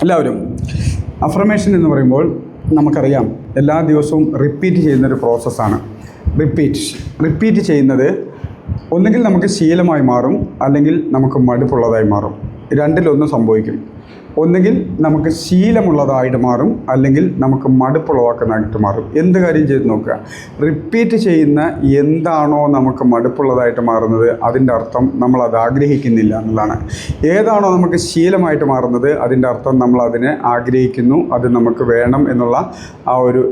എല്ലാവരും അഫർമേഷൻ എന്ന് പറയുമ്പോൾ നമുക്കറിയാം എല്ലാ ദിവസവും റിപ്പീറ്റ് ചെയ്യുന്നൊരു പ്രോസസ്സാണ്. റിപ്പീറ്റ് ചെയ്യുന്നത് ഒന്നുകിൽ നമുക്ക് ശീലമായി മാറും, അല്ലെങ്കിൽ നമുക്ക് മടുപ്പുള്ളതായി മാറും. രണ്ടിലൊന്ന് സംഭവിക്കും. ഒന്നുകിൽ നമുക്ക് ശീലമുള്ളതായിട്ട് മാറും, അല്ലെങ്കിൽ നമുക്ക് മടുപ്പുളവാക്കുന്നതായിട്ട് മാറും. എന്ത് കാര്യം ചെയ്ത് നോക്കുക, റിപ്പീറ്റ് ചെയ്യുന്ന എന്താണോ നമുക്ക് മടുപ്പുള്ളതായിട്ട് മാറുന്നത് അതിൻ്റെ അർത്ഥം നമ്മളത് ആഗ്രഹിക്കുന്നില്ല എന്നുള്ളതാണ്. ഏതാണോ നമുക്ക് ശീലമായിട്ട് മാറുന്നത് അതിൻ്റെ അർത്ഥം നമ്മളതിനെ ആഗ്രഹിക്കുന്നു, അത് നമുക്ക് വേണം എന്നുള്ള ആ ഒരു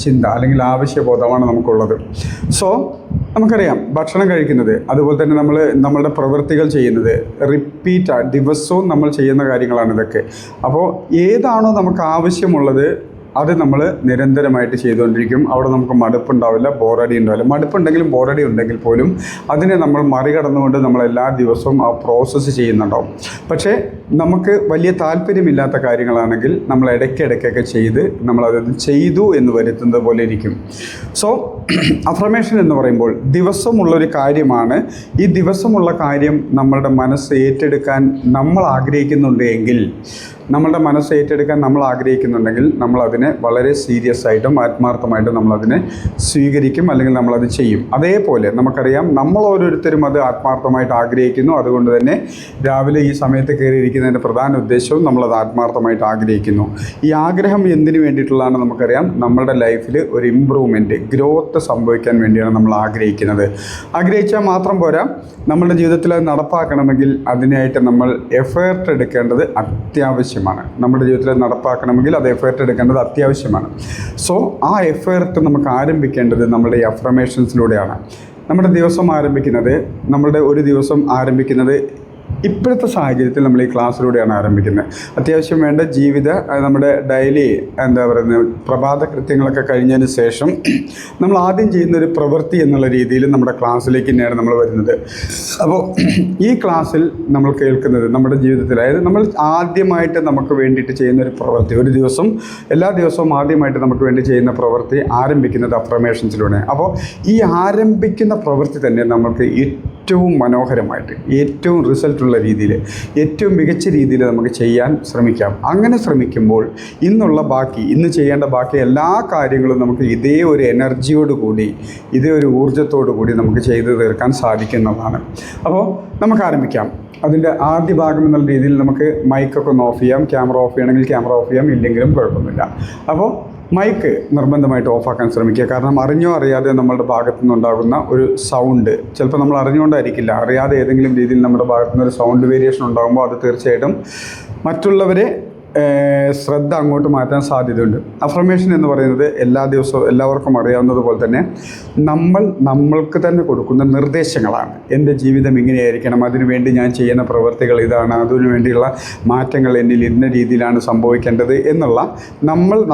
ചിന്ത അല്ലെങ്കിൽ ആവശ്യബോധമാണ് നമുക്കുള്ളത്. സോ നമുക്കറിയാം ഭക്ഷണം കഴിക്കുന്നത്, അതുപോലെ തന്നെ നമ്മളുടെ പ്രവൃത്തികൾ ചെയ്യുന്നത് ദിവസവും നമ്മൾ ചെയ്യുന്ന കാര്യങ്ങളാണ് ഇതൊക്കെ. അപ്പോൾ ഏതാണോ നമുക്ക് ആവശ്യമുള്ളത് അത് നമ്മൾ നിരന്തരമായിട്ട് ചെയ്തുകൊണ്ടിരിക്കും. അവിടെ നമുക്ക് മടുപ്പുണ്ടാവില്ല, ബോറടി ഉണ്ടാവില്ല. മടുപ്പുണ്ടെങ്കിലും ബോറടി ഉണ്ടെങ്കിൽ പോലും അതിനെ നമ്മൾ മറികടന്നുകൊണ്ട് നമ്മൾ എല്ലാ ദിവസവും ആ പ്രോസസ്സ് ചെയ്യുന്നുണ്ടാവും. പക്ഷേ നമുക്ക് വലിയ താല്പര്യമില്ലാത്ത കാര്യങ്ങളാണെങ്കിൽ നമ്മൾ ഇടയ്ക്കിടയ്ക്കൊക്കെ ചെയ്ത് നമ്മളത് ചെയ്തു എന്ന് വരുത്തുന്നത് പോലെ ഇരിക്കും. സോ അഫർമേഷൻ എന്ന് പറയുമ്പോൾ ദിവസമുള്ളൊരു കാര്യമാണ്. ഈ ദിവസമുള്ള കാര്യം നമ്മളുടെ മനസ്സ് ഏറ്റെടുക്കാൻ നമ്മൾ ആഗ്രഹിക്കുന്നുണ്ടെങ്കിൽ നമ്മളതിനെ വളരെ സീരിയസ് ആയിട്ടും ആത്മാർത്ഥമായിട്ടും നമ്മളതിനെ സ്വീകരിക്കും, അല്ലെങ്കിൽ നമ്മളത് ചെയ്യും. അതേപോലെ നമുക്കറിയാം നമ്മൾ ഓരോരുത്തരും അത് ആത്മാർത്ഥമായിട്ട് ആഗ്രഹിക്കുന്നു. അതുകൊണ്ട് തന്നെ രാവിലെ ഈ സമയത്ത് കയറിയിരിക്കുന്നതിൻ്റെ പ്രധാന ഉദ്ദേശവും നമ്മളത് ആത്മാർത്ഥമായിട്ട് ആഗ്രഹിക്കുന്നു. ഈ ആഗ്രഹം എന്തിനു വേണ്ടിയിട്ടുള്ളതാണ് നമുക്കറിയാം. നമ്മളുടെ ലൈഫിൽ ഒരു ഇമ്പ്രൂവ്മെൻറ്റ്, ഗ്രോത്ത് സംഭവിക്കാൻ വേണ്ടിയാണ് നമ്മൾ ആഗ്രഹിക്കുന്നത്. ആഗ്രഹിച്ചാൽ മാത്രം പോരാ, നമ്മുടെ ജീവിതത്തിൽ അത് നടപ്പാക്കണമെങ്കിൽ അതിനായിട്ട് നമ്മൾ എഫേർട്ട് എടുക്കേണ്ടത് അത്യാവശ്യമാണ്. നമ്മുടെ ജീവിതത്തിൽ നടപ്പാക്കണമെങ്കിൽ അത് എഫേർട്ട് എടുക്കേണ്ടത് അത്യാവശ്യമാണ്. സോ ആ എഫേർട്ട് നമുക്ക് ആരംഭിക്കേണ്ടത് നമ്മുടെ ഈ അഫർമേഷൻസിലൂടെയാണ്. നമ്മുടെ ഒരു ദിവസം ആരംഭിക്കുന്നത് ഇപ്പോഴത്തെ സാഹചര്യത്തിൽ നമ്മൾ ഈ ക്ലാസ്സിലൂടെയാണ് ആരംഭിക്കുന്നത്. അത്യാവശ്യം വേണ്ട നമ്മുടെ ഡെയിലി പ്രഭാത കൃത്യങ്ങളൊക്കെ കഴിഞ്ഞതിന് ശേഷം നമ്മൾ ആദ്യം ചെയ്യുന്നൊരു പ്രവൃത്തി എന്നുള്ള രീതിയിൽ നമ്മുടെ ക്ലാസ്സിലേക്ക് തന്നെയാണ് നമ്മൾ വരുന്നത്. അപ്പോൾ ഈ ക്ലാസ്സിൽ നമ്മൾ കേൾക്കുന്നത് നമ്മുടെ ജീവിതത്തിൽ, അതായത് നമ്മൾ ആദ്യമായിട്ട് നമുക്ക് വേണ്ടിയിട്ട് ചെയ്യുന്നൊരു പ്രവൃത്തി, എല്ലാ ദിവസവും ആദ്യമായിട്ട് നമുക്ക് വേണ്ടി ചെയ്യുന്ന പ്രവൃത്തി ആരംഭിക്കുന്നത് അഫർമേഷൻസിലൂടെ. അപ്പോൾ ഈ ആരംഭിക്കുന്ന പ്രവൃത്തി തന്നെ നമുക്ക് ഏറ്റവും മനോഹരമായിട്ട്, ഏറ്റവും റിസൾട്ടുള്ള രീതിയിൽ, ഏറ്റവും മികച്ച രീതിയിൽ നമുക്ക് ചെയ്യാൻ ശ്രമിക്കാം. അങ്ങനെ ശ്രമിക്കുമ്പോൾ ഇന്ന് ചെയ്യേണ്ട ബാക്കി എല്ലാ കാര്യങ്ങളും നമുക്ക് ഇതേ ഒരു എനർജിയോട് കൂടി, ഇതേ ഒരു ഊർജ്ജത്തോടു കൂടി നമുക്ക് ചെയ്തു തീർക്കാൻ സാധിക്കുന്നതാണ്. അപ്പോൾ നമുക്ക് ആരംഭിക്കാം. അതിൻ്റെ ആദ്യ ഭാഗം എന്നുള്ള രീതിയിൽ നമുക്ക് മൈക്കൊക്കെ ഒന്ന് ഓഫ് ചെയ്യാം. ക്യാമറ ഓഫ് ചെയ്യണമെങ്കിൽ ക്യാമറ ഓഫ് ചെയ്യാം, ഇല്ലെങ്കിലും കുഴപ്പമൊന്നുമില്ല. അപ്പോൾ മൈക്ക് നിർബന്ധമായിട്ട് ഓഫാക്കാൻ ശ്രമിക്കുക. കാരണം അറിഞ്ഞോ അറിയാതെ നമ്മളുടെ ഭാഗത്തു നിന്നുണ്ടാകുന്ന ഒരു സൗണ്ട്, ചിലപ്പോൾ നമ്മൾ അറിഞ്ഞുകൊണ്ടായിരിക്കില്ല, അറിയാതെ ഏതെങ്കിലും രീതിയിൽ നമ്മുടെ ഭാഗത്തു നിന്നൊരു സൗണ്ട് വേരിയേഷൻ ഉണ്ടാകുമ്പോൾ അത് തീർച്ചയായിട്ടും മറ്റുള്ളവരെ ശ്രദ്ധ അങ്ങോട്ട് മാറ്റാൻ സാധ്യതയുണ്ട്. അഫർമേഷൻ എന്ന് പറയുന്നത് എല്ലാ ദിവസവും എല്ലാവർക്കും അറിയാവുന്നതുപോലെ തന്നെ നമ്മൾക്ക് തന്നെ കൊടുക്കുന്ന നിർദ്ദേശങ്ങളാണ്. എൻ്റെ ജീവിതം ഇങ്ങനെയായിരിക്കണം, അതിനുവേണ്ടി ഞാൻ ചെയ്യുന്ന പ്രവൃത്തികൾ ഇതാണ്, അതിനുവേണ്ടിയുള്ള മാറ്റങ്ങൾ എന്നിൽ ഇന്ന രീതിയിലാണ് സംഭവിക്കേണ്ടത് എന്നുള്ള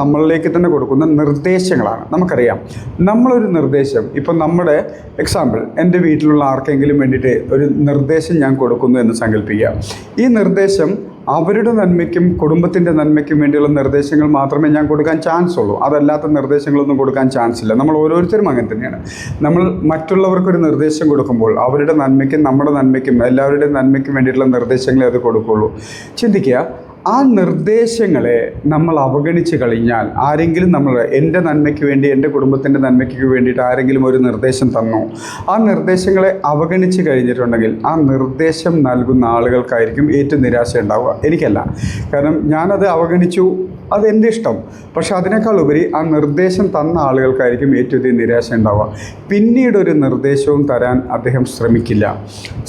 നമ്മളിലേക്ക് തന്നെ കൊടുക്കുന്ന നിർദ്ദേശങ്ങളാണ്. നമുക്കറിയാം നമ്മളൊരു നിർദ്ദേശം, ഇപ്പം നമ്മുടെ എക്സാമ്പിൾ, എൻ്റെ വീട്ടിലുള്ള ആർക്കെങ്കിലും വേണ്ടിയിട്ട് ഒരു നിർദ്ദേശം ഞാൻ കൊടുക്കുന്നു എന്ന് സങ്കല്പിക്കുക. ഈ നിർദ്ദേശം അവരുടെ നന്മയ്ക്കും കുടുംബത്തിൻ്റെ നന്മയ്ക്കും വേണ്ടിയുള്ള നിർദ്ദേശങ്ങൾ മാത്രമേ ഞാൻ കൊടുക്കാൻ ചാൻസ് ഉള്ളൂ. അതല്ലാത്ത നിർദ്ദേശങ്ങളൊന്നും കൊടുക്കാൻ ചാൻസ് ഇല്ല. നമ്മൾ ഓരോരുത്തരും അങ്ങനെ തന്നെയാണ്. നമ്മൾ മറ്റുള്ളവർക്കൊരു നിർദ്ദേശം കൊടുക്കുമ്പോൾ അവരുടെ നന്മയ്ക്കും നമ്മുടെ നന്മയ്ക്കും എല്ലാവരുടെയും നന്മയ്ക്കും വേണ്ടിയിട്ടുള്ള നിർദ്ദേശങ്ങളെ അത് കൊടുക്കുള്ളൂ. ചിന്തിക്കുക, ആ നിർദ്ദേശങ്ങളെ നമ്മൾ അവഗണിച്ച് കഴിഞ്ഞാൽ, ആരെങ്കിലും എൻ്റെ നന്മയ്ക്ക് വേണ്ടി, എൻ്റെ കുടുംബത്തിൻ്റെ നന്മയ്ക്ക് വേണ്ടിയിട്ട് ആരെങ്കിലും ഒരു നിർദ്ദേശം തന്നു, ആ നിർദ്ദേശങ്ങളെ അവഗണിച്ച് കഴിഞ്ഞിട്ടുണ്ടെങ്കിൽ ആ നിർദ്ദേശം നൽകുന്ന ആളുകൾക്കായിരിക്കും ഏറ്റവും നിരാശ ഉണ്ടാവുക. എനിക്കല്ല. കാരണം ഞാനത് അവഗണിച്ചു, അതെൻ്റെ ഇഷ്ടം. പക്ഷെ അതിനേക്കാൾ ഉപരി ആ നിർദ്ദേശം തന്ന ആളുകൾക്കായിരിക്കും ഏറ്റവും അധികം നിരാശ ഉണ്ടാവുക. പിന്നീട് ഒരു നിർദ്ദേശവും തരാൻ അദ്ദേഹം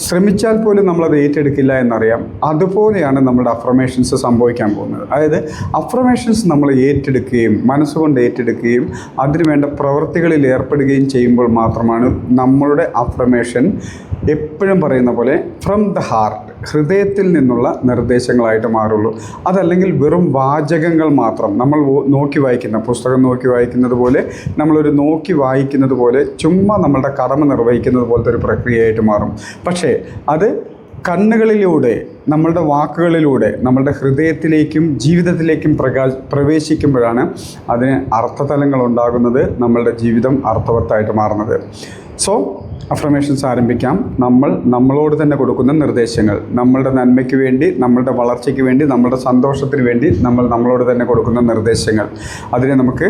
ശ്രമിച്ചാൽ പോലും നമ്മളത് ഏറ്റെടുക്കില്ല എന്നറിയാം. അതുപോലെയാണ് നമ്മുടെ അഫർമേഷൻസ് സംഭവിക്കാൻ പോകുന്നത്. അതായത് അഫർമേഷൻസ് നമ്മൾ ഏറ്റെടുക്കുകയും മനസ്സുകൊണ്ട് ഏറ്റെടുക്കുകയും അതിനുവേണ്ട പ്രവൃത്തികളിൽ ഏർപ്പെടുകയും ചെയ്യുമ്പോൾ മാത്രമാണ് നമ്മളുടെ അഫർമേഷൻ എപ്പോഴും പറയുന്ന പോലെ ഫ്രം ദ ഹാർട്ട്, ഹൃദയത്തിൽ നിന്നുള്ള നിർദ്ദേശങ്ങളായിട്ട് മാറുള്ളൂ. അതല്ലെങ്കിൽ വെറും വാചകങ്ങൾ മാത്രം, നമ്മൾ പുസ്തകം നോക്കി വായിക്കുന്നത് പോലെ, നമ്മളൊരു നോക്കി വായിക്കുന്നത് പോലെ, ചുമ്മാ നമ്മളുടെ കടമ നിർവഹിക്കുന്നത് പോലത്തെ ഒരു പ്രക്രിയയായിട്ട് മാറും. പക്ഷേ അത് കണ്ണുകളിലൂടെ, നമ്മളുടെ വാക്കുകളിലൂടെ നമ്മളുടെ ഹൃദയത്തിലേക്കും ജീവിതത്തിലേക്കും പ്രവേശിക്കുമ്പോഴാണ് അതിന് അർത്ഥതലങ്ങൾ ഉണ്ടാകുന്നത്, നമ്മളുടെ ജീവിതം അർത്ഥവത്തായിട്ട് മാറുന്നത്. സോ അഫർമേഷൻസ് ആരംഭിക്കാം. നമ്മൾ നമ്മളോട് തന്നെ കൊടുക്കുന്ന നിർദ്ദേശങ്ങൾ, നമ്മളുടെ നന്മയ്ക്ക് വേണ്ടി, നമ്മളുടെ വളർച്ചയ്ക്ക് വേണ്ടി, നമ്മളുടെ സന്തോഷത്തിന് വേണ്ടി നമ്മൾ നമ്മളോട് തന്നെ കൊടുക്കുന്ന നിർദ്ദേശങ്ങൾ, അതിനെ നമുക്ക്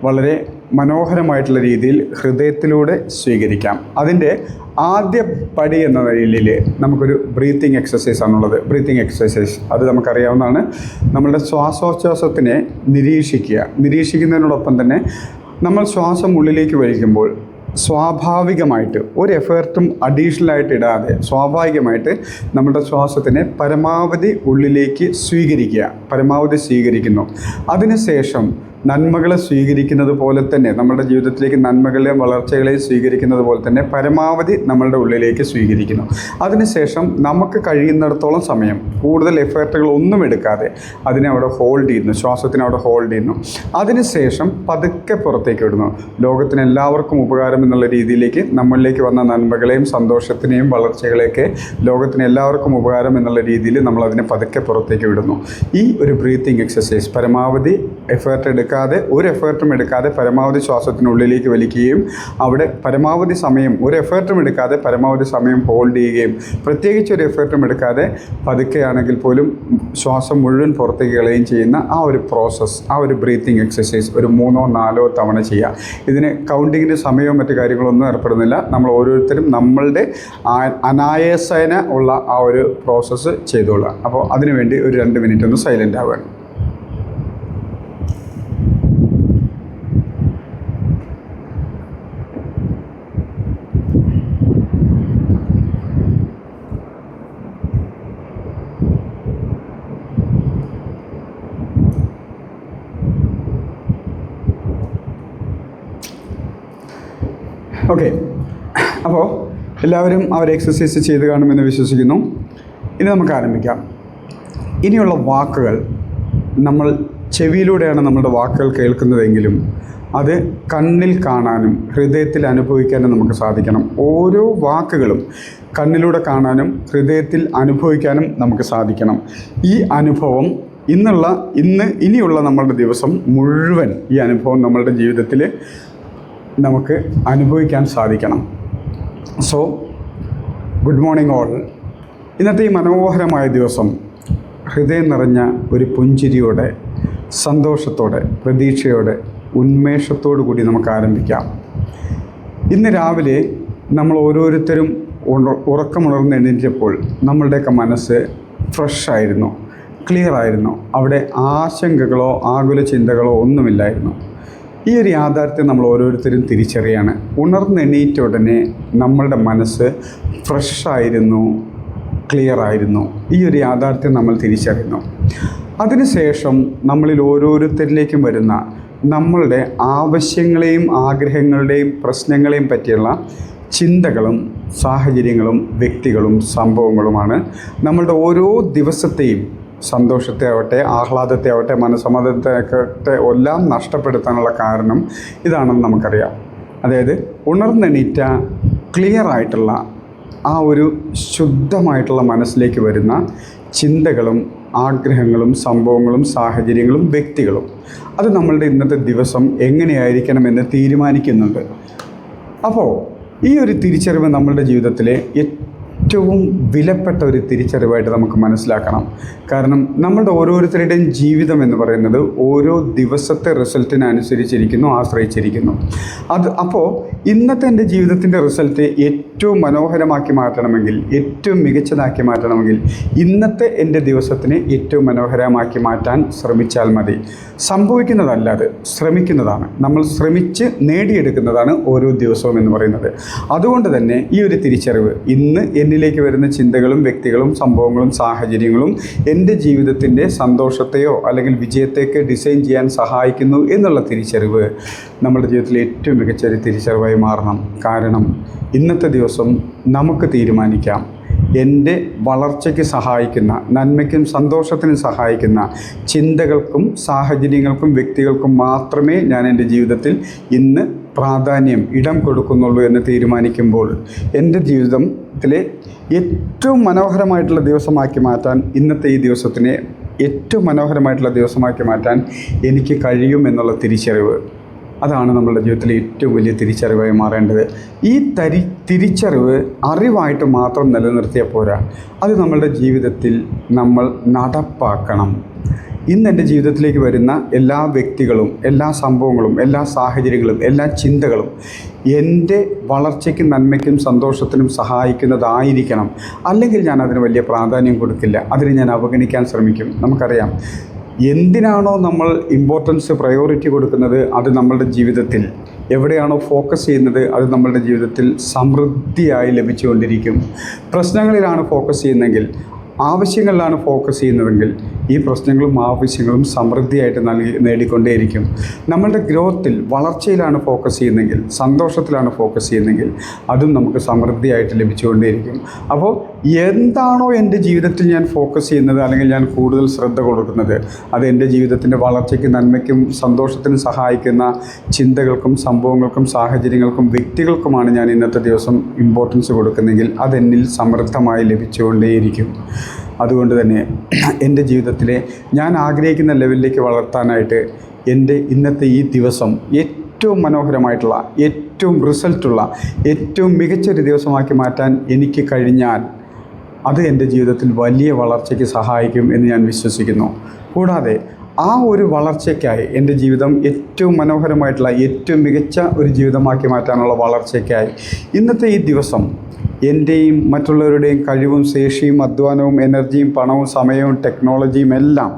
വളരെ മനോഹരമായിട്ടുള്ള രീതിയിൽ ഹൃദയത്തിലൂടെ സ്വീകരിക്കാം. അതിൻ്റെ ആദ്യ പടി എന്ന നിലയിൽ നമുക്കൊരു ബ്രീത്തിങ് എക്സസൈസ് ആണുള്ളത്. ബ്രീത്തിങ് എക്സസൈസ് അത് നമുക്കറിയാവുന്നതാണ്. നമ്മളുടെ ശ്വാസോച്ഛ്വാസത്തിനെ നിരീക്ഷിക്കുന്നതിനോടൊപ്പം തന്നെ നമ്മൾ ശ്വാസം ഉള്ളിലേക്ക് വലിക്കുമ്പോൾ സ്വാഭാവികമായിട്ട് ഒരു എഫേർട്ടും അഡീഷണലായിട്ട് ഇടാതെ സ്വാഭാവികമായിട്ട് നമ്മുടെ ശ്വാസത്തിനെ പരമാവധി ഉള്ളിലേക്ക് സ്വീകരിക്കുന്നു. അതിനുശേഷം നന്മകളെ സ്വീകരിക്കുന്നത് പോലെ തന്നെ, നമ്മുടെ ജീവിതത്തിലേക്ക് നന്മകളെയും വളർച്ചകളെയും സ്വീകരിക്കുന്നത് പോലെ തന്നെ പരമാവധി നമ്മളുടെ ഉള്ളിലേക്ക് സ്വീകരിക്കുന്നു. അതിനുശേഷം നമുക്ക് കഴിയുന്നിടത്തോളം സമയം കൂടുതൽ എഫേർട്ടുകൾ ഒന്നും എടുക്കാതെ അതിനെ അവിടെ ഹോൾഡ് ചെയ്യുന്നു, ശ്വാസത്തിനെ അവിടെ ഹോൾഡ് ചെയ്യുന്നു. അതിനുശേഷം പതുക്കെ പുറത്തേക്ക് വിടുന്നു. ലോകത്തിന് എല്ലാവർക്കും ഉപകാരം എന്നുള്ള രീതിയിലേക്ക് നമ്മളിലേക്ക് വന്ന നന്മകളെയും സന്തോഷത്തിനെയും വളർച്ചകളെയൊക്കെ ലോകത്തിന് എല്ലാവർക്കും ഉപകാരം എന്നുള്ള രീതിയിൽ നമ്മളതിനെ പതുക്കെ പുറത്തേക്ക് വിടുന്നു. ഈ ഒരു ബ്രീത്തിങ് എക്സസൈസ് പരമാവധി ഒരു എഫേർട്ടും എടുക്കാതെ പരമാവധി ശ്വാസത്തിനുള്ളിലേക്ക് വലിക്കുകയും അവിടെ പരമാവധി സമയം ഒരു എഫേർട്ടും എടുക്കാതെ പരമാവധി സമയം ഹോൾഡ് ചെയ്യുകയും പ്രത്യേകിച്ച് ഒരു എഫേർട്ടും എടുക്കാതെ പതുക്കെയാണെങ്കിൽ പോലും ശ്വാസം മുഴുവൻ പുറത്തേക്ക് കളയുകയും ചെയ്യുന്ന ആ ഒരു പ്രോസസ്സ്, ആ ഒരു ബ്രീത്തിങ് എക്സസൈസ് ഒരു 3-4 തവണ ചെയ്യുക. ഇതിന് കൗണ്ടിങ്ങിന് സമയവും മറ്റു കാര്യങ്ങളൊന്നും ഏർപ്പെടുന്നില്ല. നമ്മൾ ഓരോരുത്തരും നമ്മളുടെ അനായാസേന ഉള്ള ആ ഒരു പ്രോസസ്സ് ചെയ്തോളുക. അപ്പോൾ അതിനുവേണ്ടി ഒരു 2 മിനിറ്റ് ഒന്ന് സൈലൻ്റ് ആവുകയാണ്. ഓക്കെ, അപ്പോൾ എല്ലാവരും ആ ഒരു എക്സസൈസ് ചെയ്ത് കാണുമെന്ന് വിശ്വസിക്കുന്നു. ഇനി നമുക്ക് ആരംഭിക്കാം. ഇനിയുള്ള വാക്കുകൾ നമ്മൾ ചെവിയിലൂടെയാണ് നമ്മുടെ വാക്കുകൾ കേൾക്കുന്നതെങ്കിലും അത് കണ്ണിൽ കാണാനും ഹൃദയത്തിൽ അനുഭവിക്കാനും നമുക്ക് സാധിക്കണം. ഓരോ വാക്കുകളും കണ്ണിലൂടെ കാണാനും ഹൃദയത്തിൽ അനുഭവിക്കാനും നമുക്ക് സാധിക്കണം. ഈ അനുഭവം ഇനിയുള്ള നമ്മളുടെ ദിവസം മുഴുവൻ ഈ അനുഭവം നമ്മളുടെ ജീവിതത്തിൽ നമുക്ക് അനുഭവിക്കാൻ സാധിക്കണം. So good morning all. ഇന്നത്തെ ഈ മനോഹരമായ ദിവസം ഹൃദയം നിറഞ്ഞ ഒരു പുഞ്ചിരിയോടെ, സന്തോഷത്തോടെ, പ്രതീക്ഷയോടെ, ഉന്മേഷത്തോടു കൂടി നമുക്ക് ആരംഭിക്കാം. ഇന്ന് രാവിലെ നമ്മൾ ഓരോരുത്തരും ഉറക്കമുണർന്ന് എണീറ്റപ്പോൾ നമ്മളുടെയൊക്കെ മനസ്സ് ഫ്രഷായിരുന്നു, ക്ലിയർ ആയിരുന്നു. അവിടെ ആശങ്കകളോ ആകുല ചിന്തകളോ ഒന്നുമില്ലായിരുന്നു. ഈ ഒരു യാഥാർത്ഥ്യം നമ്മൾ ഓരോരുത്തരും തിരിച്ചറിയാണ്. ഉണർന്നെണീറ്റ ഉടനെ നമ്മളുടെ മനസ്സ് ഫ്രഷായിരുന്നു, ക്ലിയർ ആയിരുന്നു. ഈ ഒരു യാഥാർത്ഥ്യം നമ്മൾ തിരിച്ചറിയുന്നു. അതിനുശേഷം നമ്മളിൽ ഓരോരുത്തരിലേക്കും വരുന്ന നമ്മളുടെ ആവശ്യങ്ങളെയും ആഗ്രഹങ്ങളുടെയും പ്രശ്നങ്ങളെയും പറ്റിയുള്ള ചിന്തകളും സാഹചര്യങ്ങളും വ്യക്തികളും സംഭവങ്ങളുമാണ് നമ്മളുടെ ഓരോ ദിവസത്തെയും സന്തോഷത്തെ ആവട്ടെ, ആഹ്ലാദത്തെ ആവട്ടെ, മനസ്സമ്മതത്തെ ആവട്ടെ എല്ലാം നഷ്ടപ്പെടുത്താനുള്ള കാരണം ഇതാണെന്ന് നമുക്കറിയാം. അതായത് ഉണർന്നെണീറ്റ ക്ലിയർ ആയിട്ടുള്ള ആ ഒരു ശുദ്ധമായിട്ടുള്ള മനസ്സിലേക്ക് വരുന്ന ചിന്തകളും ആഗ്രഹങ്ങളും സംഭവങ്ങളും സാഹചര്യങ്ങളും വ്യക്തികളും അത് നമ്മളുടെ ഇന്നത്തെ ദിവസം എങ്ങനെയായിരിക്കണമെന്ന് തീരുമാനിക്കുന്നുണ്ട്. അപ്പോൾ ഈ ഒരു തിരിച്ചറിവ് നമ്മളുടെ ജീവിതത്തിലെ ഏറ്റവും വിലപ്പെട്ട ഒരു തിരിച്ചറിവായിട്ട് നമുക്ക് മനസ്സിലാക്കണം. കാരണം നമ്മളുടെ ഓരോരുത്തരുടെയും ജീവിതം എന്ന് പറയുന്നത് ഓരോ ദിവസത്തെ റിസൾട്ടിനനുസരിച്ചിരിക്കുന്നു, ആശ്രയിച്ചിരിക്കുന്നു. അപ്പോൾ ഇന്നത്തെ എൻ്റെ ജീവിതത്തിൻ്റെ റിസൾട്ട് ഏറ്റവും മനോഹരമാക്കി മാറ്റണമെങ്കിൽ, ഏറ്റവും മികച്ചതാക്കി മാറ്റണമെങ്കിൽ ഇന്നത്തെ എൻ്റെ ദിവസത്തിനെ ഏറ്റവും മനോഹരമാക്കി മാറ്റാൻ ശ്രമിച്ചാൽ മതി. സംഭവിക്കുന്നതല്ല, അത് ശ്രമിക്കുന്നതാണ്. നമ്മൾ ശ്രമിച്ച് നേടിയെടുക്കുന്നതാണ് ഓരോ ദിവസവും എന്ന് പറയുന്നത്. അതുകൊണ്ട് തന്നെ ഈ ഒരു തിരിച്ചറിവ് ഇന്ന് എന്നിലേക്ക് വരുന്ന ചിന്തകളും വ്യക്തികളും സംഭവങ്ങളും സാഹചര്യങ്ങളും എൻ്റെ ജീവിതത്തിൻ്റെ സന്തോഷത്തെയോ അല്ലെങ്കിൽ വിജയത്തെയൊക്കെ ഡിസൈൻ ചെയ്യാൻ സഹായിക്കുന്നു എന്നുള്ള തിരിച്ചറിവ് നമ്മുടെ ജീവിതത്തിലെ ഏറ്റവും മികച്ച ഒരു തിരിച്ചറിവായി മാറണം. കാരണം ഇന്നത്തെ ദിവസം നമുക്ക് തീരുമാനിക്കാം, എൻ്റെ വളർച്ചയ്ക്ക് സഹായിക്കുന്ന, നന്മയ്ക്കും സന്തോഷത്തിനും സഹായിക്കുന്ന ചിന്തകൾക്കും സാഹചര്യങ്ങൾക്കും വ്യക്തികൾക്കും മാത്രമേ ഞാൻ എൻ്റെ ജീവിതത്തിൽ ഇന്ന് ഇടം കൊടുക്കുന്നുള്ളൂ എന്ന് തീരുമാനിക്കുമ്പോൾ എൻ്റെ ജീവിതത്തിലെ ഏറ്റവും മനോഹരമായിട്ടുള്ള ദിവസമാക്കി മാറ്റാൻ, ഇന്നത്തെ ഈ ദിവസത്തിനെ ഏറ്റവും മനോഹരമായിട്ടുള്ള ദിവസമാക്കി മാറ്റാൻ എനിക്ക് കഴിയും എന്നുള്ള തിരിച്ചറിവ്, അതാണ് നമ്മളുടെ ജീവിതത്തിലെ ഏറ്റവും വലിയ തിരിച്ചറിവായി മാറേണ്ടത്. ഈ തിരിച്ചറിവ് അറിവായിട്ട് മാത്രം നിലനിർത്തിയാൽ പോരാ, അത് നമ്മളുടെ ജീവിതത്തിൽ നമ്മൾ നടപ്പാക്കണം. ഇന്ന് എൻ്റെ ജീവിതത്തിലേക്ക് വരുന്ന എല്ലാ വ്യക്തികളും, എല്ലാ സംഭവങ്ങളും, എല്ലാ സാഹചര്യങ്ങളും, എല്ലാ ചിന്തകളും എൻ്റെ വളർച്ചയ്ക്കും നന്മയ്ക്കും സന്തോഷത്തിനും സഹായിക്കുന്നതായിരിക്കണം. അല്ലെങ്കിൽ ഞാൻ അതിന് വലിയ പ്രാധാന്യം കൊടുക്കില്ല, അതിന് ഞാൻ അവഗണിക്കാൻ ശ്രമിക്കും. നമുക്കറിയാം, എന്തിനാണോ നമ്മൾ ഇമ്പോർട്ടൻസ്, പ്രയോറിറ്റി കൊടുക്കുന്നത്, അത് നമ്മളുടെ ജീവിതത്തിൽ എവിടെയാണോ ഫോക്കസ് ചെയ്യുന്നത്, അത് നമ്മളുടെ ജീവിതത്തിൽ സമൃദ്ധിയായി ലഭിച്ചുകൊണ്ടിരിക്കും. പ്രശ്നങ്ങളിലാണ് ഫോക്കസ് ചെയ്യുന്നതെങ്കിൽ, ആവശ്യങ്ങളിലാണ് ഫോക്കസ് ചെയ്യുന്നതെങ്കിൽ, ഈ പ്രശ്നങ്ങളും ആവശ്യങ്ങളും സമൃദ്ധിയായിട്ട് നേടിക്കൊണ്ടേയിരിക്കും. നമ്മളുടെ ഗ്രോത്തിൽ, വളർച്ചയിലാണ് ഫോക്കസ് ചെയ്യുന്നതെങ്കിൽ, സന്തോഷത്തിലാണ് ഫോക്കസ് ചെയ്യുന്നതെങ്കിൽ, അതും നമുക്ക് സമൃദ്ധിയായിട്ട് ലഭിച്ചുകൊണ്ടേയിരിക്കും. അപ്പോൾ എന്താണോ എൻ്റെ ജീവിതത്തിൽ ഞാൻ ഫോക്കസ് ചെയ്യുന്നത്, അല്ലെങ്കിൽ ഞാൻ കൂടുതൽ ശ്രദ്ധ കൊടുക്കുന്നത്, അത് എൻ്റെ ജീവിതത്തിൻ്റെ വളർച്ചയ്ക്കും നന്മയ്ക്കും സന്തോഷത്തിനും സഹായിക്കുന്ന ചിന്തകൾക്കും സംഭവങ്ങൾക്കും സാഹചര്യങ്ങൾക്കും വ്യക്തികൾക്കുമാണ് ഞാൻ ഇന്നത്തെ ദിവസം ഇമ്പോർട്ടൻസ് കൊടുക്കുന്നതെങ്കിൽ, അതെന്നിൽ സമൃദ്ധമായി ലഭിച്ചുകൊണ്ടേയിരിക്കും. അതുകൊണ്ട് തന്നെ എൻ്റെ ജീവിതത്തിലെ ഞാൻ ആഗ്രഹിക്കുന്ന ലെവലിലേക്ക് വളർത്താനായിട്ട് എൻ്റെ ഇന്നത്തെ ഈ ദിവസം ഏറ്റവും മനോഹരമായിട്ടുള്ള, ഏറ്റവും റിസൾട്ടുള്ള, ഏറ്റവും മികച്ചൊരു ദിവസമാക്കി മാറ്റാൻ എനിക്ക് കഴിഞ്ഞാൽ അത് എൻ്റെ ജീവിതത്തിൽ വലിയ വളർച്ചയ്ക്ക് സഹായിക്കും എന്ന് ഞാൻ വിശ്വസിക്കുന്നു. കൂടാതെ ആ ഒരു വളർച്ചയ്ക്കായി, എൻ്റെ ജീവിതം ഏറ്റവും മനോഹരമായിട്ടുള്ള, ഏറ്റവും മികച്ച ഒരു ജീവിതമാക്കി മാറ്റാനുള്ള വളർച്ചയ്ക്കായി ഇന്നത്തെ ഈ ദിവസം എൻ്റെയും മറ്റുള്ളവരുടെയും കഴിവും ശേഷിയും അധ്വാനവും എനർജിയും പണവും സമയവും ടെക്നോളജിയും എല്ലാം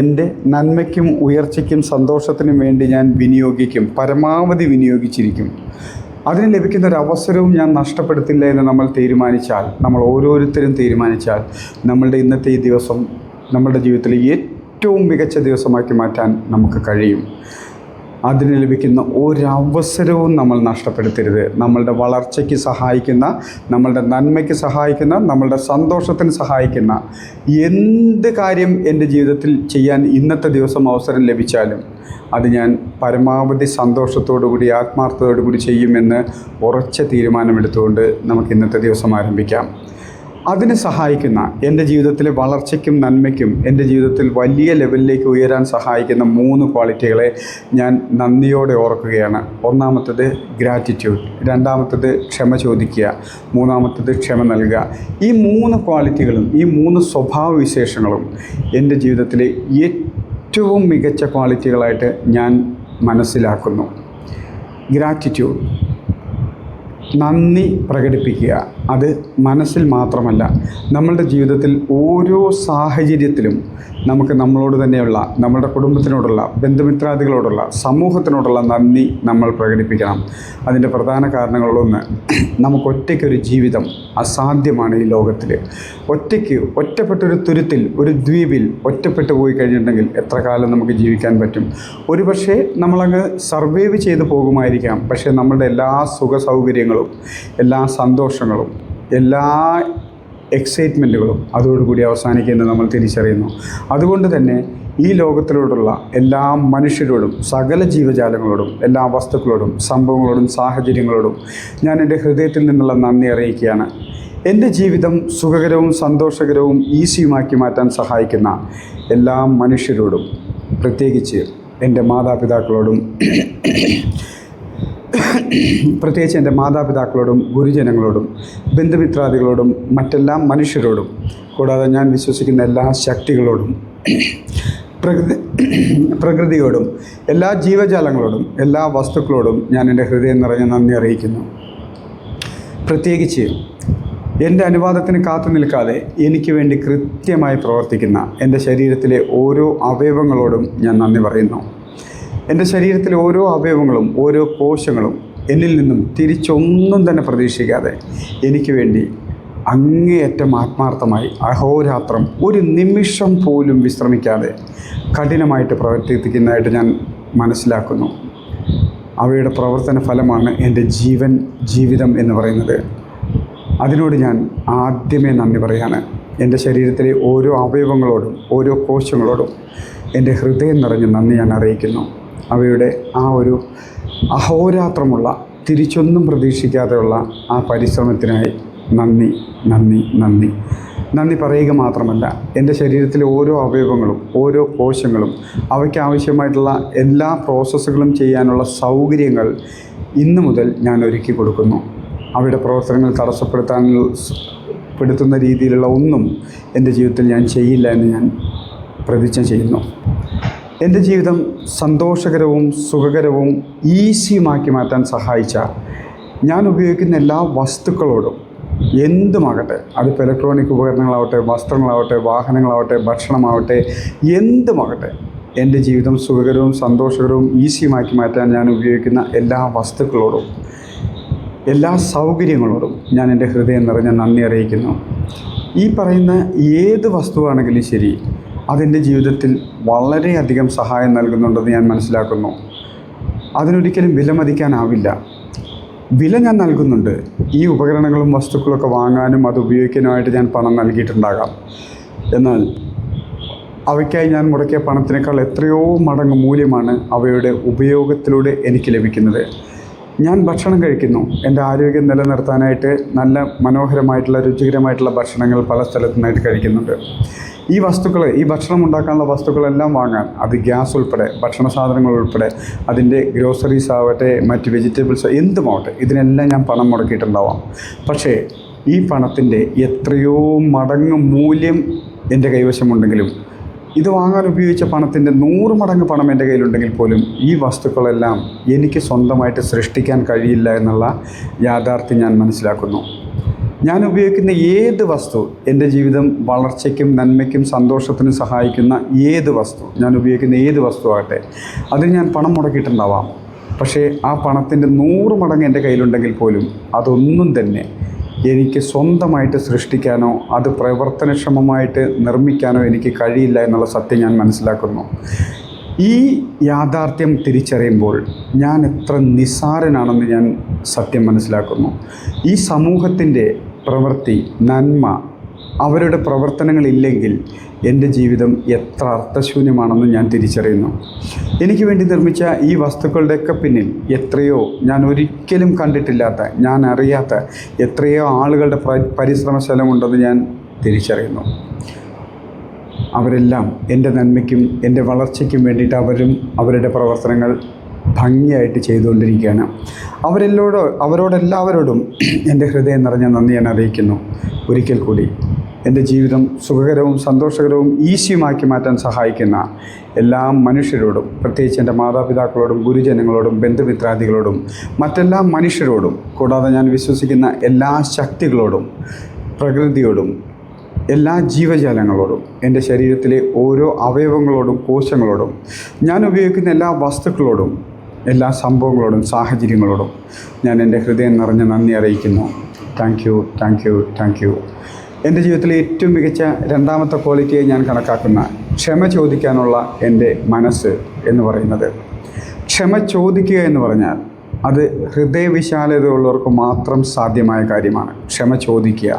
എൻ്റെ നന്മയ്ക്കും ഉയർച്ചയ്ക്കും സന്തോഷത്തിനും വേണ്ടി ഞാൻ വിനിയോഗിക്കും, പരമാവധി വിനിയോഗിച്ചിരിക്കും. അതിന് ലഭിക്കുന്നൊരവസരവും ഞാൻ നഷ്ടപ്പെടുത്തില്ല എന്ന് നമ്മൾ തീരുമാനിച്ചാൽ, നമ്മൾ ഓരോരുത്തരും തീരുമാനിച്ചാൽ, നമ്മളുടെ ഇന്നത്തെ ഈ ദിവസം നമ്മളുടെ ജീവിതത്തിലെ ഏറ്റവും മികച്ച ദിവസമാക്കി മാറ്റാൻ നമുക്ക് കഴിയും. അതിന് ലഭിക്കുന്ന ഒരവസരവും നമ്മൾ നഷ്ടപ്പെടുത്തരുത്. നമ്മളുടെ വളർച്ചയ്ക്ക് സഹായിക്കുന്ന, നമ്മളുടെ നന്മയ്ക്ക് സഹായിക്കുന്ന, നമ്മളുടെ സന്തോഷത്തിന് സഹായിക്കുന്ന എന്ത് കാര്യം എൻ്റെ ജീവിതത്തിൽ ചെയ്യാൻ ഇന്നത്തെ ദിവസം അവസരം ലഭിച്ചാലും അത് ഞാൻ പരമാവധി സന്തോഷത്തോടു കൂടി, ആത്മാർത്ഥതയോടു കൂടി ചെയ്യുമെന്ന് ഉറച്ച തീരുമാനമെടുത്തുകൊണ്ട് നമുക്ക് ഇന്നത്തെ ദിവസം ആരംഭിക്കാം. അതിന് സഹായിക്കുന്ന, എൻ്റെ ജീവിതത്തിലെ വളർച്ചയ്ക്കും നന്മയ്ക്കും, എൻ്റെ ജീവിതത്തിൽ വലിയ ലെവലിലേക്ക് ഉയരാൻ സഹായിക്കുന്ന 3 ക്വാളിറ്റികളെ ഞാൻ നന്ദിയോടെ ഓർക്കുകയാണ്. ഒന്നാമത്തത് ഗ്രാറ്റിറ്റ്യൂഡ്, രണ്ടാമത്തത് ക്ഷമ ചോദിക്കുക, മൂന്നാമത്തത് ക്ഷമ നൽകുക. ഈ 3 ക്വാളിറ്റികളും, ഈ 3 സ്വഭാവ വിശേഷങ്ങളും എൻ്റെ ജീവിതത്തിലെ ഏറ്റവും മികച്ച ക്വാളിറ്റികളായിട്ട് ഞാൻ മനസ്സിലാക്കുന്നു. ഗ്രാറ്റിറ്റ്യൂഡ്, നന്ദി പ്രകടിപ്പിക്കുക. അത് മനസ്സിൽ മാത്രമല്ല, നമ്മളുടെ ജീവിതത്തിൽ ഓരോ സാഹചര്യത്തിലും നമുക്ക് നമ്മളോട് തന്നെയുള്ള, നമ്മളുടെ കുടുംബത്തിനോടുള്ള, ബന്ധുമിത്രാദികളോടുള്ള, സമൂഹത്തിനോടുള്ള നന്ദി നമ്മൾ പ്രകടിപ്പിക്കണം. അതിൻ്റെ പ്രധാന കാരണങ്ങളിലൊന്ന്, നമുക്ക് ഒറ്റയ്ക്കൊരു ജീവിതം അസാധ്യമാണ് ഈ ലോകത്തിൽ. ഒറ്റപ്പെട്ടൊരു തുരുത്തിൽ, ഒരു ദ്വീപിൽ ഒറ്റപ്പെട്ടു പോയി കഴിഞ്ഞിട്ടുണ്ടെങ്കിൽ എത്ര കാലം നമുക്ക് ജീവിക്കാൻ പറ്റും? ഒരുപക്ഷെ നമ്മളങ്ങ് സർവൈവ് ചെയ്ത് പോകുമായിരിക്കാം. പക്ഷേ നമ്മളുടെ എല്ലാ സുഖ സൗകര്യങ്ങളും, എല്ലാ സന്തോഷങ്ങളും, എല്ലാ എക്സൈറ്റ്മെൻറ്റുകളും അതോടുകൂടി അവസാനിക്കുന്നത് നമ്മൾ തിരിച്ചറിയുന്നു. അതുകൊണ്ട് തന്നെ ഈ ലോകത്തിലോടുള്ള എല്ലാ മനുഷ്യരോടും, സകല ജീവജാലങ്ങളോടും, എല്ലാ വസ്തുക്കളോടും, സംഭവങ്ങളോടും, സാഹചര്യങ്ങളോടും ഞാൻ എൻ്റെ ഹൃദയത്തിൽ നിന്നുള്ള നന്ദി അറിയിക്കുകയാണ്. എൻ്റെ ജീവിതം സുഖകരവും സന്തോഷകരവും ഈസിയുമാക്കി മാറ്റാൻ സഹായിക്കുന്ന എല്ലാ മനുഷ്യരോടും, പ്രത്യേകിച്ച് എൻ്റെ മാതാപിതാക്കളോടും ഗുരുജനങ്ങളോടും, ബന്ധുമിത്രാദികളോടും, മറ്റെല്ലാ മനുഷ്യരോടും, കൂടാതെ ഞാൻ വിശ്വസിക്കുന്ന എല്ലാ ശക്തികളോടും, പ്രകൃതിയോടും, എല്ലാ ജീവജാലങ്ങളോടും, എല്ലാ വസ്തുക്കളോടും ഞാൻ എൻ്റെ ഹൃദയം നിറഞ്ഞ നന്ദി അറിയിക്കുന്നു. പ്രത്യേകിച്ച് എൻ്റെ അനുവാദത്തിന് കാത്തു നിൽക്കാതെ എനിക്ക് വേണ്ടി കൃത്യമായി പ്രവർത്തിക്കുന്ന എൻ്റെ ശരീരത്തിലെ ഓരോ അവയവങ്ങളോടും ഞാൻ നന്ദി പറയുന്നു. എൻ്റെ ശരീരത്തിലെ ഓരോ അവയവങ്ങളും, ഓരോ കോശങ്ങളും എന്നിൽ നിന്നും തിരിച്ചൊന്നും തന്നെ പ്രതീക്ഷിക്കാതെ എനിക്ക് വേണ്ടി അങ്ങേയറ്റം ആത്മാർത്ഥമായി, അഹോരാത്രം, ഒരു നിമിഷം പോലും വിശ്രമിക്കാതെ കഠിനമായിട്ട് പ്രവർത്തിക്കുന്നതായിട്ട് ഞാൻ മനസ്സിലാക്കുന്നു. അവയുടെ പ്രവർത്തന ഫലമാണ് എൻ്റെ ജീവിതം എന്ന് പറയുന്നത്. അതിനോട് ഞാൻ ആദ്യമേ നന്ദി പറയാണ്. എൻ്റെ ശരീരത്തിലെ ഓരോ അവയവങ്ങളോടും, ഓരോ കോശങ്ങളോടും എൻ്റെ ഹൃദയം നിറഞ്ഞ നന്ദി ഞാൻ അറിയിക്കുന്നു. അവയുടെ ആ ഒരു അഹോരാത്രമുള്ള, തിരിച്ചൊന്നും പ്രതീക്ഷിക്കാതെയുള്ള ആ പരിശ്രമത്തിനായി നന്ദി. നന്ദി പറയുക മാത്രമല്ല, എൻ്റെ ശരീരത്തിലെ ഓരോ അവയവങ്ങളും ഓരോ കോശങ്ങളും അവയ്ക്ക് ആവശ്യമായിട്ടുള്ള എല്ലാ പ്രോസസ്സുകളും ചെയ്യാനുള്ള സൗകര്യങ്ങൾ ഇന്നു മുതൽ ഞാൻ ഒരുക്കി കൊടുക്കുന്നു. അവയുടെ പ്രവർത്തനങ്ങൾ തടസ്സപ്പെടുത്തുന്ന രീതിയിലുള്ള ഒന്നും എൻ്റെ ജീവിതത്തിൽ ഞാൻ ചെയ്യില്ല എന്ന് ഞാൻ പ്രതിജ്ഞ ചെയ്യുന്നു. എൻ്റെ ജീവിതം സന്തോഷകരവും സുഖകരവും ഈസിയുമാക്കി മാറ്റാൻ സഹായിച്ച ഞാൻ ഉപയോഗിക്കുന്ന എല്ലാ വസ്തുക്കളോടും എന്തുമാകട്ടെ, അതിപ്പോൾ ഇലക്ട്രോണിക് ഉപകരണങ്ങളാവട്ടെ, വസ്ത്രങ്ങളാവട്ടെ, വാഹനങ്ങളാവട്ടെ, ഭക്ഷണമാവട്ടെ, എന്തുമാകട്ടെ, എൻ്റെ ജീവിതം സുഖകരവും സന്തോഷകരവും ഈസിയുമാക്കി മാറ്റാൻ ഞാൻ ഉപയോഗിക്കുന്ന എല്ലാ വസ്തുക്കളോടും എല്ലാ സൗകര്യങ്ങളോടും ഞാൻ എൻ്റെ ഹൃദയം നിറഞ്ഞ നന്ദി അറിയിക്കുന്നു. ഈ പറയുന്ന ഏത് വസ്തുവാണെങ്കിലും ശരി, അതെൻ്റെ ജീവിതത്തിൽ വളരെയധികം സഹായം നൽകുന്നുണ്ടെന്ന് ഞാൻ മനസ്സിലാക്കുന്നു. അതിനൊരിക്കലും വിലമതിക്കാനാവില്ല. വില ഞാൻ നൽകുന്നുണ്ട്. ഈ ഉപകരണങ്ങളും വസ്തുക്കളൊക്കെ വാങ്ങാനും അത് ഉപയോഗിക്കാനുമായിട്ട് ഞാൻ പണം നൽകിയിട്ടുണ്ടാകാം. എന്നാൽ അവയ്ക്കായി ഞാൻ മുടക്കിയ പണത്തിനേക്കാൾ എത്രയോ മടങ്ങ് മൂല്യമാണ് അവയുടെ ഉപയോഗത്തിലൂടെ എനിക്ക് ലഭിക്കുന്നത്. ഞാൻ ഭക്ഷണം കഴിക്കുന്നു. എൻ്റെ ആരോഗ്യം നിലനിർത്താനായിട്ട് നല്ല മനോഹരമായിട്ടുള്ള രുചികരമായിട്ടുള്ള ഭക്ഷണങ്ങൾ പല സ്ഥലത്തു നിന്നായിട്ട് കഴിക്കുന്നുണ്ട്. ഈ ഭക്ഷണം ഉണ്ടാക്കാനുള്ള വസ്തുക്കളെല്ലാം വാങ്ങാൻ, അത് ഗ്യാസ് ഉൾപ്പെടെ, ഭക്ഷണ സാധനങ്ങൾ ഉൾപ്പെടെ, അതിൻ്റെ ഗ്രോസറീസ് ആവട്ടെ, മറ്റ് വെജിറ്റബിൾസ് എന്തുമാവട്ടെ, ഇതിനെല്ലാം ഞാൻ പണം മുടക്കിയിട്ടുണ്ടാവാം. പക്ഷേ ഈ പണത്തിൻ്റെ എത്രയോ മടങ്ങ് മൂല്യം എൻ്റെ കൈവശമുണ്ടെങ്കിലും, ഇത് വാങ്ങാൻ ഉപയോഗിച്ച പണത്തിൻ്റെ 100 മടങ്ങ് പണം എൻ്റെ കയ്യിലുണ്ടെങ്കിൽ പോലും ഈ വസ്തുക്കളെല്ലാം എനിക്ക് സ്വന്തമായിട്ട് സൃഷ്ടിക്കാൻ കഴിയില്ല എന്നുള്ള യാഥാർത്ഥ്യം ഞാൻ മനസ്സിലാക്കുന്നു. ഞാൻ ഉപയോഗിക്കുന്ന ഏത് വസ്തു, എൻ്റെ ജീവിതം വളർച്ചയ്ക്കും നന്മയ്ക്കും സന്തോഷത്തിനും സഹായിക്കുന്ന ഏത് വസ്തു, ഞാൻ ഉപയോഗിക്കുന്ന ഏത് വസ്തുവാകട്ടെ, അതിന് ഞാൻ പണം മുടക്കിയിട്ടുണ്ടാവാം. പക്ഷേ ആ പണത്തിൻ്റെ 100 മടങ്ങ് എൻ്റെ കയ്യിലുണ്ടെങ്കിൽ പോലും അതൊന്നും തന്നെ എനിക്ക് സ്വന്തമായിട്ട് സൃഷ്ടിക്കാനോ അത് പ്രവർത്തനക്ഷമമായിട്ട് നിർമ്മിക്കാനോ എനിക്ക് കഴിയില്ല എന്നുള്ള സത്യം ഞാൻ മനസ്സിലാക്കുന്നു. ഈ യാഥാർത്ഥ്യം തിരിച്ചറിയുമ്പോൾ ഞാൻ എത്ര നിസ്സാരനാണെന്ന് ഞാൻ സത്യം മനസ്സിലാക്കുന്നു. ഈ സമൂഹത്തിൻ്റെ പ്രവൃത്തി, നന്മ, അവരുടെ പ്രവർത്തനങ്ങളില്ലെങ്കിൽ എൻ്റെ ജീവിതം എത്ര അർത്ഥശൂന്യമാണെന്ന് ഞാൻ തിരിച്ചറിയുന്നു. എനിക്ക് വേണ്ടി നിർമ്മിച്ച ഈ വസ്തുക്കളുടെയൊക്കെ പിന്നിൽ എത്രയോ ഞാൻ ഒരിക്കലും കണ്ടിട്ടില്ലാത്ത, ഞാൻ അറിയാത്ത എത്രയോ ആളുകളുടെ പരിശ്രമശലമുണ്ടെന്ന് ഞാൻ തിരിച്ചറിയുന്നു. അവരെല്ലാം എൻ്റെ നന്മയ്ക്കും എൻ്റെ വളർച്ചയ്ക്കും വേണ്ടിയിട്ട് അവരുടെ പ്രവർത്തനങ്ങൾ ഭംഗിയായിട്ട് ചെയ്തുകൊണ്ടിരിക്കുകയാണ്. അവരോടെല്ലാവരോടും എൻ്റെ ഹൃദയം നിറഞ്ഞ നന്ദി ഞാൻ അറിയിക്കുന്നു. ഒരിക്കൽ കൂടി എൻ്റെ ജീവിതം സുഖകരവും സന്തോഷകരവും ഈസിയുമാക്കി മാറ്റാൻ സഹായിക്കുന്ന എല്ലാ മനുഷ്യരോടും, പ്രത്യേകിച്ച് എൻ്റെ മാതാപിതാക്കളോടും ഗുരുജനങ്ങളോടും ബന്ധുമിത്രാദികളോടും മറ്റെല്ലാ മനുഷ്യരോടും, കൂടാതെ ഞാൻ വിശ്വസിക്കുന്ന എല്ലാ ശക്തികളോടും പ്രകൃതിയോടും എല്ലാ ജീവജാലങ്ങളോടും എൻ്റെ ശരീരത്തിലെ ഓരോ അവയവങ്ങളോടും കോശങ്ങളോടും ഞാൻ ഉപയോഗിക്കുന്ന എല്ലാ വസ്തുക്കളോടും എല്ലാ സംഭവങ്ങളോടും സാഹചര്യങ്ങളോടും ഞാൻ എൻ്റെ ഹൃദയം നിറഞ്ഞ നന്ദി അറിയിക്കുന്നു. Thank you. എൻ്റെ ജീവിതത്തിലെ ഏറ്റവും മികച്ച രണ്ടാമത്തെ ക്വാളിറ്റിയെ ഞാൻ കണക്കാക്കുന്ന ക്ഷമ ചോദിക്കാനുള്ള എൻ്റെ മനസ്സ് എന്ന് പറയുന്നത്. ക്ഷമ ചോദിക്കുക എന്ന് പറഞ്ഞാൽ അത് ഹൃദയവിശാലതയുള്ളവർക്ക് മാത്രം സാധ്യമായ കാര്യമാണ്. ക്ഷമ ചോദിക്കുക,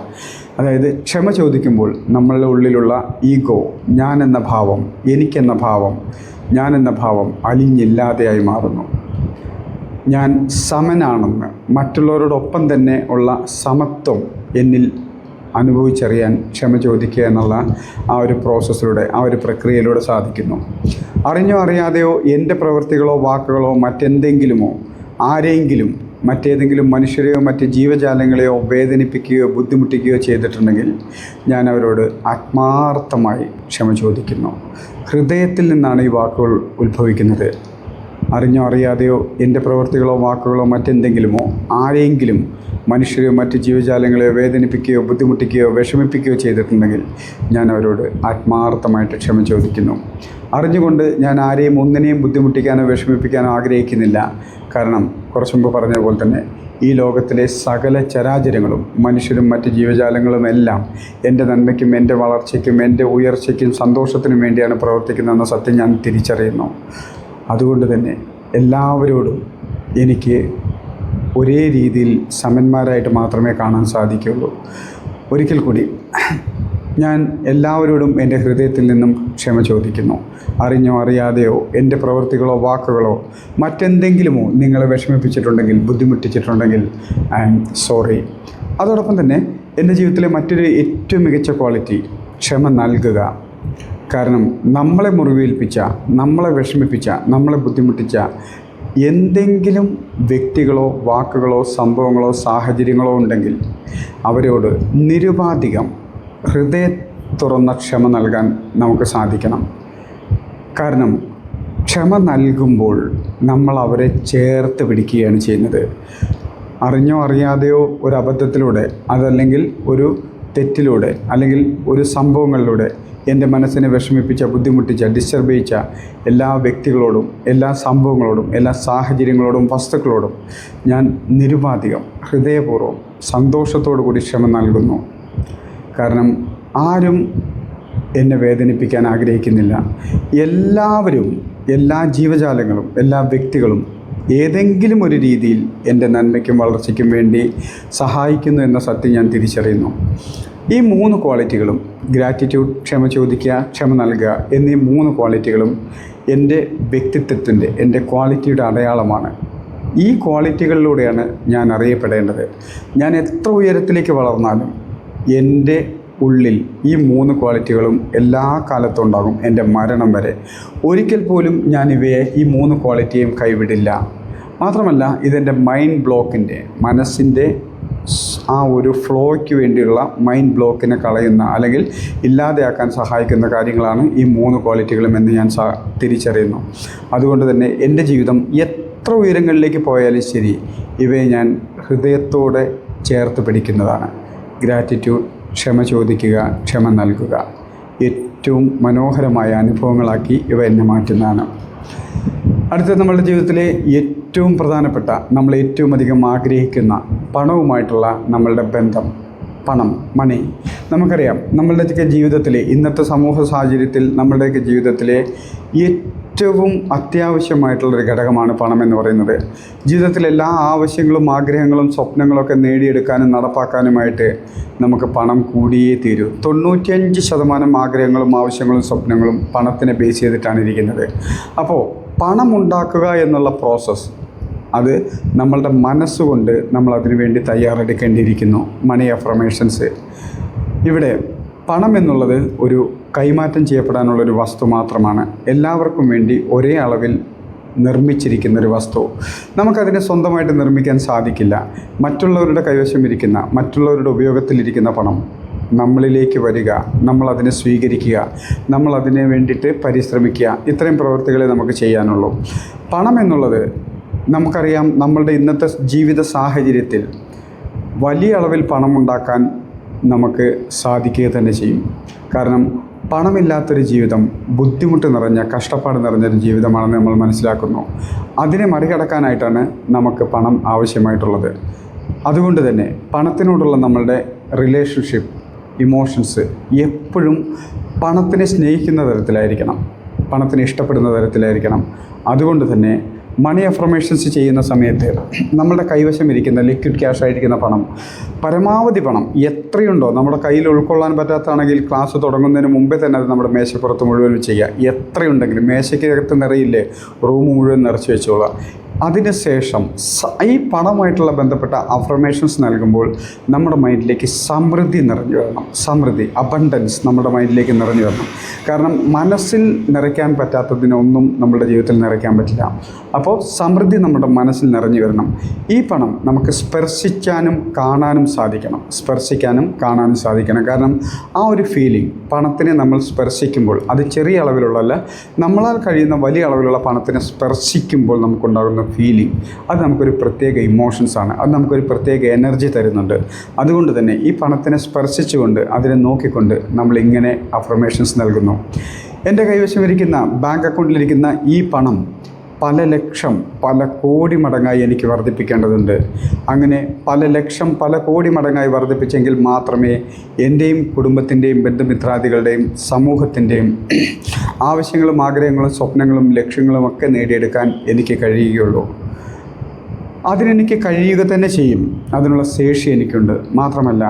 അതായത് ക്ഷമ ചോദിക്കുമ്പോൾ നമ്മളുടെ ഉള്ളിലുള്ള ഈഗോ, ഞാനെന്ന ഭാവം, ഞാനെന്ന ഭാവം അലിഞ്ഞില്ലാതെയായി മാറുന്നു. ഞാൻ സമനാണെന്ന്, മറ്റുള്ളവരോടൊപ്പം തന്നെ ഉള്ള സമത്വം എന്നിൽ അനുഭവിച്ചറിയാൻ ക്ഷമ ചോദിക്കുക എന്നുള്ള ആ ഒരു പ്രോസസ്സിലൂടെ, ആ ഒരു പ്രക്രിയയിലൂടെ സാധിക്കുന്നു. അറിഞ്ഞോ അറിയാതെയോ എൻ്റെ പ്രവൃത്തികളോ വാക്കുകളോ മറ്റെന്തെങ്കിലുമോ ആരെങ്കിലും, മറ്റേതെങ്കിലും മനുഷ്യരെയോ മറ്റ് ജീവജാലങ്ങളെയോ വേദനിപ്പിക്കുകയോ ബുദ്ധിമുട്ടിക്കുകയോ ചെയ്തിട്ടുണ്ടെങ്കിൽ ഞാൻ അവരോട് ആത്മാർത്ഥമായി ക്ഷമ ചോദിക്കുന്നു. ഹൃദയത്തിൽ നിന്നാണ് ഈ വാക്കുകൾ ഉത്ഭവിക്കുന്നത്. അറിഞ്ഞോ അറിയാതെയോ എൻ്റെ പ്രവൃത്തികളോ വാക്കുകളോ മറ്റെന്തെങ്കിലുമോ ആരെങ്കിലും, മനുഷ്യരെയോ മറ്റ് ജീവജാലങ്ങളെയോ വേദനിപ്പിക്കുകയോ ബുദ്ധിമുട്ടിക്കുകയോ വിഷമിപ്പിക്കുകയോ ചെയ്തിട്ടുണ്ടെങ്കിൽ ഞാൻ അവരോട് ആത്മാർത്ഥമായിട്ട് ക്ഷമ ചോദിക്കുന്നു. അറിഞ്ഞുകൊണ്ട് ഞാൻ ആരെയും ഒന്നിനെയും ബുദ്ധിമുട്ടിക്കാനോ വിഷമിപ്പിക്കാനോ ആഗ്രഹിക്കുന്നില്ല. കാരണം കുറച്ചു മുമ്പ് പറഞ്ഞ പോലെ തന്നെ ഈ ലോകത്തിലെ സകല ചരാചരങ്ങളും, മനുഷ്യരും മറ്റ് ജീവജാലങ്ങളും എല്ലാം എൻ്റെ നന്മയ്ക്കും എൻ്റെ വളർച്ചയ്ക്കും എൻ്റെ ഉയർച്ചയ്ക്കും സന്തോഷത്തിനും വേണ്ടിയാണ് പ്രവർത്തിക്കുന്നതെന്ന സത്യം ഞാൻ തിരിച്ചറിയുന്നു. അതുകൊണ്ട് തന്നെ എല്ലാവരോടും എനിക്ക് ഒരേ രീതിയിൽ സമന്മാരായിട്ട് മാത്രമേ കാണാൻ സാധിക്കുകയുള്ളൂ. ഒരിക്കൽ കൂടി ഞാൻ എല്ലാവരോടും എൻ്റെ ഹൃദയത്തിൽ നിന്നും ക്ഷമ ചോദിക്കുന്നു. അറിഞ്ഞോ അറിയാതെയോ എൻ്റെ പ്രവൃത്തികളോ വാക്കുകളോ മറ്റെന്തെങ്കിലുമോ നിങ്ങളെ വിഷമിപ്പിച്ചിട്ടുണ്ടെങ്കിൽ, ബുദ്ധിമുട്ടിച്ചിട്ടുണ്ടെങ്കിൽ ഐ ആം സോറി. അതോടൊപ്പം തന്നെ എൻ്റെ ജീവിതത്തിലെ മറ്റൊരു ഏറ്റവും മികച്ച ക്വാളിറ്റി ക്ഷമ നൽകുക. കാരണം നമ്മളെ മുറിവേൽപ്പിച്ച, നമ്മളെ വിഷമിപ്പിച്ച, നമ്മളെ ബുദ്ധിമുട്ടിച്ച എന്തെങ്കിലും വ്യക്തികളോ വാക്കുകളോ സംഭവങ്ങളോ സാഹചര്യങ്ങളോ ഉണ്ടെങ്കിൽ അവരോട് നിരുപാധികം ഹൃദയ തുറന്ന ക്ഷമ നൽകാൻ നമുക്ക് സാധിക്കണം. കാരണം ക്ഷമ നൽകുമ്പോൾ നമ്മൾ അവരെ ചേർത്ത് പിടിക്കുകയാണ് ചെയ്യുന്നത്. അറിഞ്ഞോ അറിയാതെയോ ഒരു അബദ്ധത്തിലൂടെ, അതല്ലെങ്കിൽ ഒരു തെറ്റിലൂടെ, അല്ലെങ്കിൽ ഒരു സംഭവങ്ങളിലൂടെ എൻ്റെ മനസ്സിനെ വിഷമിപ്പിച്ച, ബുദ്ധിമുട്ടിച്ച, ഡിസ്റ്റർബ് ചെയ്യിച്ച എല്ലാ വ്യക്തികളോടും, എല്ലാ സംഭവങ്ങളോടും, എല്ലാ സാഹചര്യങ്ങളോടും, വസ്തുക്കളോടും ഞാൻ നിരുപാധികം ഹൃദയപൂർവ്വം സന്തോഷത്തോടു കൂടി ക്ഷമ നൽകുന്നു. കാരണം ആരും എന്നെ വേദനിപ്പിക്കാൻ ആഗ്രഹിക്കുന്നില്ല. എല്ലാവരും, എല്ലാ ജീവജാലങ്ങളും, എല്ലാ വ്യക്തികളും ഏതെങ്കിലും ഒരു രീതിയിൽ എൻ്റെ നന്മയ്ക്കും വളർച്ചയ്ക്കും വേണ്ടി സഹായിക്കുന്നു എന്ന സത്യം ഞാൻ തിരിച്ചറിയുന്നു. ഈ 3 ക്വാളിറ്റികളും, ഗ്രാറ്റിറ്റ്യൂഡ്, ക്ഷമ ചോദിക്കുക, ക്ഷമ നൽകുക എന്നീ 3 ക്വാളിറ്റികളും എൻ്റെ വ്യക്തിത്വത്തിൻ്റെ, എൻ്റെ ക്വാളിറ്റിയുടെ അടയാളമാണ്. ഈ ക്വാളിറ്റികളിലൂടെയാണ് ഞാൻ അറിയപ്പെടേണ്ടത്. ഞാൻ എത്ര ഉയരത്തിലേക്ക് വളർന്നാലും എൻ്റെ ഉള്ളിൽ ഈ 3 ക്വാളിറ്റികളും എല്ലാ കാലത്തും ഉണ്ടാകും, എൻ്റെ മരണം വരെ. ഒരിക്കൽ പോലും ഞാൻ ഇവയെ, ഈ 3 ക്വാളിറ്റിയും കൈവിടില്ല. മാത്രമല്ല ഇതെൻ്റെ മൈൻഡ് ബ്ലോക്കിൻ്റെ, മനസ്സിൻ്റെ ആ ഒരു ഫ്ലോയ്ക്ക് വേണ്ടിയുള്ള മൈൻഡ് ബ്ലോക്കിനെ കളയുന്ന, അല്ലെങ്കിൽ ഇല്ലാതെയാക്കാൻ സഹായിക്കുന്ന കാര്യങ്ങളാണ് ഈ 3 ക്വാളിറ്റികളും എന്ന് ഞാൻ തിരിച്ചറിയുന്നു. അതുകൊണ്ട് തന്നെ എൻ്റെ ജീവിതം എത്ര ഉയരങ്ങളിലേക്ക് പോയാലും ശരി, ഇവയെ ഞാൻ ഹൃദയത്തോടെ ചേർത്ത് പിടിക്കുന്നതാണ്. ഗ്രാറ്റിറ്റ്യൂഡ്, ക്ഷമ ചോദിക്കുക, ക്ഷമ നൽകുക, ഏറ്റവും മനോഹരമായ അനുഭവങ്ങളാക്കി ഇവ എന്നെ മാറ്റുന്നതാണ്. അടുത്ത നമ്മളുടെ ജീവിതത്തിലെ ഏറ്റവും പ്രധാനപ്പെട്ട, നമ്മൾ ഏറ്റവും അധികം ആഗ്രഹിക്കുന്ന പണവുമായിട്ടുള്ള നമ്മളുടെ ബന്ധം, പണം, മണി. നമുക്കറിയാം നമ്മളുടെയൊക്കെ ജീവിതത്തിലെ, ഇന്നത്തെ സമൂഹ സാഹചര്യത്തിൽ നമ്മളുടെയൊക്കെ ജീവിതത്തിലെ ഏറ്റവും അത്യാവശ്യമായിട്ടുള്ളൊരു ഘടകമാണ് പണം എന്ന് പറയുന്നത്. ജീവിതത്തിലെ എല്ലാ ആവശ്യങ്ങളും ആഗ്രഹങ്ങളും സ്വപ്നങ്ങളൊക്കെ നേടിയെടുക്കാനും നടപ്പാക്കാനുമായിട്ട് നമുക്ക് പണം കൂടിയേ തീരൂ. 95% ആഗ്രഹങ്ങളും ആവശ്യങ്ങളും സ്വപ്നങ്ങളും പണത്തിനെ ബേസ് ചെയ്തിട്ടാണ് ഇരിക്കുന്നത്. അപ്പോൾ പണം ഉണ്ടാക്കുക എന്നുള്ള പ്രോസസ്സ്, അത് നമ്മളുടെ മനസ്സുകൊണ്ട് നമ്മൾ അതിനു വേണ്ടി തയ്യാറെടുക്കേണ്ടിയിരിക്കുന്നു. മണി അഫർമേഷൻസ്. ഇവിടെ പണം എന്നുള്ളത് ഒരു കൈമാറ്റം ചെയ്യപ്പെടാനുള്ളൊരു വസ്തു മാത്രമാണ്. എല്ലാവർക്കും വേണ്ടി ഒരേ അളവിൽ നിർമ്മിച്ചിരിക്കുന്നൊരു വസ്തു. നമുക്കതിനെ സ്വന്തമായിട്ട് നിർമ്മിക്കാൻ സാധിക്കില്ല. മറ്റുള്ളവരുടെ കൈവശം ഇരിക്കുന്ന, മറ്റുള്ളവരുടെ ഉപയോഗത്തിലിരിക്കുന്ന പണം നമ്മളിലേക്ക് വരിക, നമ്മളതിനെ സ്വീകരിക്കുക, നമ്മളതിനെ വേണ്ടിയിട്ട് പരിശ്രമിക്കുക, ഇത്രയും പ്രവൃത്തികളെ നമുക്ക് ചെയ്യാനുള്ളൂ. പണം എന്നുള്ളത് നമുക്കറിയാം, നമ്മളുടെ ഇന്നത്തെ ജീവിത സാഹചര്യത്തിൽ വലിയ അളവിൽ പണമുണ്ടാക്കാൻ നമുക്ക് സാധിക്കുക തന്നെ ചെയ്യും. കാരണം പണമില്ലാത്തൊരു ജീവിതം ബുദ്ധിമുട്ട് നിറഞ്ഞ, കഷ്ടപ്പാട് നിറഞ്ഞൊരു ജീവിതമാണെന്ന് നമ്മൾ മനസ്സിലാക്കുന്നു. അതിനെ മറികടക്കാനായിട്ടാണ് നമുക്ക് പണം ആവശ്യമായിട്ടുള്ളത്. അതുകൊണ്ട് തന്നെ പണത്തിനോടുള്ള നമ്മളുടെ റിലേഷൻഷിപ്പ്, ഇമോഷൻസ് എപ്പോഴും പണത്തിനെ സ്നേഹിക്കുന്ന തരത്തിലായിരിക്കണം, പണത്തിനെ ഇഷ്ടപ്പെടുന്ന തരത്തിലായിരിക്കണം. അതുകൊണ്ട് തന്നെ മണി അഫർമേഷൻസ് ചെയ്യുന്ന സമയത്ത് നമ്മളുടെ കൈവശം ഇരിക്കുന്ന ലിക്വിഡ് ക്യാഷ് ആയിരിക്കുന്ന പണം, പരമാവധി പണം എത്രയുണ്ടോ നമ്മുടെ കയ്യിൽ ഉൾക്കൊള്ളാൻ പറ്റാത്തതാണെങ്കിൽ ക്ലാസ് തുടങ്ങുന്നതിന് മുമ്പേ തന്നെ അത് നമ്മുടെ മേശപ്പുറത്ത് മുഴുവൻ ചെയ്യുക. എത്രയുണ്ടെങ്കിലും മേശയ്ക്കകത്ത് നിറയില്ലേ, റൂം മുഴുവൻ നിറച്ച് വെച്ചോളുക. അതിനുശേഷം ഈ പണമായിട്ടുള്ള ബന്ധപ്പെട്ട അഫർമേഷൻസ് നൽകുമ്പോൾ നമ്മുടെ മൈൻഡിലേക്ക് സമൃദ്ധി നിറഞ്ഞു വരണം. സമൃദ്ധി, അബണ്ടൻസ് നമ്മുടെ മൈൻഡിലേക്ക് നിറഞ്ഞു വരണം. കാരണം മനസ്സിൽ നിറയ്ക്കാൻ പറ്റാത്തതിനൊന്നും നമ്മുടെ ജീവിതത്തിൽ നിറയ്ക്കാൻ പറ്റില്ല. അപ്പോൾ സമൃദ്ധി നമ്മുടെ മനസ്സിൽ നിറഞ്ഞു വരണം. ഈ പണം നമുക്ക് സ്പർശിക്കാനും കാണാനും സാധിക്കണം. സ്പർശിക്കാനും കാണാനും സാധിക്കണം. കാരണം ആ ഒരു ഫീലിംഗ്, പണത്തിനെ നമ്മൾ സ്പർശിക്കുമ്പോൾ, അത് ചെറിയ അളവിലുള്ളതല്ല, നമ്മളാൽ കഴിയുന്ന വലിയ അളവിലുള്ള പണത്തിനെ സ്പർശിക്കുമ്പോൾ നമുക്കുണ്ടാകുന്ന ഫീലിംഗ്, അത് നമുക്കൊരു പ്രത്യേക ഇമോഷൻസാണ്. അത് നമുക്കൊരു പ്രത്യേക എനർജി തരുന്നുണ്ട്. അതുകൊണ്ട് തന്നെ ഈ പണത്തിനെ സ്പർശിച്ചുകൊണ്ട്, അതിനെ നോക്കിക്കൊണ്ട് നമ്മളിങ്ങനെ അഫർമേഷൻസ് നൽകുന്നു. എൻ്റെ കൈവശം ഇരിക്കുന്ന, ബാങ്ക് അക്കൗണ്ടിലിരിക്കുന്ന ഈ പണം പല ലക്ഷം, പല കോടി മടങ്ങായി എനിക്ക് വർദ്ധിപ്പിക്കേണ്ടതുണ്ട്. അങ്ങനെ പല ലക്ഷം, പല കോടി മടങ്ങായി വർദ്ധിപ്പിച്ചെങ്കിൽ മാത്രമേ എൻ്റെയും കുടുംബത്തിൻ്റെയും ബന്ധുമിത്രാദികളുടെയും സമൂഹത്തിൻ്റെയും ആവശ്യങ്ങളും ആഗ്രഹങ്ങളും സ്വപ്നങ്ങളും ലക്ഷ്യങ്ങളും ഒക്കെ നേടിയെടുക്കാൻ എനിക്ക് കഴിയുകയുള്ളൂ. അതിനെനിക്ക് കഴിയുക തന്നെ ചെയ്യും. അതിനുള്ള ശേഷി എനിക്കുണ്ട്. മാത്രമല്ല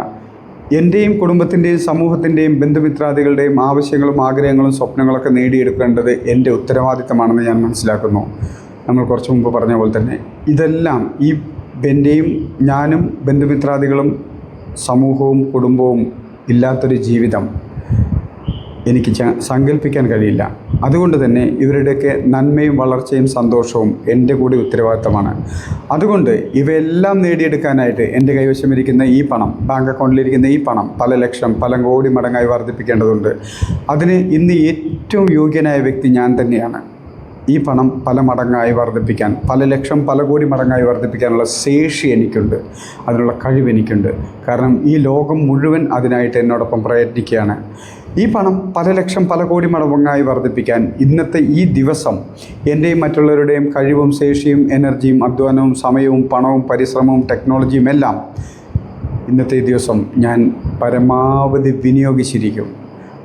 എൻ്റെയും കുടുംബത്തിൻ്റെയും സമൂഹത്തിൻ്റെയും ബന്ധുമിത്രാദികളുടെയും ആവശ്യങ്ങളും ആഗ്രഹങ്ങളും സ്വപ്നങ്ങളൊക്കെ നേടിയെടുക്കേണ്ടത് എൻ്റെ ഉത്തരവാദിത്തമാണെന്ന് ഞാൻ മനസ്സിലാക്കുന്നു. നമ്മൾ കുറച്ച് മുമ്പ് പറഞ്ഞ പോലെ തന്നെ ഇതെല്ലാം, ഈ എൻ്റെയും, ഞാനും ബന്ധുമിത്രാദികളും സമൂഹവും കുടുംബവും ഇല്ലാത്തൊരു ജീവിതം എനിക്ക് സങ്കല്പിക്കാൻ കഴിയില്ല. അതുകൊണ്ട് തന്നെ ഇവരുടെയൊക്കെ നന്മയും വളർച്ചയും സന്തോഷവും എൻ്റെ കൂടി ഉത്തരവാദിത്തമാണ്. അതുകൊണ്ട് ഇവയെല്ലാം നേടിയെടുക്കാനായിട്ട് എൻ്റെ കൈവശമിരിക്കുന്ന ഈ പണം, ബാങ്ക് അക്കൗണ്ടിലിരിക്കുന്ന ഈ പണം പല ലക്ഷം, പല കോടി മടങ്ങായി വർദ്ധിപ്പിക്കേണ്ടതുണ്ട്. അതിന് ഇന്ന് ഏറ്റവും യോഗ്യനായ വ്യക്തി ഞാൻ തന്നെയാണ്. ഈ പണം പല മടങ്ങായി വർദ്ധിപ്പിക്കാൻ, പല ലക്ഷം, പല കോടി മടങ്ങായി വർദ്ധിപ്പിക്കാനുള്ള ശേഷി എനിക്കുണ്ട്, അതിനുള്ള കഴിവ് എനിക്കുണ്ട്. കാരണം ഈ ലോകം മുഴുവൻ അതിനായിട്ട് എന്നോടൊപ്പം പ്രയത്നിക്കുകയാണ്. ഈ പണം പല ലക്ഷം, പല കോടി മടങ്ങായി വർദ്ധിപ്പിക്കാൻ ഇന്നത്തെ ഈ ദിവസം എൻ്റെയും മറ്റുള്ളവരുടെയും കഴിവും ശേഷിയും എനർജിയും അധ്വാനവും സമയവും പണവും പരിശ്രമവും ടെക്നോളജിയും എല്ലാം ഇന്നത്തെ ഈ ദിവസം ഞാൻ പരമാവധി വിനിയോഗിച്ചിരിക്കും.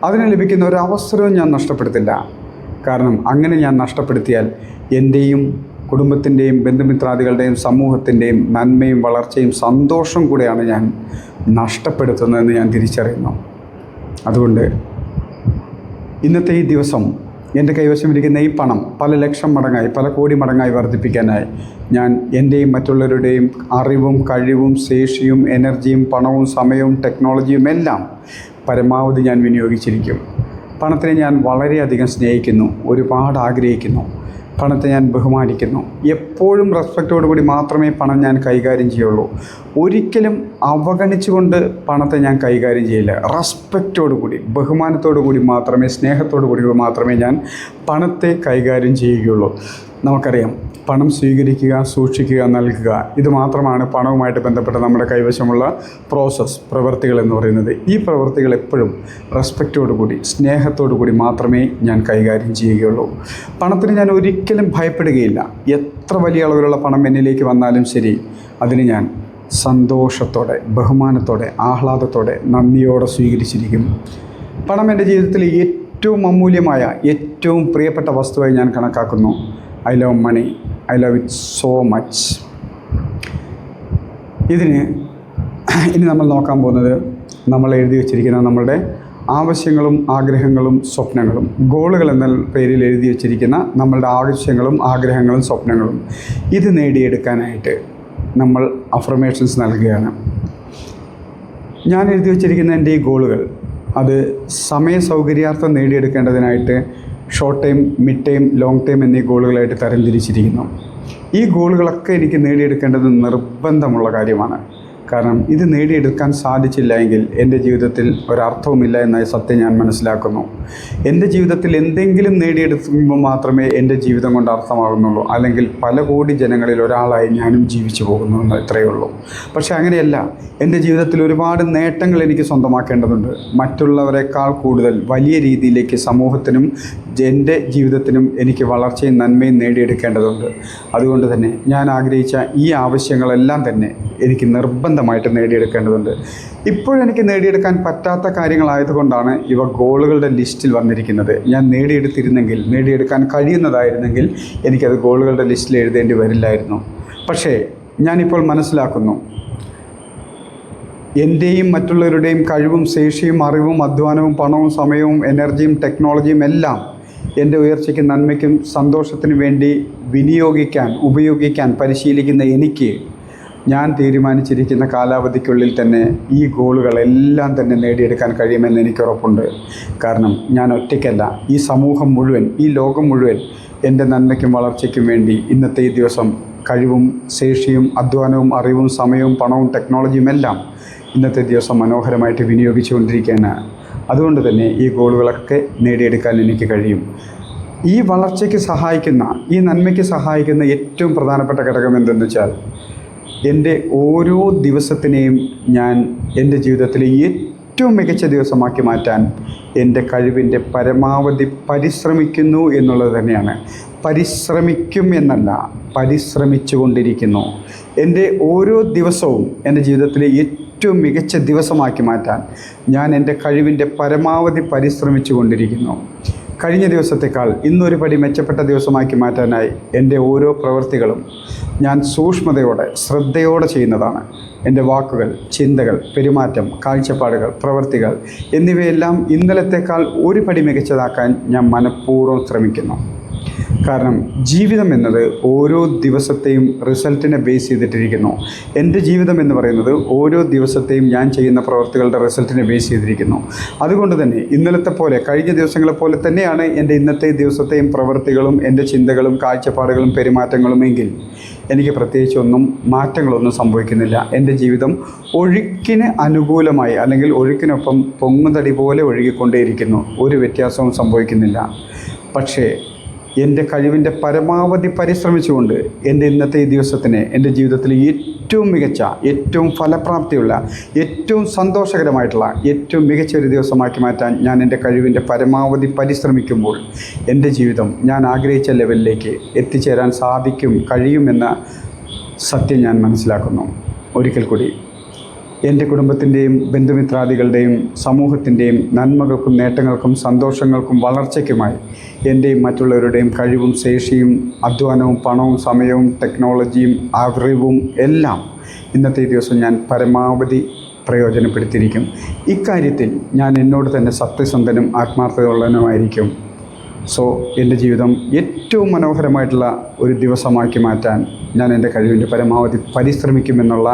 അതിന് ലഭിക്കുന്ന ഒരു അവസരവും ഞാൻ നഷ്ടപ്പെടുത്തില്ല. കാരണം അങ്ങനെ ഞാൻ നഷ്ടപ്പെടുത്തിയാൽ എൻ്റെയും കുടുംബത്തിൻ്റെയും ബന്ധുമിത്രാദികളുടെയും സമൂഹത്തിൻ്റെയും നന്മയും വളർച്ചയും സന്തോഷം കൂടെയാണ് ഞാൻ നഷ്ടപ്പെടുത്തുന്നതെന്ന് ഞാൻ തിരിച്ചറിയുന്നു. അതുകൊണ്ട് ഇന്നത്തെ ഈ ദിവസം എൻ്റെ കൈവശമിരിക്കുന്ന ഈ പണം പല ലക്ഷം മടങ്ങായി, പല കോടി മടങ്ങായി വർദ്ധിപ്പിക്കാനായി ഞാൻ എൻ്റെയും മറ്റുള്ളവരുടെയും അറിവും കഴിവും ശേഷിയും എനർജിയും പണവും സമയവും ടെക്നോളജിയും എല്ലാം പരമാവധി ഞാൻ വിനിയോഗിച്ചിരിക്കും. പണത്തിനെ ഞാൻ വളരെയധികം സ്നേഹിക്കുന്നു, ഒരുപാട് ആഗ്രഹിക്കുന്നു. പണത്തെ ഞാൻ ബഹുമാനിക്കുന്നു. എപ്പോഴും റെസ്പെക്റ്റോടുകൂടി മാത്രമേ പണം ഞാൻ കൈകാര്യം ചെയ്യുള്ളൂ. ഒരിക്കലും അവഗണിച്ചുകൊണ്ട് പണത്തെ ഞാൻ കൈകാര്യം ചെയ്യില്ല. റെസ്പെക്റ്റോടുകൂടി, ബഹുമാനത്തോടുകൂടി മാത്രമേ, സ്നേഹത്തോടുകൂടി മാത്രമേ ഞാൻ പണത്തെ കൈകാര്യം ചെയ്യുകയുള്ളൂ. നമുക്കറിയാം, പണം സ്വീകരിക്കുക, സൂക്ഷിക്കുക, നൽകുക, ഇത് മാത്രമാണ് പണവുമായിട്ട് ബന്ധപ്പെട്ട നമ്മുടെ കൈവശമുള്ള പ്രവൃത്തികൾ എന്ന് പറയുന്നത്. ഈ പ്രവൃത്തികൾ എപ്പോഴും റെസ്പെക്റ്റോടുകൂടി, സ്നേഹത്തോടുകൂടി മാത്രമേ ഞാൻ കൈകാര്യം ചെയ്യുകയുള്ളൂ. പണത്തിന് ഞാൻ ഒരിക്കലും ഭയപ്പെടുകയില്ല. എത്ര വലിയ അളവിലുള്ള പണം എന്നിലേക്ക് വന്നാലും ശരി, അതിന് ഞാൻ സന്തോഷത്തോടെ, ബഹുമാനത്തോടെ, ആഹ്ലാദത്തോടെ, നന്ദിയോടെ സ്വീകരിച്ചിരിക്കും. പണം എൻ്റെ ജീവിതത്തിലെ ഏറ്റവും അമൂല്യമായ, ഏറ്റവും പ്രിയപ്പെട്ട വസ്തുവായി ഞാൻ കണക്കാക്കുന്നു. I love money, I love it so much. ഇനി നമ്മൾ നോക്കാൻ പോകുന്നത് നമ്മൾ എഴുതി വച്ചിരിക്കുന്ന നമ്മളുടെ ആവശ്യങ്ങളും ആഗ്രഹങ്ങളും സ്വപ്നങ്ങളും, ഗോളുകൾ എന്ന പേരിൽ എഴുതി വച്ചിരിക്കുന്ന നമ്മളുടെ ആവശ്യങ്ങളും ആഗ്രഹങ്ങളും സ്വപ്നങ്ങളും, ഇത് നേടിയെടുക്കാനായിട്ട് നമ്മൾ അഫർമേഷൻസ് നൽകുകയാണ്. ഞാൻ എഴുതി വച്ചിരിക്കുന്ന എൻ്റെ ഈ ഗോളുകൾ, അത് സമയ സൗകര്യാർത്ഥം നേടിയെടുക്കേണ്ടതിനായിട്ട് short time, mid time, long time എന്നീ ഗോളുകളായിട്ട് തരംതിരിച്ചിരിക്കുന്നു. ഈ ഗോളുകളൊക്കെ എനിക്ക് നേടിയെടുക്കേണ്ടത് നിർബന്ധമുള്ള കാര്യമാണ്. കാരണം ഇത് നേടിയെടുക്കാൻ സാധിച്ചില്ല എങ്കിൽ എൻ്റെ ജീവിതത്തിൽ ഒരർത്ഥവുമില്ല എന്ന സത്യം ഞാൻ മനസ്സിലാക്കുന്നു. എൻ്റെ ജീവിതത്തിൽ എന്തെങ്കിലും നേടിയെടുക്കുമ്പോൾ മാത്രമേ എൻ്റെ ജീവിതം കൊണ്ട് അർത്ഥമാകുന്നുള്ളൂ. അല്ലെങ്കിൽ പല കോടി ജനങ്ങളിൽ ഒരാളായി ഞാനും ജീവിച്ചു പോകുന്നു എന്ന് ഇത്രയേ ഉള്ളൂ. പക്ഷേ അങ്ങനെയല്ല. എൻ്റെ ജീവിതത്തിൽ ഒരുപാട് നേട്ടങ്ങൾ എനിക്ക് സ്വന്തമാക്കേണ്ടതുണ്ട്. മറ്റുള്ളവരെക്കാൾ കൂടുതൽ വലിയ രീതിയിലേക്ക് സമൂഹത്തിനും എൻ്റെ ജീവിതത്തിനും എനിക്ക് വളർച്ചയും നന്മയും നേടിയെടുക്കേണ്ടതുണ്ട്. അതുകൊണ്ട് തന്നെ ഞാൻ ആഗ്രഹിച്ച ഈ ആവശ്യങ്ങളെല്ലാം തന്നെ എനിക്ക് നിർബന്ധമായിട്ട് നേടിയെടുക്കേണ്ടതുണ്ട്. ഇപ്പോഴെനിക്ക് നേടിയെടുക്കാൻ പറ്റാത്ത കാര്യങ്ങളായതുകൊണ്ടാണ് ഇവ ഗോളുകളുടെ ലിസ്റ്റിൽ വന്നിരിക്കുന്നത്. ഞാൻ നേടിയെടുക്കാൻ കഴിയുന്നതായിരുന്നെങ്കിൽ എനിക്കത് ഗോളുകളുടെ ലിസ്റ്റിൽ എഴുതേണ്ടി വരില്ലായിരുന്നു. പക്ഷേ ഞാനിപ്പോൾ മനസ്സിലാക്കുന്നു, എൻ്റെയും മറ്റുള്ളവരുടെയും കഴിവും ശേഷിയും അറിവും അധ്വാനവും പണവും സമയവും എനർജിയും ടെക്നോളജിയും എല്ലാം എൻ്റെ ഉയർച്ചയ്ക്കും നന്മയ്ക്കും സന്തോഷത്തിനു വേണ്ടി ഉപയോഗിക്കാൻ പരിശീലിക്കുന്ന എനിക്ക് ഞാൻ തീരുമാനിച്ചിരിക്കുന്ന കാലാവധിക്കുള്ളിൽ തന്നെ ഈ ഗോളുകളെല്ലാം തന്നെ നേടിയെടുക്കാൻ കഴിയുമെന്ന് എനിക്ക് ഉറപ്പുണ്ട്. കാരണം ഞാൻ ഒറ്റയ്ക്കല്ല. ഈ സമൂഹം മുഴുവൻ, ഈ ലോകം മുഴുവൻ എൻ്റെ നന്മയ്ക്കും വളർച്ചയ്ക്കും വേണ്ടി ഇന്നത്തെ ഈ ദിവസം കഴിവും ശേഷിയും അധ്വാനവും അറിവും സമയവും പണവും ടെക്നോളജിയും എല്ലാം ഇന്നത്തെ ദിവസം മനോഹരമായിട്ട് വിനിയോഗിച്ചുകൊണ്ടിരിക്കുകയാണ്. അതുകൊണ്ട് തന്നെ ഈ ഗോളുകളൊക്കെ നേടിയെടുക്കാൻ എനിക്ക് കഴിയും. ഈ വളർച്ചയ്ക്ക് സഹായിക്കുന്ന, ഈ നന്മയ്ക്ക് സഹായിക്കുന്ന ഏറ്റവും പ്രധാനപ്പെട്ട ഘടകം എന്തെന്ന് വെച്ചാൽ, എൻ്റെ ഓരോ ദിവസത്തിനെയും ഞാൻ എൻ്റെ ജീവിതത്തിലെ ഏറ്റവും മികച്ച ദിവസമാക്കി മാറ്റാൻ എൻ്റെ കഴിവിൻ്റെ പരമാവധി പരിശ്രമിക്കുന്നു എന്നുള്ളത് തന്നെയാണ്. പരിശ്രമിക്കും എന്നല്ല, പരിശ്രമിച്ചു കൊണ്ടിരിക്കുന്നു. എൻ്റെ ഓരോ ദിവസവും എൻ്റെ ജീവിതത്തിലെ ഏറ്റവും മികച്ച ദിവസമാക്കി മാറ്റാൻ ഞാൻ എൻ്റെ കഴിവിൻ്റെ പരമാവധി പരിശ്രമിച്ചു കൊണ്ടിരിക്കുന്നു. കഴിഞ്ഞ ദിവസത്തേക്കാൾ ഇന്നൊരു പടി മെച്ചപ്പെട്ട ദിവസമാക്കി മാറ്റാനായി എൻ്റെ ഓരോ പ്രവൃത്തികളും ഞാൻ സൂക്ഷ്മതയോടെ, ശ്രദ്ധയോടെ ചെയ്യുന്നതാണ്. എൻ്റെ വാക്കുകൾ, ചിന്തകൾ, പെരുമാറ്റം, കാഴ്ചപ്പാടുകൾ, പ്രവൃത്തികൾ എന്നിവയെല്ലാം ഇന്നലത്തേക്കാൾ ഒരു പടി മികച്ചതാക്കാൻ ഞാൻ മനഃപൂർവ്വം ശ്രമിക്കുന്നു. കാരണം ജീവിതം എന്നത് ഓരോ ദിവസത്തെയും റിസൾട്ടിനെ ബേസ് ചെയ്തിട്ടിരിക്കുന്നു. എൻ്റെ ജീവിതം എന്ന് പറയുന്നത് ഓരോ ദിവസത്തെയും ഞാൻ ചെയ്യുന്ന പ്രവർത്തികളുടെ റിസൾട്ടിനെ ബേസ് ചെയ്തിരിക്കുന്നു. അതുകൊണ്ട് തന്നെ ഇന്നലത്തെ പോലെ, കഴിഞ്ഞ ദിവസങ്ങളെ പോലെ തന്നെയാണ് എൻ്റെ ഇന്നത്തെ ദിവസത്തെയും പ്രവൃത്തികളും എൻ്റെ ചിന്തകളും കാഴ്ചപ്പാടുകളും പെരുമാറ്റങ്ങളും എങ്കിൽ എനിക്ക് പ്രത്യേകിച്ചൊന്നും മാറ്റങ്ങളൊന്നും സംഭവിക്കുന്നില്ല. എൻ്റെ ജീവിതം ഒഴുക്കിന് അനുകൂലമായി അല്ലെങ്കിൽ ഒഴുക്കിനൊപ്പം പൊങ്ങുതടി പോലെ ഒഴുകിക്കൊണ്ടേയിരിക്കുന്നു. ഒരു വ്യത്യാസവും സംഭവിക്കുന്നില്ല. പക്ഷേ എൻ്റെ കഴിവിൻ്റെ പരമാവധി പരിശ്രമിച്ചുകൊണ്ട് എൻ്റെ ഇന്നത്തെ ഈ ദിവസത്തിനെ എൻ്റെ ജീവിതത്തിലെ ഏറ്റവും മികച്ച, ഏറ്റവും ഫലപ്രാപ്തിയുള്ള, ഏറ്റവും സന്തോഷകരമായിട്ടുള്ള, ഏറ്റവും മികച്ച ഒരു ദിവസമാക്കി മാറ്റാൻ ഞാൻ എൻ്റെ കഴിവിൻ്റെ പരമാവധി പരിശ്രമിക്കുമ്പോൾ എൻ്റെ ജീവിതം ഞാൻ ആഗ്രഹിച്ച ലെവലിലേക്ക് എത്തിച്ചേരാൻ കഴിയുമെന്ന സത്യം ഞാൻ മനസ്സിലാക്കുന്നു. ഒരിക്കൽ കൂടി എൻ്റെ കുടുംബത്തിൻ്റെയും ബന്ധുമിത്രാദികളുടെയും സമൂഹത്തിൻ്റെയും നന്മകൾക്കും നേട്ടങ്ങൾക്കും സന്തോഷങ്ങൾക്കും വളർച്ചയ്ക്കുമായി എൻ്റെയും മറ്റുള്ളവരുടെയും കഴിവും ശേഷിയും അധ്വാനവും പണവും സമയവും ടെക്നോളജിയും അറിവും എല്ലാം ഇന്നത്തെ ദിവസം ഞാൻ പരമാവധി പ്രയോജനപ്പെടുത്തിയിരിക്കും. ഇക്കാര്യത്തിൽ ഞാൻ എന്നോട് തന്നെ സത്യസന്ധനും ആത്മാർത്ഥതയുള്ളവനുമായിരിക്കും. സോ എൻ്റെ ജീവിതം ഏറ്റവും മനോഹരമായിട്ടുള്ള ഒരു ദിവസമാക്കി മാറ്റാൻ ഞാൻ എൻ്റെ കഴിവിൻ്റെ പരമാവധി പരിശ്രമിക്കുമെന്നുള്ള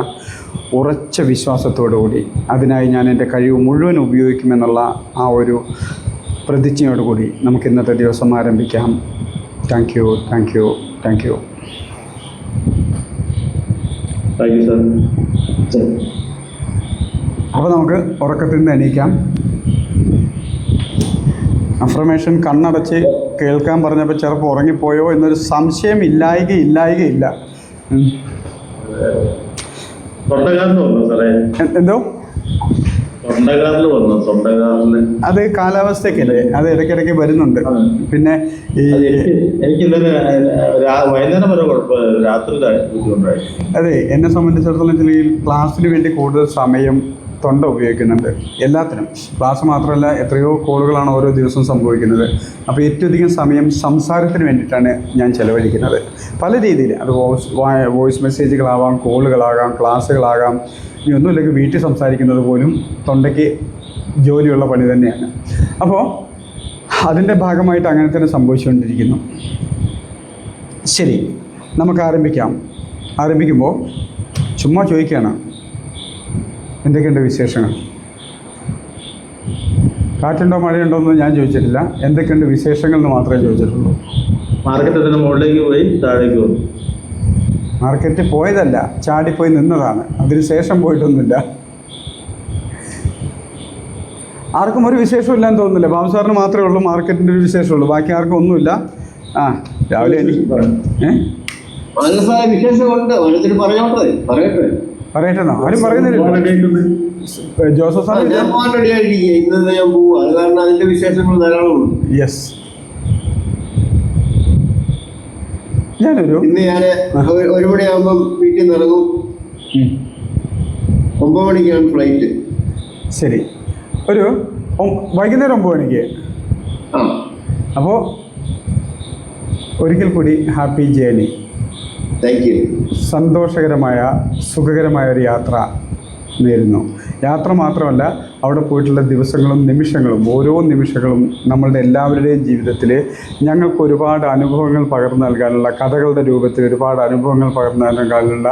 ഉറച്ച വിശ്വാസത്തോടുകൂടി, അതിനായി ഞാൻ എൻ്റെ കഴിവ് മുഴുവൻ ഉപയോഗിക്കുമെന്നുള്ള ആ ഒരു പ്രതിജ്ഞയോടുകൂടി നമുക്ക് ഇന്നത്തെ ദിവസം ആരംഭിക്കാം. Thank you, thank you, thank you. അപ്പോൾ നമുക്ക് ഉറക്കത്തിൽ നിന്ന് എണീക്കാം. അഫർമേഷൻ കണ്ണടച്ച് കേൾക്കാൻ പറഞ്ഞപ്പോൾ ചിലപ്പോൾ ഉറങ്ങിപ്പോയോ എന്നൊരു സംശയം ഇല്ലായികയില്ല. എന്തോ അത് കാലാവസ്ഥക്കല്ലേ, അത് ഇടയ്ക്കിടയ്ക്ക് വരുന്നുണ്ട്. പിന്നെ ഈ അതെ, എന്നെ സംബന്ധിച്ചിടത്തോളം വെച്ചാൽ ക്ലാസ്സിന് വേണ്ടി കൂടുതൽ സമയം തൊണ്ട ഉപയോഗിക്കുന്നുണ്ട് എല്ലാത്തിനും. ക്ലാസ് മാത്രമല്ല, എത്രയോ കോളുകളാണ് ഓരോ ദിവസവും സംഭവിക്കുന്നത്. അപ്പോൾ ഏറ്റവും അധികം സമയം സംസാരത്തിന് വേണ്ടിയിട്ടാണ് ഞാൻ ചിലവഴിക്കുന്നത്. പല രീതിയിൽ, അത് വോയിസ് മെസ്സേജുകളാവാം, കോളുകളാകാം, ക്ലാസ്സുകളാകാം. ഇനി ഒന്നുമില്ലെങ്കിൽ വീട്ടിൽ സംസാരിക്കുന്നത് പോലും തൊണ്ടയ്ക്ക് ജോലിയുള്ള പണി തന്നെയാണ്. അപ്പോൾ അതിൻ്റെ ഭാഗമായിട്ട് അങ്ങനെ തന്നെ സംഭവിച്ചുകൊണ്ടിരിക്കുന്നു. ശരി, നമുക്ക് ആരംഭിക്കാം. ആരംഭിക്കുമ്പോൾ ചുമ്മാ ചോദിക്കുകയാണ്, എന്തൊക്കെയുണ്ട് വിശേഷങ്ങൾ? കാറ്റുണ്ടോ മഴയുണ്ടോ എന്ന് ഞാൻ ചോദിച്ചിട്ടില്ല. എന്തൊക്കെയുണ്ട് വിശേഷങ്ങൾ എന്ന് മാത്രമേ ചോദിച്ചിട്ടുള്ളൂ. മാർക്കറ്റ് മുകളിലേക്ക് പോയി താഴേക്ക് വന്നു. മാർക്കറ്റിൽ പോയതല്ല, ചാടിപ്പോയി നിന്നതാണ്. അതിന് ശേഷം പോയിട്ടൊന്നുമില്ല. ആർക്കും ഒരു വിശേഷമില്ലാന്ന് തോന്നുന്നില്ല. ബാബു സാറിന് മാത്രമേ ഉള്ളൂ മാർക്കറ്റിൻ്റെ ഒരു വിശേഷമുള്ളൂ, ബാക്കി ആർക്കും ഒന്നുമില്ല. രാവിലെ പറയട്ടെന്നോ? ആരും പറയുന്നില്ല. ജോസഫ് സാർ യെസ്, ഞാനൊരു ഞാൻ 1 മണിയാകുമ്പം വീട്ടിൽ നിന്ന് ഇറങ്ങും. 9 മണിക്കാണ് ഫ്ലൈറ്റ്. ശരി, ഒരു വൈകുന്നേരം 9 മണിക്ക്. അപ്പോൾ ഒരിക്കൽ കൂടി ഹാപ്പി ജേർണി. Thank you. സന്തോഷകരമായ സുഖകരമായ ഒരു യാത്ര നേരുന്നു. യാത്ര മാത്രമല്ല, അവിടെ പോയിട്ടുള്ള ദിവസങ്ങളും നിമിഷങ്ങളും, ഓരോ നിമിഷങ്ങളും നമ്മളുടെ എല്ലാവരുടെയും ജീവിതത്തിൽ ഞങ്ങൾക്ക് ഒരുപാട് അനുഭവങ്ങൾ പകർന്നു നൽകാനുള്ള, കഥകളുടെ രൂപത്തിൽ ഒരുപാട് അനുഭവങ്ങൾ പകർന്നു നൽകാനുള്ള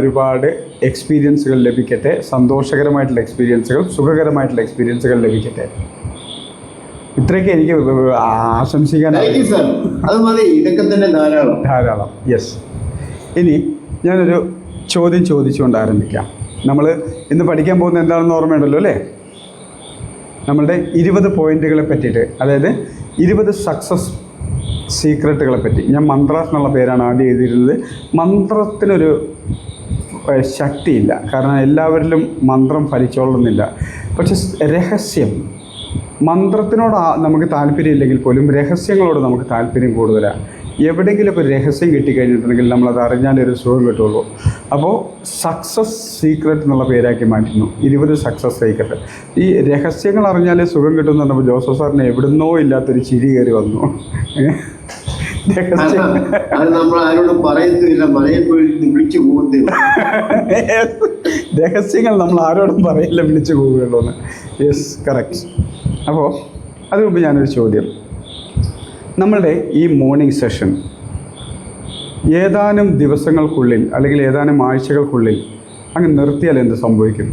ഒരുപാട് എക്സ്പീരിയൻസുകൾ ലഭിക്കട്ടെ. സന്തോഷകരമായിട്ടുള്ള എക്സ്പീരിയൻസുകൾ, സുഖകരമായിട്ടുള്ള എക്സ്പീരിയൻസുകൾ ലഭിക്കട്ടെ. ഇത്രയൊക്കെ എനിക്ക് ആശംസിക്കാൻ. ധാരാളം. യെസ്. ഇനി ഞാനൊരു ചോദ്യം ചോദിച്ചുകൊണ്ട് ആരംഭിക്കാം. നമ്മൾ ഇന്ന് പഠിക്കാൻ പോകുന്ന എന്താണെന്ന് ഓർമ്മയുണ്ടല്ലോ അല്ലേ? നമ്മളുടെ 20 പോയിന്റുകളെ പറ്റിയിട്ട്, അതായത് 20 സക്സസ് സീക്രട്ടുകളെ പറ്റി. ഞാൻ മന്ത്രാസ് എന്നുള്ള പേരാണ് ആദ്യം എഴുതിയിരുന്നത്. മന്ത്രത്തിനൊരു ശക്തിയില്ല, കാരണം എല്ലാവരിലും മന്ത്രം ഫലിച്ചോളുന്നില്ല. പക്ഷെ രഹസ്യം, മന്ത്രത്തിനോട് നമുക്ക് താല്പര്യമില്ലെങ്കിൽ പോലും രഹസ്യങ്ങളോട് നമുക്ക് താല്പര്യം കൂടുതലാണ്. എവിടെയെങ്കിലുമൊക്കെ ഒരു രഹസ്യം കിട്ടിക്കഴിഞ്ഞിട്ടുണ്ടെങ്കിൽ നമ്മളത് അറിഞ്ഞാലൊരു സുഖം കിട്ടുള്ളൂ. അപ്പോൾ സക്സസ് സീക്രട്ട് എന്നുള്ള പേരാക്കി മാറ്റുന്നു. 20 സക്സസ് സീക്രട്ട്. ഈ രഹസ്യങ്ങൾ അറിഞ്ഞാലേ സുഖം കിട്ടുന്നുണ്ടപ്പോൾ ജോസഫ് സാറിന് എവിടുന്നോ ഇല്ലാത്തൊരു ചിരി കയറി വന്നു. രഹസ്യങ്ങൾ നമ്മൾ ആരോടും പറയില്ല, വിളിച്ചു പോവുകയുള്ളൂ എന്ന്. Yes, correct. അപ്പോൾ അതിന് മുമ്പ് ഞാനൊരു ചോദ്യം. നമ്മളുടെ ഈ മോർണിംഗ് സെഷൻ ഏതാനും ദിവസങ്ങൾക്കുള്ളിൽ അല്ലെങ്കിൽ ഏതാനും ആഴ്ചകൾക്കുള്ളിൽ അങ്ങ് നിർത്തിയാൽ എന്ത് സംഭവിക്കും?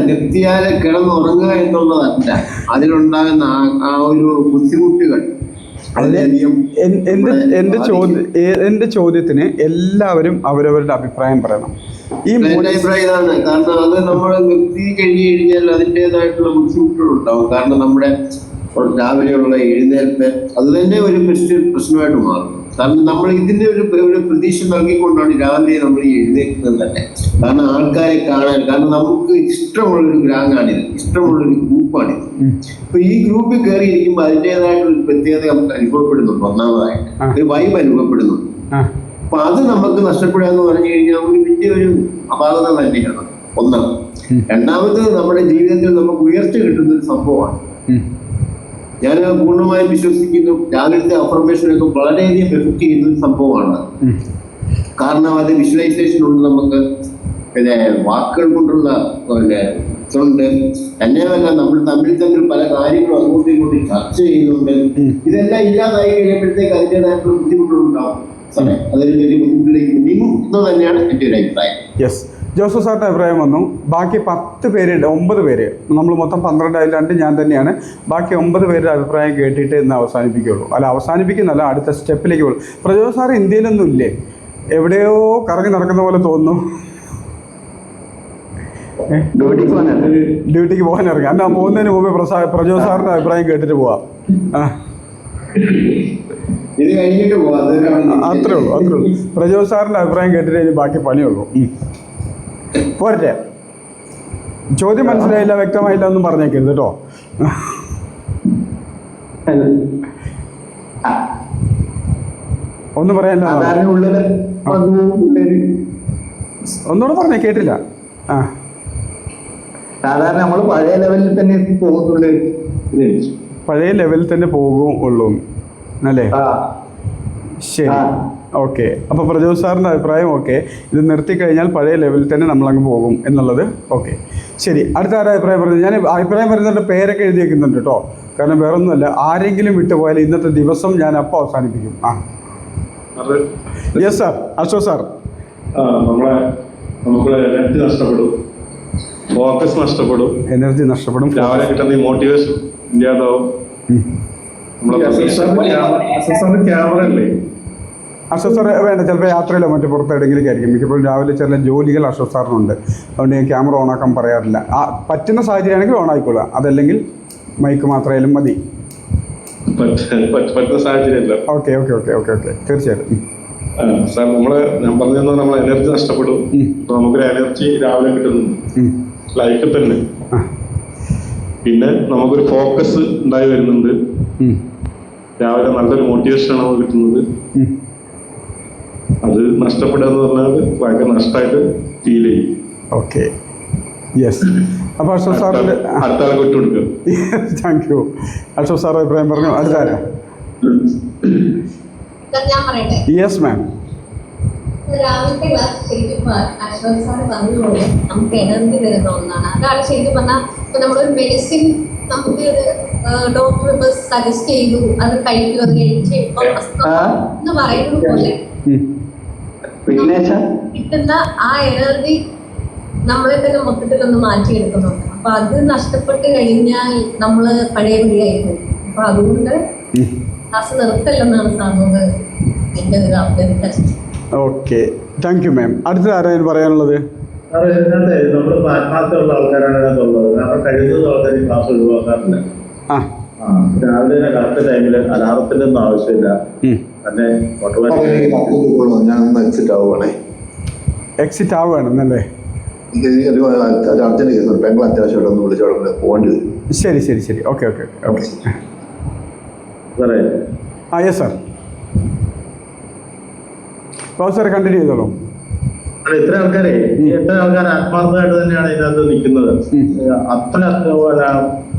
നിർത്തിയാല് കിടന്നുറങ്ങുക എന്നുള്ളതല്ല, അതിലുണ്ടാകുന്ന ആ ഒരു ബുദ്ധിമുട്ടുകൾ. എൻ്റെ ചോദ്യത്തിന് എല്ലാവരും അവരവരുടെ അഭിപ്രായം പറയണം. എന്റെ അഭിപ്രായം ഇതാണ്. കാരണം അത് നമ്മൾ നിർത്തി കഴിഞ്ഞു കഴിഞ്ഞാൽ അതിൻ്റെതായിട്ടുള്ള ബുദ്ധിമുട്ടുകൾ ഉണ്ടാവും. കാരണം നമ്മുടെ രാവിലെയുള്ള എഴുന്നേൽപ്പ് അത് തന്നെ ഒരു പ്രശ്നമായിട്ട് മാറും. കാരണം നമ്മൾ ഇതിന്റെ ഒരു പ്രതീക്ഷ നൽകിക്കൊണ്ടാണ് രാവിലെ നമ്മൾ ഈ എഴുന്നേൽക്കുന്നത് തന്നെ. കാരണം ആൾക്കാരെ കാണാൻ, കാരണം നമുക്ക് ഇഷ്ടമുള്ളൊരു ഗ്രാങ്ങാണിത്, ഇഷ്ടമുള്ളൊരു ഗ്രൂപ്പാണിത്. അപ്പൊ ഈ ഗ്രൂപ്പിൽ കയറിയിരിക്കുമ്പോൾ അതിൻ്റെതായിട്ടുള്ള പ്രത്യേകത നമുക്ക് അനുഭവപ്പെടുന്നുണ്ട്. ഒന്നാമതായിട്ട് ഒരു വൈബ് അനുഭവപ്പെടുന്നുണ്ട്. അപ്പൊ അത് നമുക്ക് നഷ്ടപ്പെടുക എന്ന് പറഞ്ഞു കഴിഞ്ഞാൽ ഒരു വലിയൊരു അപാകത തന്നെയാണ് ഒന്നാം. രണ്ടാമത് നമ്മുടെ ജീവിതത്തിൽ നമുക്ക് ഉയർച്ച കിട്ടുന്ന ഒരു സംഭവമാണ്. ഞാൻ പൂർണ്ണമായും വിശ്വസിക്കുന്നു രാവിലത്തെ അഫർമേഷനൊക്കെ വളരെയധികം എഫക്ട് ചെയ്യുന്ന ഒരു സംഭവമാണ്. കാരണം അത് വിഷ്വലൈസേഷൻ ഉണ്ട്, നമുക്ക് പിന്നെ വാക്കുകൾ കൊണ്ടുള്ള ഉണ്ട്, തന്നെയല്ല നമ്മൾ തമ്മിൽ പല കാര്യങ്ങളും അങ്ങോട്ടും ഇങ്ങോട്ടും ചർച്ച ചെയ്യുന്നുണ്ട്. ഇതെല്ലാം ഇല്ലാതായി കഴിയുമ്പോഴത്തേക്ക് അതിൻ്റെതായിട്ടുള്ള ബുദ്ധിമുട്ടുകളുണ്ടാവും. അതൊരു വലിയ ബുദ്ധിമുട്ടിലേക്ക് നീങ്ങും എന്ന് തന്നെയാണ് എൻ്റെ ഒരു അഭിപ്രായം. യെസ്, ജോസഫ് സാറിൻ്റെ അഭിപ്രായം വന്നു. ബാക്കി 10 പേരുണ്ട്, 9 പേര്, നമ്മൾ മൊത്തം 12 ആയാലും 2 ഞാൻ തന്നെയാണ്. ബാക്കി 9 പേരുടെ അഭിപ്രായം കേട്ടിട്ട് ഇന്ന് അവസാനിപ്പിക്കുകയുള്ളൂ. അല്ല, അവസാനിപ്പിക്കുന്നല്ല, അടുത്ത സ്റ്റെപ്പിലേക്ക് പോകും. പ്രജോദ് സാർ ഇന്ത്യയിലൊന്നും ഇല്ലേ? എവിടെയോ കറങ്ങി നടക്കുന്ന പോലെ തോന്നുന്നു. ഡ്യൂട്ടിക്ക് പോകാൻ ഇറങ്ങി. എന്നാ പോകുന്നതിന് മുമ്പേ പ്രജോദ് സാറിൻ്റെ അഭിപ്രായം കേട്ടിട്ട് പോവാം. അത്രേ ഉള്ളൂ. പ്രജോദ് സാറിൻ്റെ അഭിപ്രായം കേട്ടിട്ട് ഇനി ബാക്കി പണിയുള്ളൂ. പോരട്ടെ. ചോദ്യം മനസ്സിലായില്ല, വ്യക്തമായില്ല ഒന്നും പറഞ്ഞേക്കരുത് കേട്ടോ. ഒന്നും പറയാനില്ല, ഒന്നുകൂടെ പറഞ്ഞേ, കേട്ടില്ല. സാധാരണ നമ്മൾ പഴയ ലെവലിൽ തന്നെ പോകുന്നുള്ളൂ. പഴയ ലെവലിൽ തന്നെ പോകുള്ളൂ അല്ലേ? ശരി, ഓക്കെ. അപ്പോൾ പ്രജോദ് സാറിൻ്റെ അഭിപ്രായം ഓക്കെ, ഇത് നിർത്തിക്കഴിഞ്ഞാൽ പഴയ ലെവലിൽ തന്നെ നമ്മളങ്ങ് പോകും എന്നുള്ളത് ഓക്കെ. ശരി, അടുത്ത ആരും അഭിപ്രായം പറഞ്ഞു. ഞാൻ അഭിപ്രായം പറയുന്നതിൻ്റെ പേരൊക്കെ എഴുതി വയ്ക്കുന്നുണ്ട് കേട്ടോ. കാരണം വേറെ ഒന്നുമല്ല, ആരെങ്കിലും വിട്ടുപോയാൽ ഇന്നത്തെ ദിവസം ഞാൻ അപ്പോൾ അവസാനിപ്പിക്കും. Yes sir, Ashok sir. നമുക്ക് എനർജി നഷ്ടപ്പെടും, ഫോക്കസ് നഷ്ടപ്പെടും, എനർജി നഷ്ടപ്പെടും, രാവിലെ കിട്ടുന്ന മോട്ടിവേഷൻ ഇല്ലാതാവും. ക്യാമറ അല്ലേ അശോക് സാർ? വേണ്ട, ചിലപ്പോൾ യാത്രയിലോ മറ്റു പുറത്തെവിടെയെങ്കിലും ആയിരിക്കും. മിക്കപ്പോഴും രാവിലെ ചില ജോലികൾ അശോക് സാറിനുണ്ട്, അതുകൊണ്ട് ഞാൻ ക്യാമറ ഓണാക്കാൻ പറയാറില്ല. പറ്റുന്ന സാഹചര്യമാണെങ്കിൽ ഓണായിക്കൊള്ളുക, അതല്ലെങ്കിൽ മൈക്ക് മാത്രമായാലും മതി. പറ്റുന്ന സാഹചര്യമല്ല. ഓക്കെ, തീർച്ചയായിട്ടും സാർ. ഞാൻ പറഞ്ഞത് നമ്മളെ എനർജി നഷ്ടപ്പെടും. നമുക്കൊരു എനർജി രാവിലെ കിട്ടുന്നുണ്ട് ലൈഫിൽ തന്നെ. പിന്നെ നമുക്കൊരു ഫോക്കസ് ഉണ്ടായി വരുന്നുണ്ട്. രാവിലെ നല്ലൊരു മോട്ടിവേഷൻ ആണ് കിട്ടുന്നത്. അത് നഷ്ടപ്പെടുക എന്ന് പറഞ്ഞാൽ ഭയങ്കര നഷ്ടമായിട്ട് ഫീൽ ചെയ്യും. Okay, yes. അപ്പോൾ അശോക് സാറിൻ്റെ അടുത്ത ആളെ വിട്ടുകൊടുക്കുക. Thank you. അശോക് സാർ അഭിപ്രായം പറഞ്ഞു. അടുത്താരാ? Yes ma'am. രാവിലത്തെ ക്ലാസ് ശരിക്കും അശ്വത് സാർ പറഞ്ഞതുപോലെ നമുക്ക് എനർജി തരുന്ന ഒന്നാണ്. അതാണ് ശരിക്കും പറഞ്ഞാൽ ഇപ്പൊ നമ്മളൊരു മെഡിസിൻ നമുക്ക് ഡോക്ടർ ഇപ്പൊ സജസ്റ്റ് ചെയ്തു, അത് കഴിക്കും, അത് കഴിച്ച് എന്ന് പറയുന്നത് പോലെ കിട്ടുന്ന ആ എനർജി നമ്മളെ തന്നെ മൊത്തത്തിലൊന്ന് മാറ്റിയെടുക്കുന്നുണ്ട്. അപ്പൊ അത് നഷ്ടപ്പെട്ട് കഴിഞ്ഞാൽ നമ്മള് പഴയപടിയായിരുന്നു. അപ്പൊ അതുകൊണ്ട് ക്ലാസ് നിർത്തല്ലെന്നാണ് സാറിനോട് എൻ്റെ ഒരു അഭ്യർത്ഥന. Okay, thank you ma'am. അടുത്തത് ആരാണ് പറയാനുള്ളത്? നമ്മൾ ആത്മാർത്ഥമുള്ള ആൾക്കാരാണ് ഇതിനകത്തുള്ളത്. കാരണം കഴിയുന്നത് ആൾക്കാർ ക്ലാസ് ഒഴിവാക്കാറില്ല. രാവിലെ കറക്റ്റ് ടൈമിൽ അലാറത്തിന്റെ ഒന്നും ആവശ്യമില്ല, തന്നെ എക്സിറ്റ് ആവുകയാണെന്നല്ലേ? ശരി, okay. Yes sir. Sir continue ചെയ്തോളൂ. ഇത്ര ആൾക്കാരെ ആത്മാർത്ഥമായിട്ട് തന്നെയാണ് ഇതിനകത്ത് നിൽക്കുന്നത്. അത്ര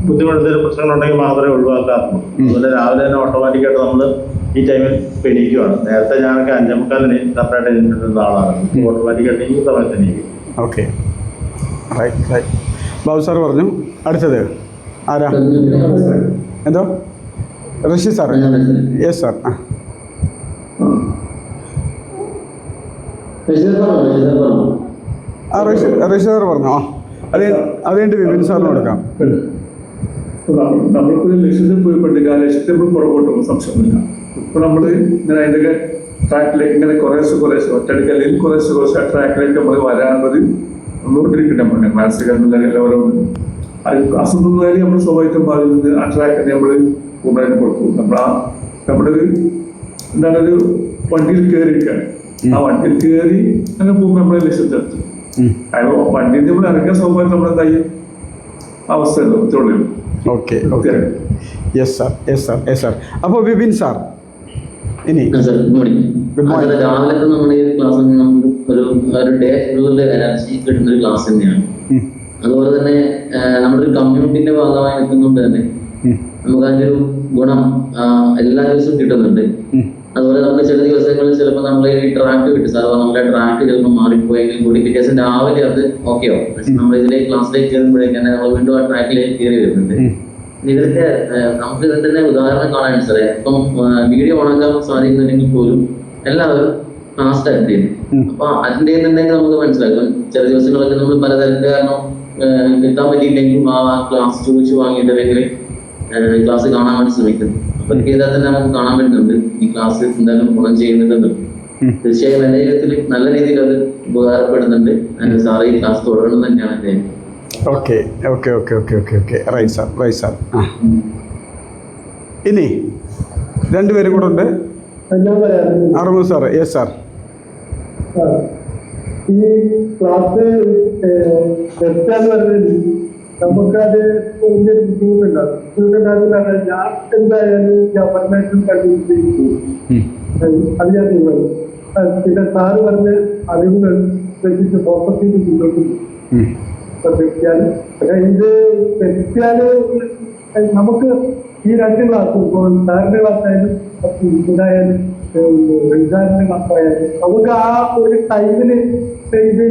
ബുദ്ധിമുട്ടുന്ന പ്രശ്നങ്ങളുണ്ടെങ്കിൽ മാത്രമേ ഒഴിവാക്കാറുള്ളൂ. അതുപോലെ രാവിലെ തന്നെ ഓട്ടോമാറ്റിക്കായിട്ട് നമ്മൾ ഈ ടൈമിൽ ഇപ്പം എണീക്കുവാണ്. നേരത്തെ ഞാനൊക്കെ 5:45 സെപ്പറേറ്റ് എഴുതിട്ടുള്ള ആളാണ്. ഓട്ടോമാറ്റിക് ആയിട്ട് ഈ സമയത്ത് എണീക്കും. Okay, right. ബാബു സാർ പറഞ്ഞു. അടുത്തത് ആരാ? എന്തോ Rasheed sir? Yes sir. Rasheed sir പറഞ്ഞു. അത് കഴിഞ്ഞിട്ട് വിപിൻ സാറിന് കൊടുക്കാം. നമ്മൾക്കൊരു ലക്ഷ്യത്തിൽ പോയി പെട്ടില്ല, ആ ലക്ഷ്യത്തിൽ നമ്മൾ പുറകോട്ട് പോകും, സംശയമില്ല. ഇപ്പൊ നമ്മള് ഇങ്ങനെ അതിന്റെ ട്രാക്കിലേക്ക് ഇങ്ങനെ കുറേശ്ശെ ഒറ്റയടിക്ക് അല്ലെങ്കിൽ കുറേശ്ശെ ആ ട്രാക്കിലേക്ക് നമ്മൾ വരാനുള്ളത് ഒന്നുകൊണ്ടിരിക്കട്ടെ. നമ്മൾ മാനസിക ഓരോ അസുഖമായി നമ്മൾ സ്വാഭാവികം ബാധിക്കുന്നത് ആ ട്രാക്കിനെ നമ്മൾ പൂർണ്ണമായിട്ട് കൊടുക്കും. നമ്മുടെ എന്താണ് ഒരു വണ്ടിയിൽ കയറിയിരിക്കുകയാണ്. ആ വണ്ടിയിൽ കയറി അങ്ങനെ പോകുമ്പോൾ നമ്മളെ ലക്ഷ്യത്തിലെത്തും. വണ്ടിയിൽ നമ്മൾ ഇറങ്ങിയ സ്വാഭാവികം നമ്മളെന്തായി അവസ്ഥയല്ലോ ഇത്രയുള്ളൂ. ഓക്കെ. Yes sir. അപ്പോൾ വിപിൻ സാർ ഇനി ഗുഡ് മോർണിംഗ്. രാവിലത്തെ നമ്മുടെ ഈ ക്ലാസ് നമുക്ക് ഒരു ഡേ ഫുള്ളിൽ എനർജി കിട്ടുന്ന ഒരു ക്ലാസ് തന്നെയാണ്. അതുപോലെ തന്നെ നമ്മുടെ ഒരു കമ്മ്യൂണിറ്റിന്റെ ഭാഗമായി നിൽക്കുന്നതുകൊണ്ട് തന്നെ നമുക്ക് അതിന്റെ ഒരു ഗുണം എല്ലാ ദിവസവും കിട്ടുന്നുണ്ട്. അതുപോലെ നമുക്ക് ചില ദിവസങ്ങളിൽ ചിലപ്പോൾ നമ്മൾ ഈ ട്രാക്ക് കിട്ടും. സാധാരണ നമ്മുടെ ട്രാക്ക് ചിലപ്പോൾ മാറിപ്പോയെങ്കിൽ കൂടി പിറ്റേ ദിവസം രാവിലെ അത് ഓക്കെ ആവും. പക്ഷെ നമ്മൾ ഇതിലേക്ക് ക്ലാസ്സിലേക്ക് കയറുമ്പോഴേക്കും നമ്മൾ വീണ്ടും ആ ട്രാക്കിലേക്ക് കയറി വരുന്നുണ്ട്. ഇതിന്റെ നമുക്ക് ഇതിന്റെ തന്നെ ഉദാഹരണം കാണാൻ സാറേ, ഇപ്പം വീഡിയോ ഓണാക്കാൻ സാധിക്കുന്നുണ്ടെങ്കിൽ പോലും എല്ലാവരും ഫാസ്റ്റ് അറ്റൻഡ് ചെയ്യുന്നു. അപ്പൊ അറ്റൻഡ് ചെയ്യുന്നുണ്ടെങ്കിൽ നമുക്ക് മനസ്സിലാക്കും. ചില ദിവസങ്ങളൊക്കെ നമ്മൾ പലതരത്തിൽ കാരണം കിട്ടാൻ പറ്റിയില്ലെങ്കിലും ആ ക്ലാസ് ചോദിച്ചു വാങ്ങിയിട്ടില്ലെങ്കിൽ ക്ലാസ് കാണാൻ വേണ്ടി ശ്രമിക്കുന്നു. അപ്പൊ ചെയ്താൽ തന്നെ നമുക്ക് കാണാൻ പറ്റുന്നുണ്ട് ഈ ക്ലാസ് എന്തായാലും ഗുണം ചെയ്യുന്നുണ്ട്. തീർച്ചയായും എന്റെ ജീവിതത്തിൽ നല്ല രീതിയിൽ അത് ഉപകാരപ്പെടുന്നുണ്ട്. സാറ് ഈ ക്ലാസ് തുടരണം തന്നെയാണ് എന്റെ. ഓക്കെ. Right sir. ഇനി രണ്ടുപേരും കൂടെ ഉണ്ട്. അറുപത് സാർ. Yes sir. ഈ ക്ലാസ് തെറ്റാന്ന് പറഞ്ഞാൽ നമുക്കത് വലിയ ബുദ്ധിമുട്ടുണ്ടാകും. ഞാൻ എന്തായാലും ഗവൺമെന്റും കണ്ടുപിടിച്ചു അത് ഞാൻ ചെയ്യുന്നത്. പിന്നെ സാറ് പറഞ്ഞ അറിവുകൾ വെച്ചിട്ട് ഫോക്കസ് ചെയ്ത് മുന്നോട്ട് തെറ്റാല്. പക്ഷെ ഇത് തെറ്റാല് നമുക്ക് ഈ രണ്ട് ക്ലാസ്സും ഇപ്പോൾ സാറിന്റെ ക്ലാസ്സായാലും ഇതായാലും വൈകാരിന്റെ ക്ലാസ്സായാലും നമുക്ക് ആ ഒരു ടൈമിന് ഇത്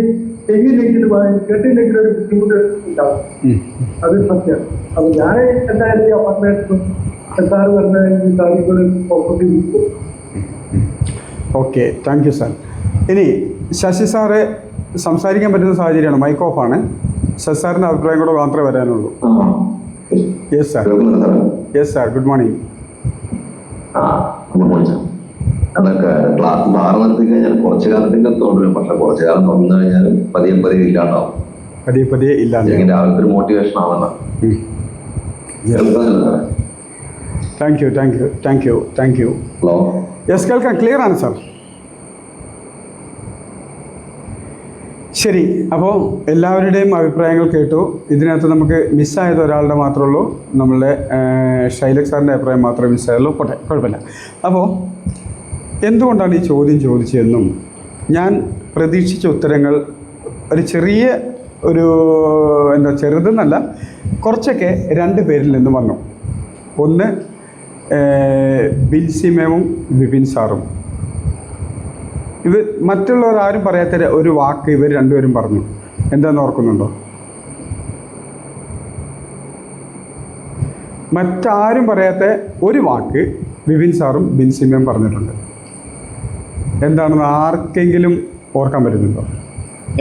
ചെയ്യില്ലെങ്കിലും കേട്ടില്ലെങ്കിലും ഒരു ബുദ്ധിമുട്ട് ഉണ്ടാവും. അത് സത്യമാണ്. അപ്പൊ ഞാൻ എന്തായാലും ഈ അപ്പാർട്ട്മെന്റും സാറ് പറഞ്ഞ ഈ കാര്യങ്ങൾ ഫോക്കസ് ചെയ്തു. Okay, thank you sir. ഇനി ശശി സാറ് സംസാരിക്കാൻ പറ്റുന്ന സാഹചര്യമാണ്. മൈക്ക് ഓഫാണ്. ശശി സാറിൻ്റെ അഭിപ്രായം കൂടെ മാത്രമേ വരാനുള്ളൂ. Yes sir. Good morning. Good morning sir. അതൊക്കെ ക്ലാസ് മാറി നിർത്തി കഴിഞ്ഞാൽ കുറച്ചു കാലത്തേക്ക് തോന്നില്ല. പക്ഷെ കുറച്ചു കാലം തുറന്നു കഴിഞ്ഞാൽ പതിയെ ഇല്ലാണ്ടാവും. രാവിലത്തെ ഒരു മോട്ടിവേഷൻ ആവണം. Thank you. ഹലോ. യെസ്, കേൾക്കാം. ക്ലിയർ ആണ് സാർ. ശരി, അപ്പോൾ എല്ലാവരുടെയും അഭിപ്രായങ്ങൾ കേട്ടു. ഇതിനകത്ത് നമുക്ക് മിസ്സായത് ഒരാളുടെ മാത്രമേ ഉള്ളൂ. നമ്മളുടെ ഷൈലക് സാറിൻ്റെ അഭിപ്രായം മാത്രമേ മിസ്സായുള്ളൂ. പോട്ടെ, കുഴപ്പമില്ല. അപ്പോൾ എന്തുകൊണ്ടാണ് ഈ ചോദ്യം ചോദിച്ചതെന്നും ഞാൻ പ്രതീക്ഷിച്ച ഉത്തരങ്ങൾ ഒരു ചെറിയ ചെറുതെന്നല്ല, കുറച്ചൊക്കെ രണ്ട് പേരിൽ നിന്ന് വന്നു. ഒന്ന് ബിൻസി മേമും വിപിൻ സാറും. ഇത് മറ്റുള്ളവർ ആരും പറയാത്ത ഒരു വാക്ക് ഇവർ രണ്ടുപേരും പറഞ്ഞു. എന്താണെന്ന് ഓർക്കുന്നുണ്ടോ? മറ്റാരും പറയാത്ത ഒരു വാക്ക് വിപിൻ സാറും ബിൻസി മേം പറഞ്ഞിട്ടുണ്ട്. എന്താണെന്ന് ആർക്കെങ്കിലും ഓർക്കാൻ പറ്റുന്നുണ്ടോ?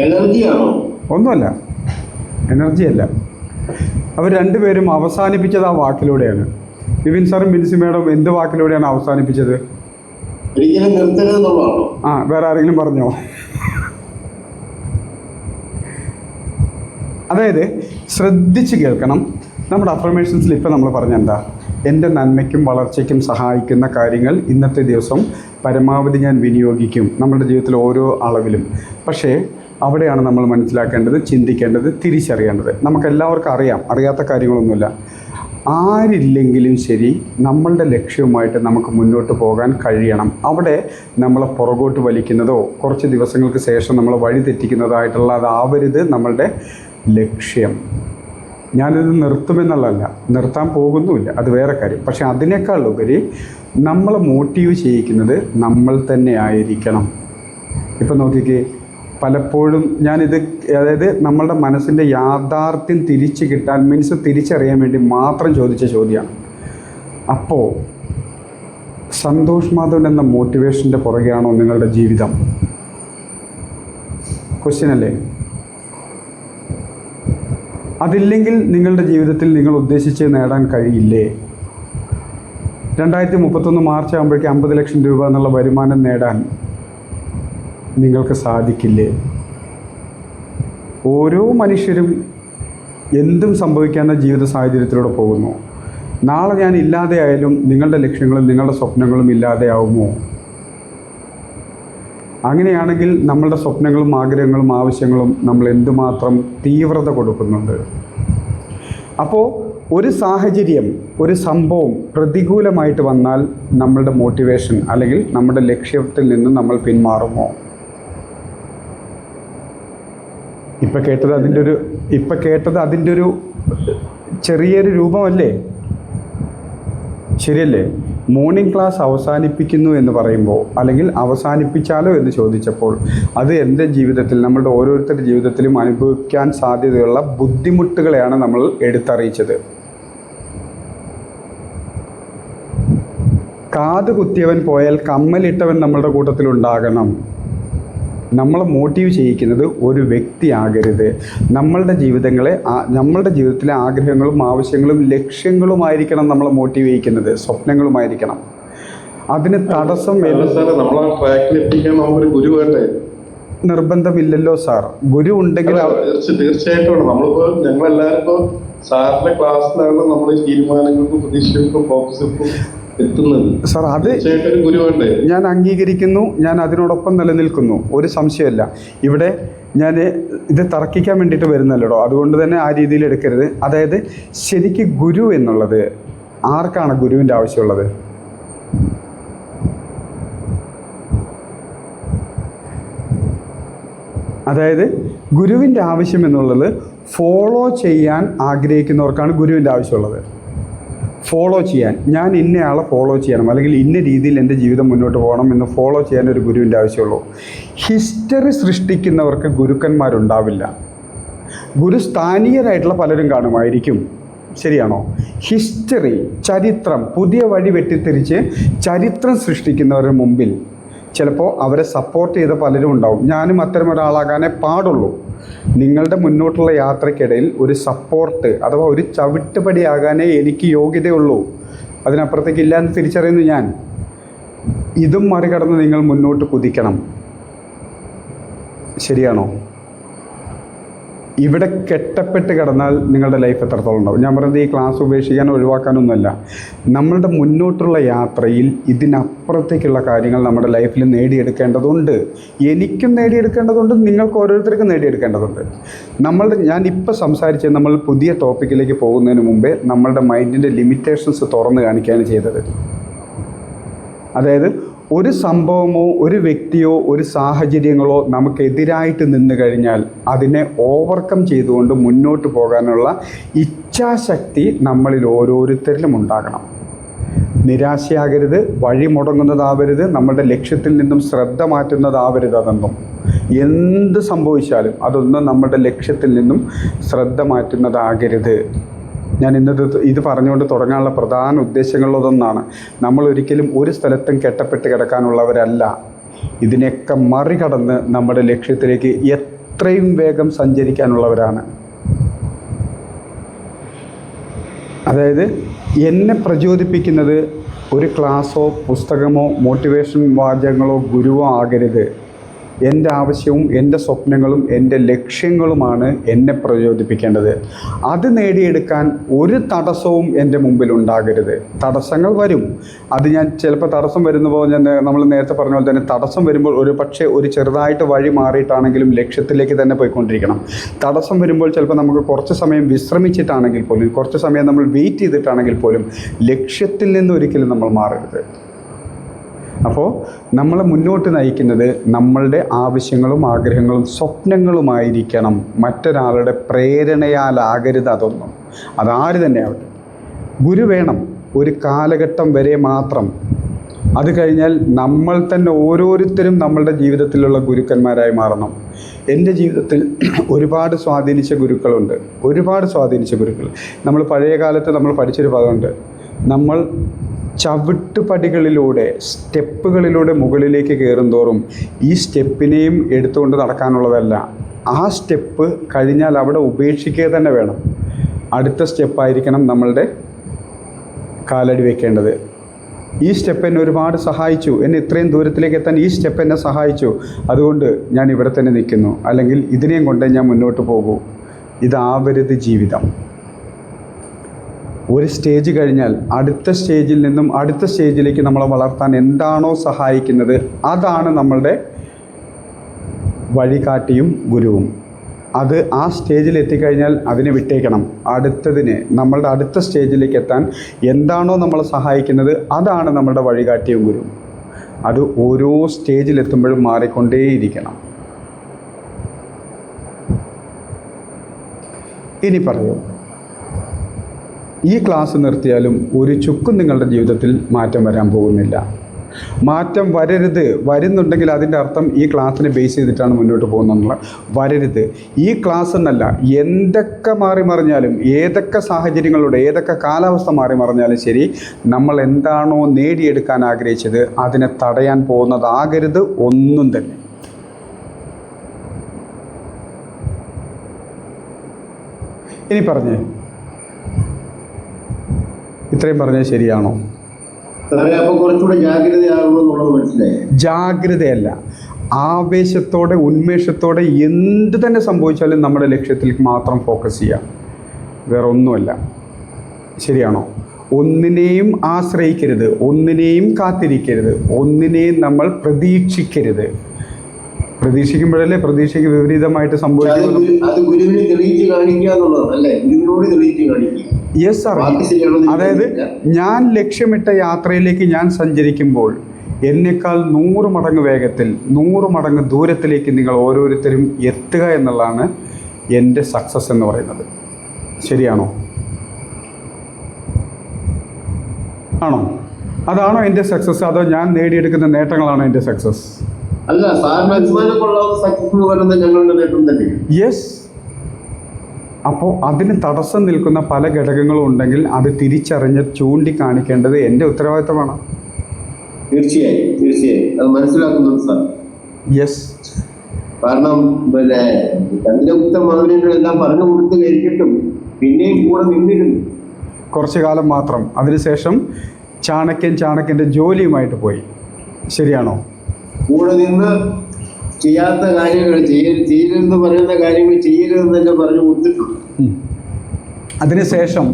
എനർജിയാണോ? ഒന്നുമല്ല, എനർജിയല്ല. അവർ രണ്ടുപേരും അവസാനിപ്പിച്ചത് ആ വാക്കിലൂടെയാണ്. വിപിൻ സാറും ബിൻസി മേഡം എന്ത് വാക്കിലൂടെയാണ് അവസാനിപ്പിച്ചത്? ഒരിക്കലും നിർത്തരുതെന്നുള്ളതാണോ? വേറെ ആരെങ്കിലും പറഞ്ഞോ? അതായത് ശ്രദ്ധിച്ച് കേൾക്കണം. നമ്മുടെ അഫർമേഷൻസിൽ ഇപ്പോൾ നമ്മൾ പറഞ്ഞ എന്താ? എൻ്റെ നന്മയ്ക്കും വളർച്ചയ്ക്കും സഹായിക്കുന്ന കാര്യങ്ങൾ ഇന്നത്തെ ദിവസം പരമാവധി ഞാൻ വിനിയോഗിക്കും, നമ്മുടെ ജീവിതത്തിൽ ഓരോ അളവിലും. പക്ഷേ അവിടെയാണ് നമ്മൾ മനസ്സിലാക്കേണ്ടത്, ചിന്തിക്കേണ്ടത്, തിരിച്ചറിയേണ്ടത്. നമുക്കെല്ലാവർക്കും അറിയാത്ത കാര്യങ്ങളൊന്നുമില്ല. ആരില്ലെങ്കിലും ശരി, നമ്മളുടെ ലക്ഷ്യവുമായിട്ട് നമുക്ക് മുന്നോട്ട് പോകാൻ കഴിയണം. അവിടെ നമ്മളെ പുറകോട്ട് വലിക്കുന്നതോ കുറച്ച് ദിവസങ്ങൾക്ക് ശേഷം നമ്മളെ വഴി തെറ്റിക്കുന്നതായിട്ടുള്ള അതാവരുത് നമ്മളുടെ ലക്ഷ്യം. ഞാനിത് നിർത്തുമെന്നുള്ളതല്ല, നിർത്താൻ പോകുന്നുമില്ല, അത് വേറെ കാര്യം. പക്ഷെ അതിനേക്കാൾ ഉപരി നമ്മളെ മോട്ടീവ് ചെയ്യിക്കുന്നത് നമ്മൾ തന്നെ ആയിരിക്കണം. ഇപ്പം നോക്കിക്കേ, പലപ്പോഴും ഞാനിത് അതായത് നമ്മളുടെ മനസ്സിൻ്റെ യാഥാർത്ഥ്യം തിരിച്ച് കിട്ടാൻ മീൻസ് തിരിച്ചറിയാൻ വേണ്ടി മാത്രം ചോദിച്ച ചോദ്യമാണ്. അപ്പോൾ സന്തോഷ് മാധവൻ എന്ന മോട്ടിവേഷൻ്റെ പുറകെയാണോ നിങ്ങളുടെ ജീവിതം? ക്വസ്റ്റ്യൻ അല്ലേ? അതില്ലെങ്കിൽ നിങ്ങളുടെ ജീവിതത്തിൽ നിങ്ങൾ ഉദ്ദേശിച്ച് നേടാൻ കഴിയില്ലേ? 2031 മാർച്ച് ആകുമ്പോഴേക്കും 50 ലക്ഷം രൂപ എന്നുള്ള വരുമാനം നേടാൻ നിങ്ങൾക്ക് സാധിക്കില്ലേ? ഓരോ മനുഷ്യരും എന്തും സംഭവിക്കാവുന്ന ജീവിത സാഹചര്യത്തിലൂടെ പോകുന്നു. നാളെ ഞാൻ ഇല്ലാതെ ആയാലും നിങ്ങളുടെ ലക്ഷ്യങ്ങളും നിങ്ങളുടെ സ്വപ്നങ്ങളും ഇല്ലാതെയാവുമോ? അങ്ങനെയാണെങ്കിൽ നമ്മളുടെ സ്വപ്നങ്ങളും ആഗ്രഹങ്ങളും ആവശ്യങ്ങളും നമ്മൾ എന്തുമാത്രം തീവ്രത കൊടുക്കുന്നുണ്ട്? അപ്പോൾ ഒരു സാഹചര്യം, ഒരു സംഭവം പ്രതികൂലമായിട്ട് വന്നാൽ നമ്മളുടെ മോട്ടിവേഷൻ അല്ലെങ്കിൽ നമ്മുടെ ലക്ഷ്യത്തിൽ നിന്ന് നമ്മൾ പിന്മാറുമോ? ഇപ്പം കേട്ടത് അതിൻ്റെ ഒരു ചെറിയൊരു രൂപമല്ലേ? ശരിയല്ലേ? മോർണിംഗ് ക്ലാസ് അവസാനിപ്പിക്കുന്നു എന്ന് പറയുമ്പോൾ അല്ലെങ്കിൽ അവസാനിപ്പിച്ചാലോ എന്ന് ചോദിച്ചപ്പോൾ അത് എൻ്റെ ജീവിതത്തിൽ നമ്മളുടെ ഓരോരുത്തരുടെ ജീവിതത്തിലും അനുഭവിക്കാൻ സാധ്യതയുള്ള ബുദ്ധിമുട്ടുകളെയാണ് നമ്മൾ എടുത്തറിയിച്ചത്. കാത് കുത്തിയവൻ പോയാൽ കമ്മലിട്ടവൻ നമ്മളുടെ കൂട്ടത്തിലുണ്ടാകണം. നമ്മളെ മോട്ടീവ് ചെയ്യിക്കുന്നത് ഒരു വ്യക്തിയാകരുത്. നമ്മളുടെ ജീവിതത്തിലെ ആഗ്രഹങ്ങളും ആവശ്യങ്ങളും ലക്ഷ്യങ്ങളുമായിരിക്കണം നമ്മളെ മോട്ടീവ് ചെയ്യിക്കുന്നത്, സ്വപ്നങ്ങളുമായിരിക്കണം. അതിന് തടസ്സം നിർബന്ധമില്ലല്ലോ സാർ. ഗുരു ഉണ്ടെങ്കിൽ തീർച്ചയായിട്ടും നമ്മളിപ്പോ ഞങ്ങളെല്ലാവരും ഇപ്പോൾ സാറിന്റെ ക്ലാസ്സിലാണ് നമ്മൾ തീരുമാനങ്ങൾക്കും പ്രതീക്ഷകൾക്കും ഫോക്കസും എത്തുന്നത്. സാർ അത് ഞാൻ അംഗീകരിക്കുന്നു, ഞാൻ അതിനോടൊപ്പം നിലനിൽക്കുന്നു, ഒരു സംശയമല്ല. ഇവിടെ ഞാൻ ഇത് തർക്കിക്കാൻ വേണ്ടിയിട്ട് വരുന്നല്ലോ, അതുകൊണ്ട് തന്നെ ആ രീതിയിൽ എടുക്കരുത്. അതായത് ശരിക്ക് ഗുരു എന്നുള്ളത് ആർക്കാണ് ഗുരുവിൻ്റെ ആവശ്യമുള്ളത്? അതായത് ഗുരുവിൻ്റെ ആവശ്യം എന്നുള്ളത് ഫോളോ ചെയ്യാൻ ആഗ്രഹിക്കുന്നവർക്കാണ് ഗുരുവിൻ്റെ ആവശ്യമുള്ളത്. ഫോളോ ചെയ്യാൻ, ഞാൻ ഇന്നയാളെ ഫോളോ ചെയ്യണം അല്ലെങ്കിൽ ഇന്ന രീതിയിൽ എൻ്റെ ജീവിതം മുന്നോട്ട് പോകണം എന്ന് ഫോളോ ചെയ്യാൻ ഒരു ഗുരുവിൻ്റെ ആവശ്യമുള്ളൂ. ഹിസ്റ്ററി സൃഷ്ടിക്കുന്നവർക്ക് ഗുരുക്കന്മാരുണ്ടാവില്ല. ഗുരു സ്ഥാനീയരായിട്ടുള്ള പലരും കാണുമായിരിക്കും, ശരിയാണോ? ഹിസ്റ്ററി, ചരിത്രം, പുതിയ വഴി വെട്ടിത്തിരിച്ച് ചരിത്രം സൃഷ്ടിക്കുന്നവരുടെ മുമ്പിൽ ചിലപ്പോൾ അവരെ സപ്പോർട്ട് ചെയ്ത പലരും ഉണ്ടാവും. ഞാനും അത്തരം ഒരാളാകാനേ പാടുള്ളൂ. നിങ്ങളുടെ മുന്നോട്ടുള്ള യാത്രയ്ക്കിടയിൽ ഒരു സപ്പോർട്ട് അഥവാ ഒരു ചവിട്ടുപടിയാകാനേ എനിക്ക് യോഗ്യതയുള്ളൂ, അതിനപ്പുറത്തേക്ക് ഇല്ല എന്ന് തിരിച്ചറിയുന്നു ഞാൻ. ഇതും മറികടന്ന് നിങ്ങൾ മുന്നോട്ട് കുതിക്കണം, ശരിയാണോ? ഇവിടെ കെട്ടപ്പെട്ട് കിടന്നാൽ നിങ്ങളുടെ ലൈഫ് എത്രത്തോളം ഉണ്ടാവും? ഞാൻ പറയുന്നത് ഈ ക്ലാസ് ഉപേക്ഷിക്കാനോ ഒഴിവാക്കാനൊന്നുമല്ല. നമ്മളുടെ മുന്നോട്ടുള്ള യാത്രയിൽ ഇതിനപ്പുറത്തേക്കുള്ള കാര്യങ്ങൾ നമ്മുടെ ലൈഫിൽ നേടിയെടുക്കേണ്ടതുണ്ട്. എനിക്കും നേടിയെടുക്കേണ്ടതുണ്ട്, നിങ്ങൾക്ക് ഓരോരുത്തർക്കും നേടിയെടുക്കേണ്ടതുണ്ട്. ഞാനിപ്പോൾ സംസാരിച്ച നമ്മൾ പുതിയ ടോപ്പിക്കിലേക്ക് പോകുന്നതിന് മുമ്പേ നമ്മളുടെ മൈൻഡിൻ്റെ ലിമിറ്റേഷൻസ് തുറന്ന് കാണിക്കുകയാണ് ചെയ്തത്. അതായത് ഒരു സംഭവമോ ഒരു വ്യക്തിയോ ഒരു സാഹചര്യങ്ങളോ നമുക്കെതിരായിട്ട് നിന്ന് കഴിഞ്ഞാൽ അതിനെ ഓവർകം ചെയ്തുകൊണ്ട് മുന്നോട്ട് പോകാനുള്ള ഇച്ഛാശക്തി നമ്മളിൽ ഓരോരുത്തരിലും ഉണ്ടാകണം. നിരാശയാകരുത്, വഴി മുടങ്ങുന്നതാവരുത്, നമ്മളുടെ ലക്ഷ്യത്തിൽ നിന്നും ശ്രദ്ധ മാറ്റുന്നതാവരുത്. അതൊന്നും എന്ത് സംഭവിച്ചാലും അതൊന്നും നമ്മുടെ ലക്ഷ്യത്തിൽ നിന്നും ശ്രദ്ധ മാറ്റുന്നതാകരുത്. ഞാൻ ഇത് പറഞ്ഞുകൊണ്ട് തുടങ്ങാനുള്ള പ്രധാന ഉദ്ദേശങ്ങളിലൊന്നാണ്, നമ്മളൊരിക്കലും ഒരു സ്ഥലത്തും കെട്ടപ്പെട്ട് കിടക്കാനുള്ളവരല്ല. ഇതിനെയൊക്കെ മറികടന്ന് നമ്മുടെ ലക്ഷ്യത്തിലേക്ക് എത്രയും വേഗം സഞ്ചരിക്കാനുള്ളവരാണ്. അതായത് എന്നെ പ്രചോദിപ്പിക്കുന്നത് ഒരു ക്ലാസ്സോ പുസ്തകമോ മോട്ടിവേഷൻ വാചകങ്ങളോ ഗുരുവോ ആകരുത്. എൻ്റെ ആവശ്യവും എൻ്റെ സ്വപ്നങ്ങളും എൻ്റെ ലക്ഷ്യങ്ങളുമാണ് എന്നെ പ്രചോദിപ്പിക്കേണ്ടത്. അത് നേടിയെടുക്കാൻ ഒരു തടസ്സവും എൻ്റെ മുമ്പിൽ ഉണ്ടാകരുത്. തടസ്സങ്ങൾ വരും, അത് ഞാൻ ചിലപ്പോൾ തടസ്സം വരുമ്പോൾ നമ്മൾ നേരത്തെ പറഞ്ഞ പോലെ തന്നെ തടസ്സം വരുമ്പോൾ ഒരു ചെറുതായിട്ട് വഴി മാറിയിട്ടാണെങ്കിലും ലക്ഷ്യത്തിലേക്ക് തന്നെ പോയിക്കൊണ്ടിരിക്കണം. തടസ്സം വരുമ്പോൾ ചിലപ്പോൾ നമുക്ക് കുറച്ച് സമയം വിശ്രമിച്ചിട്ടാണെങ്കിൽ പോലും, കുറച്ച് സമയം നമ്മൾ വെയിറ്റ് ചെയ്തിട്ടാണെങ്കിൽ പോലും ലക്ഷ്യത്തിൽ നിന്ന് ഒരിക്കലും നമ്മൾ മാറരുത്. അപ്പോൾ നമ്മളെ മുന്നോട്ട് നയിക്കുന്നത് നമ്മളുടെ ആവശ്യങ്ങളും ആഗ്രഹങ്ങളും സ്വപ്നങ്ങളുമായിരിക്കണം. മറ്റൊരാളുടെ പ്രേരണയാലാകരുത് അതൊന്നും. അതാര് തന്നെ ആവട്ടെ. ഗുരു വേണം ഒരു കാലഘട്ടം വരെ മാത്രം. അത് കഴിഞ്ഞാൽ നമ്മൾ തന്നെ ഓരോരുത്തരും നമ്മളുടെ ജീവിതത്തിലുള്ള ഗുരുക്കന്മാരായി മാറണം. എൻ്റെ ജീവിതത്തിൽ ഒരുപാട് സ്വാധീനിച്ച ഗുരുക്കളുണ്ട്, ഒരുപാട് സ്വാധീനിച്ച ഗുരുക്കൾ. നമ്മൾ പഴയ കാലത്ത് നമ്മൾ പഠിച്ചൊരു പദമുണ്ട്, നമ്മൾ ചവിട്ടുപടികളിലൂടെ സ്റ്റെപ്പുകളിലൂടെ മുകളിലേക്ക് കയറും തോറും ഈ സ്റ്റെപ്പിനെയും എടുത്തുകൊണ്ട് നടക്കാനുള്ളതല്ല, ആ സ്റ്റെപ്പ് കഴിഞ്ഞാൽ അവിടെ ഉപേക്ഷിക്കുക തന്നെ വേണം. അടുത്ത സ്റ്റെപ്പായിരിക്കണം നമ്മളുടെ കാലടി വയ്ക്കേണ്ടത്. ഈ സ്റ്റെപ്പ് എന്നെ ഒരുപാട് സഹായിച്ചു, എന്നെ ഇത്രയും ദൂരത്തിലേക്ക് എത്താൻ ഈ സ്റ്റെപ്പ് എന്നെ സഹായിച്ചു, അതുകൊണ്ട് ഞാൻ ഇവിടെ തന്നെ നിൽക്കുന്നു, അല്ലെങ്കിൽ ഇതിനെയും കൊണ്ട് ഞാൻ മുന്നോട്ട് പോകൂ. ഇതാവരുത് ജീവിതം. ഒരു സ്റ്റേജ് കഴിഞ്ഞാൽ അടുത്ത സ്റ്റേജിൽ നിന്നും അടുത്ത സ്റ്റേജിലേക്ക് നമ്മളെ വളർത്താൻ എന്താണോ സഹായിക്കുന്നത് അതാണ് നമ്മളുടെ വഴികാട്ടിയും ഗുരുവും. അത് ആ സ്റ്റേജിൽ എത്തിക്കഴിഞ്ഞാൽ അതിനെ വിട്ടേക്കണം. അടുത്തതിന് നമ്മളുടെ അടുത്ത സ്റ്റേജിലേക്ക് എത്താൻ എന്താണോ നമ്മളെ സഹായിക്കുന്നത് അതാണ് നമ്മളുടെ വഴികാട്ടിയും ഗുരുവും. അത് ഓരോ സ്റ്റേജിലെത്തുമ്പോഴും മാറിക്കൊണ്ടേയിരിക്കണം. ഇനി പറയൂ, ഈ ക്ലാസ് നിർത്തിയാലും ഒരു ചുക്കും നിങ്ങളുടെ ജീവിതത്തിൽ മാറ്റം വരാൻ പോകുന്നില്ല. മാറ്റം വരരുത്, വരുന്നുണ്ടെങ്കിൽ അതിൻ്റെ അർത്ഥം ഈ ക്ലാസ്സിനെ ബേസ് ചെയ്തിട്ടാണ് മുന്നോട്ട് പോകുന്നതെന്നുള്ള. വരരുത്. ഈ ക്ലാസ് എന്നല്ല, എന്തൊക്കെ മാറി മറിഞ്ഞാലും, ഏതൊക്കെ സാഹചര്യങ്ങളിലൂടെ, ഏതൊക്കെ കാലാവസ്ഥ മാറി മറിഞ്ഞാലും ശരി, നമ്മൾ എന്താണോ നേടിയെടുക്കാൻ ആഗ്രഹിച്ചത് അതിനെ തടയാൻ പോകുന്നതാകരുത് ഒന്നും തന്നെ. ഇനി പറഞ്ഞേ, ഇത്രയും പറഞ്ഞത് ശരിയാണോ? ജാഗ്രതയല്ല, ആവേശത്തോടെ ഉന്മേഷത്തോടെ എന്ത് തന്നെ സംഭവിച്ചാലും നമ്മുടെ ലക്ഷ്യത്തിലേക്ക് മാത്രം ഫോക്കസ് ചെയ്യാം, വേറെ ഒന്നുമല്ല. ശരിയാണോ? ഒന്നിനെയും ആശ്രയിക്കരുത്, ഒന്നിനെയും കാത്തിരിക്കരുത്, ഒന്നിനെയും നമ്മൾ പ്രതീക്ഷിക്കരുത്. പ്രതീക്ഷിക്കുമ്പോഴല്ലേ പ്രതീക്ഷയ്ക്ക് വിപരീതമായിട്ട് സംഭവിക്കുന്നത്. Yes sir. അതായത് ഞാൻ ലക്ഷ്യമിട്ട യാത്രയിലേക്ക് ഞാൻ സഞ്ചരിക്കുമ്പോൾ എന്നേക്കാൾ 100 മടങ്ങ് വേഗത്തിൽ 100 മടങ്ങ് ദൂരത്തിലേക്ക് നിങ്ങൾ ഓരോരുത്തരും എത്തുക എന്നുള്ളതാണ് എൻ്റെ സക്സസ് എന്ന് പറയുന്നത്. ശരിയാണോ? ആണോ? അതാണോ എൻ്റെ സക്സസ്? അതോ ഞാൻ നേടിയെടുക്കുന്ന നേട്ടങ്ങളാണോ എൻ്റെ സക്സസ്? അല്ല, യെസ്. അപ്പോൾ അതിന് തടസ്സം നിൽക്കുന്ന പല ഘടകങ്ങളും ഉണ്ടെങ്കിൽ അത് തിരിച്ചറിഞ്ഞ് ചൂണ്ടിക്കാണിക്കേണ്ടത് എൻ്റെ ഉത്തരവാദിത്തമാണ്. തീർച്ചയായും തീർച്ചയായും അത് മനസ്സിലാക്കുന്നുണ്ട് സാർ. യെസ്. കാരണം പിന്നെ ചന്ദ്രഗുപ്ത മൗര്യങ്ങളെല്ലാം പറഞ്ഞു കൊടുത്തു കഴിഞ്ഞിട്ടും പിന്നെയും കൂടെ നിന്നിരുന്നു കുറച്ചു കാലം മാത്രം. അതിനുശേഷം ചാണക്യൻ്റെ ജോലിയുമായിട്ട് പോയി. ശരിയാണോ? കൂടെ നിന്ന് ചെയ്യാത്ത കാര്യങ്ങൾ ചെയ്യരുതെന്ന് പറയുന്ന കാര്യങ്ങൾ ചെയ്യരുതെന്നൊക്കെ പറഞ്ഞു കൊടുത്തിട്ടുണ്ട്. അതിനുശേഷം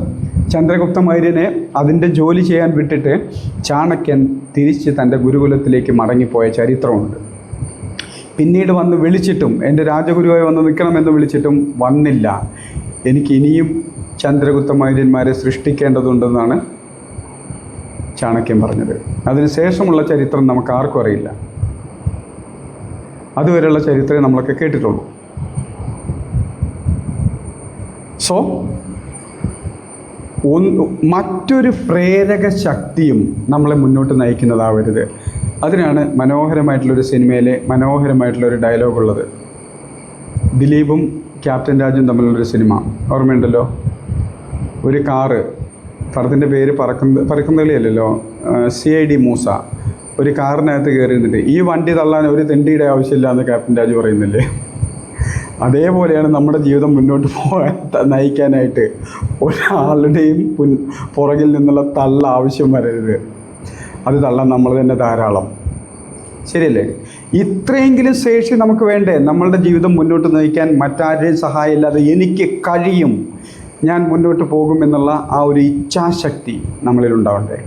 ചന്ദ്രഗുപ്ത മൗര്യനെ അതിൻ്റെ ജോലി ചെയ്യാൻ വിട്ടിട്ട് ചാണക്യൻ തിരിച്ച് തൻ്റെ ഗുരുകുലത്തിലേക്ക് മടങ്ങിപ്പോയ ചരിത്രമുണ്ട്. പിന്നീട് വന്ന് വിളിച്ചിട്ടും, എൻ്റെ രാജഗുരുവായി വന്ന് നിൽക്കണമെന്ന് വിളിച്ചിട്ടും വന്നില്ല. എനിക്ക് ഇനിയും ചന്ദ്രഗുപ്ത മൗര്യന്മാരെ സൃഷ്ടിക്കേണ്ടതുണ്ടെന്നാണ് ചാണക്യൻ പറഞ്ഞത്. അതിനുശേഷമുള്ള ചരിത്രം നമുക്ക് ആർക്കും അറിയില്ല. അതുവരെയുള്ള ചരിത്രമേ നമ്മളൊക്കെ കേട്ടിട്ടുള്ളൂ. സോ മറ്റൊരു പ്രേരക ശക്തിയും നമ്മളെ മുന്നോട്ട് നയിക്കുന്നതാവരുത്. അതിനാണ് മനോഹരമായിട്ടുള്ളൊരു സിനിമയിലെ മനോഹരമായിട്ടുള്ളൊരു ഡയലോഗുള്ളത്. ദിലീപും ക്യാപ്റ്റൻ രാജും തമ്മിലുള്ളൊരു സിനിമ ഓർമ്മയുണ്ടല്ലോ. ഒരു കാറ്, പടത്തിൻ്റെ പേര് പറക്കുന്നളിയല്ലല്ലോ, CID മൂസ, ഒരു കാറിനകത്ത് കയറി നിന്നിട്ട് ഈ വണ്ടി തള്ളാൻ ഒരു തെണ്ടിയുടെ ആവശ്യമില്ല എന്ന് ക്യാപ്റ്റൻ രാജു പറയുന്നില്ലേ? അതേപോലെയാണ് നമ്മുടെ ജീവിതം മുന്നോട്ട് പോകാൻ നയിക്കാനായിട്ട് ഒരാളുടെയും പുറകിൽ നിന്നുള്ള തള്ള ആവശ്യം വരരുത്. അത് തള്ളാൻ നമ്മൾ തന്നെ ധാരാളം. ശരിയല്ലേ? ഇത്രയെങ്കിലും ശേഷി നമുക്ക് വേണ്ടേ നമ്മളുടെ ജീവിതം മുന്നോട്ട് നയിക്കാൻ? മറ്റാരുടെയും സഹായമില്ലാതെ എനിക്ക് കഴിയും, ഞാൻ മുന്നോട്ട് പോകും എന്നുള്ള ആ ഒരു ഇച്ഛാശക്തി നമ്മളിലുണ്ടാവണ്ടേ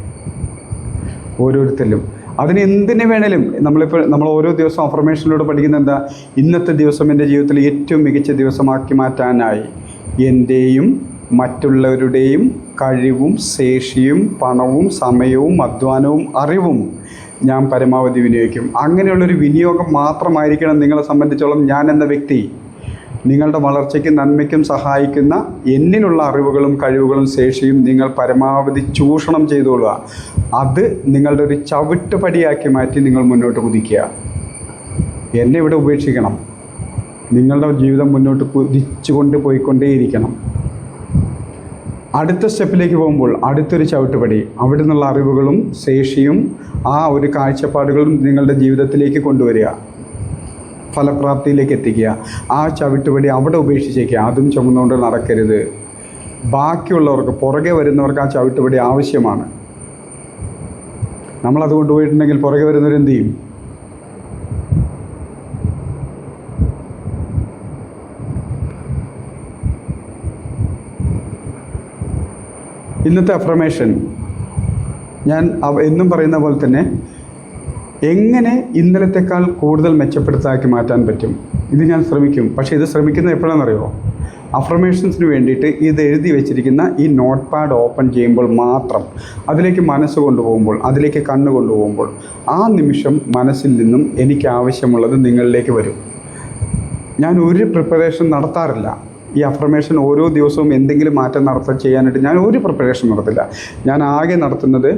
ഓരോരുത്തരിലും. അതിന് എന്തിനു വേണേലും നമ്മൾ ഓരോ ദിവസം അഫർമേഷനിലൂടെ പഠിക്കുന്ന എന്താ? ഇന്നത്തെ ദിവസം എൻ്റെ ജീവിതത്തിൽ ഏറ്റവും മികച്ച ദിവസമാക്കി മാറ്റാനായി എൻ്റെയും മറ്റുള്ളവരുടെയും കഴിവും ശേഷിയും പണവും സമയവും അധ്വാനവും അറിവും ഞാൻ പരമാവധി വിനിയോഗിക്കും. അങ്ങനെയുള്ളൊരു വിനിയോഗം മാത്രമായിരിക്കണം നിങ്ങളെ സംബന്ധിച്ചോളം ഞാൻ എന്ന വ്യക്തി. നിങ്ങളുടെ വളർച്ചയ്ക്കും നന്മയ്ക്കും സഹായിക്കുന്ന എന്നിലുള്ള അറിവുകളും കഴിവുകളും ശേഷിയും നിങ്ങൾ പരമാവധി ചൂഷണം ചെയ്തോളുക. അത് നിങ്ങളുടെ ഒരു ചവിട്ടുപടിയാക്കി മാറ്റി നിങ്ങൾ മുന്നോട്ട് കുതിക്കുക. എന്നെ ഇവിടെ ഉപേക്ഷിക്കണം. നിങ്ങളുടെ ജീവിതം മുന്നോട്ട് കുതിച്ചുകൊണ്ട് പോയിക്കൊണ്ടേയിരിക്കണം. അടുത്ത സ്റ്റെപ്പിലേക്ക് പോകുമ്പോൾ അടുത്തൊരു ചവിട്ടുപടി, അവിടെ നിന്നുള്ള അറിവുകളും ശേഷിയും ആ ഒരു കാഴ്ചപ്പാടുകളും നിങ്ങളുടെ ജീവിതത്തിലേക്ക് കൊണ്ടുവരിക, ഫലപ്രാപ്തിയിലേക്ക് എത്തിക്കുക. ആ ചവിട്ടുപടി അവിടെ ഉപേക്ഷിച്ചേക്കുക. അതും ചുമന്നുകൊണ്ട് നടക്കരുത്. ബാക്കിയുള്ളവർക്ക്, പുറകെ വരുന്നവർക്ക് ആ ചവിട്ടുപടി ആവശ്യമാണ്. നമ്മളത് കൊണ്ടുപോയിട്ടുണ്ടെങ്കിൽ പുറകെ വരുന്നവരെന്ത് ചെയ്യും? ഇന്നത്തെ അഫർമേഷൻ ഞാൻ എന്നും പറയുന്ന പോലെ തന്നെ എങ്ങനെ ഇന്നലത്തേക്കാൾ കൂടുതൽ മെച്ചപ്പെടുത്താക്കി മാറ്റാൻ പറ്റും, ഇത് ഞാൻ ശ്രമിക്കും. പക്ഷേ ഇത് ശ്രമിക്കുന്നത് എപ്പോഴാണെന്നറിയോ? അഫർമേഷൻസിന് വേണ്ടിയിട്ട് ഇത് എഴുതി വെച്ചിരിക്കുന്ന ഈ നോട്ട് പാഡ് ഓപ്പൺ ചെയ്യുമ്പോൾ മാത്രം, അതിലേക്ക് മനസ്സ് കൊണ്ടുപോകുമ്പോൾ, അതിലേക്ക് കണ്ണ് കൊണ്ടുപോകുമ്പോൾ, ആ നിമിഷം മനസ്സിൽ നിന്നും എനിക്ക് ആവശ്യമുള്ളത് നിങ്ങളിലേക്ക് വരും. ഞാൻ ഒരു പ്രിപ്പറേഷൻ നടത്താറില്ല. ഈ അഫർമേഷൻ ഓരോ ദിവസവും എന്തെങ്കിലും മാറ്റം ചെയ്യാനായിട്ട് ഞാൻ ഒരു പ്രിപ്പറേഷൻ നടത്തില്ല. ഞാൻ ആകെ നടത്തുന്നത്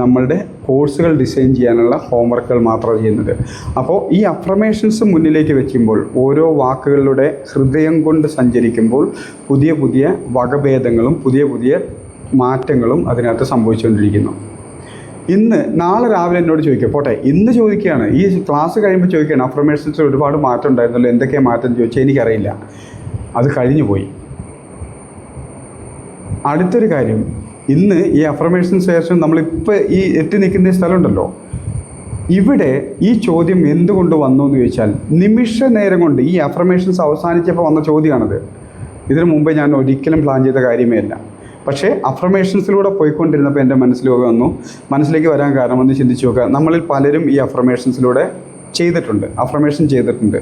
നമ്മളുടെ കോഴ്സുകൾ ഡിസൈൻ ചെയ്യാനുള്ള ഹോംവർക്കുകൾ മാത്രമാണ് ചെയ്യുന്നത്. അപ്പോൾ ഈ അഫർമേഷൻസ് മുന്നിലേക്ക് വയ്ക്കുമ്പോൾ, ഓരോ വാക്കുകളുടെ ഹൃദയം കൊണ്ട് സഞ്ചരിക്കുമ്പോൾ പുതിയ പുതിയ വകഭേദങ്ങളും പുതിയ പുതിയ മാറ്റങ്ങളും അതിനകത്ത് സംഭവിച്ചുകൊണ്ടിരിക്കുന്നു. നാളെ രാവിലെ എന്നോട് ചോദിക്കുക, പോട്ടെ ഇന്ന് ചോദിക്കുകയാണ്, ഈ ക്ലാസ് കഴിയുമ്പോൾ ചോദിക്കുകയാണ്, അഫർമേഷൻസിൽ ഒരുപാട് മാറ്റം ഉണ്ടായിരുന്നല്ലോ, എന്തൊക്കെയാണ് മാറ്റം ചോദിച്ചാൽ എനിക്കറിയില്ല, അത് കഴിഞ്ഞു പോയി. അടുത്തൊരു കാര്യം, ഇന്ന് ഈ അഫർമേഷൻ ശേഷം നമ്മളിപ്പോൾ ഈ എത്തി നിൽക്കുന്ന ഈ സ്ഥലമുണ്ടല്ലോ, ഇവിടെ ഈ ചോദ്യം എന്തുകൊണ്ട് വന്നു എന്ന് ചോദിച്ചാൽ നിമിഷ നേരം കൊണ്ട് ഈ അഫർമേഷൻസ് അവസാനിച്ചപ്പോൾ വന്ന ചോദ്യമാണത്. ഇതിനു മുമ്പ് ഞാൻ ഒരിക്കലും പ്ലാൻ ചെയ്ത കാര്യമേ അല്ല. പക്ഷേ അഫർമേഷൻസിലൂടെ പോയിക്കൊണ്ടിരുന്നപ്പോൾ എൻ്റെ മനസ്സിലേക്ക് വരാൻ കാരണം ഒന്ന് ചിന്തിച്ച് നോക്കുക. നമ്മളിൽ പലരും ഈ അഫർമേഷൻസിലൂടെ അഫർമേഷൻ ചെയ്തിട്ടുണ്ട്.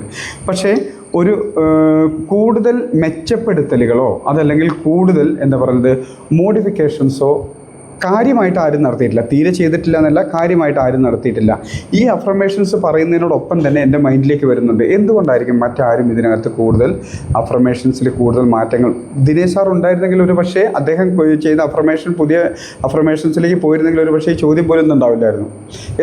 പക്ഷേ ഒരു കൂടുതൽ മെച്ചപ്പെടുത്തലുകളോ അതല്ലെങ്കിൽ കൂടുതൽ മോഡിഫിക്കേഷൻസോ കാര്യമായിട്ട് ആരും നടത്തിയിട്ടില്ല. തീരെ ചെയ്തിട്ടില്ല എന്നല്ല, കാര്യമായിട്ട് ആരും നടത്തിയിട്ടില്ല. ഈ അഫർമേഷൻസ് പറയുന്നതിനോടൊപ്പം തന്നെ എൻ്റെ മൈൻഡിലേക്ക് വരുന്നുണ്ട്, എന്തുകൊണ്ടായിരിക്കും മറ്റാരും ഇതിനകത്ത് കൂടുതൽ അഫർമേഷൻസിൽ കൂടുതൽ മാറ്റങ്ങൾ? ദിനേശ് സാർ ഉണ്ടായിരുന്നെങ്കിൽ ഒരു പക്ഷേ അദ്ദേഹം ചെയ്ത പുതിയ അഫർമേഷൻസിലേക്ക് പോയിരുന്നെങ്കിൽ ഒരു പക്ഷേ ഈ ചോദ്യം പോലും ഉണ്ടാവില്ലായിരുന്നു.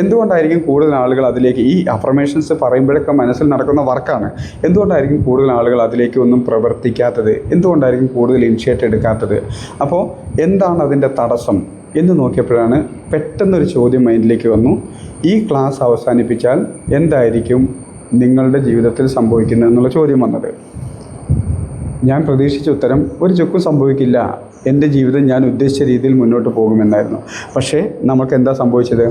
എന്തുകൊണ്ടായിരിക്കും കൂടുതൽ ആളുകൾ അതിലേക്ക്, ഈ അഫർമേഷൻസ് പറയുമ്പോഴൊക്കെ മനസ്സിൽ നടക്കുന്ന വർക്കാണ്, എന്തുകൊണ്ടായിരിക്കും കൂടുതൽ ആളുകൾ അതിലേക്ക് ഒന്നും പ്രവർത്തിക്കാത്തത്? എന്തുകൊണ്ടായിരിക്കും കൂടുതൽ ഇനിഷ്യേറ്റ് എടുക്കാത്തത്? അപ്പോൾ എന്താണ് അതിൻ്റെ തടസ്സം എന്ന് നോക്കിയപ്പോഴാണ് പെട്ടെന്നൊരു ചോദ്യം മൈൻഡിലേക്ക് വന്നു. ഈ ക്ലാസ് അവസാനിപ്പിച്ചാൽ എന്തായിരിക്കും നിങ്ങളുടെ ജീവിതത്തിൽ സംഭവിക്കുന്നത് എന്നുള്ള ചോദ്യം വന്നത്. ഞാൻ പ്രതീക്ഷിച്ച ഉത്തരം ഒരു ചുക്കും സംഭവിക്കില്ല, എൻ്റെ ജീവിതം ഞാൻ ഉദ്ദേശിച്ച രീതിയിൽ മുന്നോട്ട് പോകുമെന്നായിരുന്നു. പക്ഷേ നമുക്ക് എന്താ സംഭവിച്ചത്?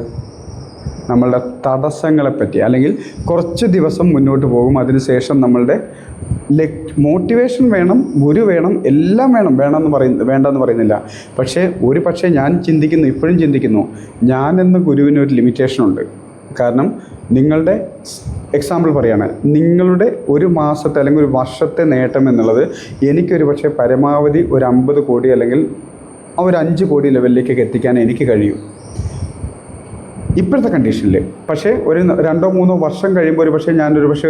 നമ്മളുടെ തടസ്സങ്ങളെപ്പറ്റി, അല്ലെങ്കിൽ കുറച്ച് ദിവസം മുന്നോട്ട് പോകും, അതിനുശേഷം നമ്മളുടെ മോട്ടിവേഷൻ വേണം, ഗുരു വേണം, എല്ലാം വേണ്ടെന്ന് പറയുന്നില്ല. പക്ഷേ ഞാൻ ഇപ്പോഴും ചിന്തിക്കുന്നു, ഞാനെന്ന ഗുരുവിനൊരു ലിമിറ്റേഷനുണ്ട്. കാരണം നിങ്ങളുടെ എക്സാമ്പിൾ പറയുകയാണ്, നിങ്ങളുടെ ഒരു മാസത്തെ അല്ലെങ്കിൽ ഒരു വർഷത്തെ നേട്ടം എന്നുള്ളത് എനിക്കൊരു പക്ഷേ പരമാവധി ഒരു 50 കോടി അല്ലെങ്കിൽ ഒരു 5 കോടി ലെവലിലേക്കൊക്കെ എത്തിക്കാൻ എനിക്ക് കഴിയും ഇപ്പോഴത്തെ കണ്ടീഷനിൽ. പക്ഷേ ഒരു 2-3 വർഷം കഴിയുമ്പോൾ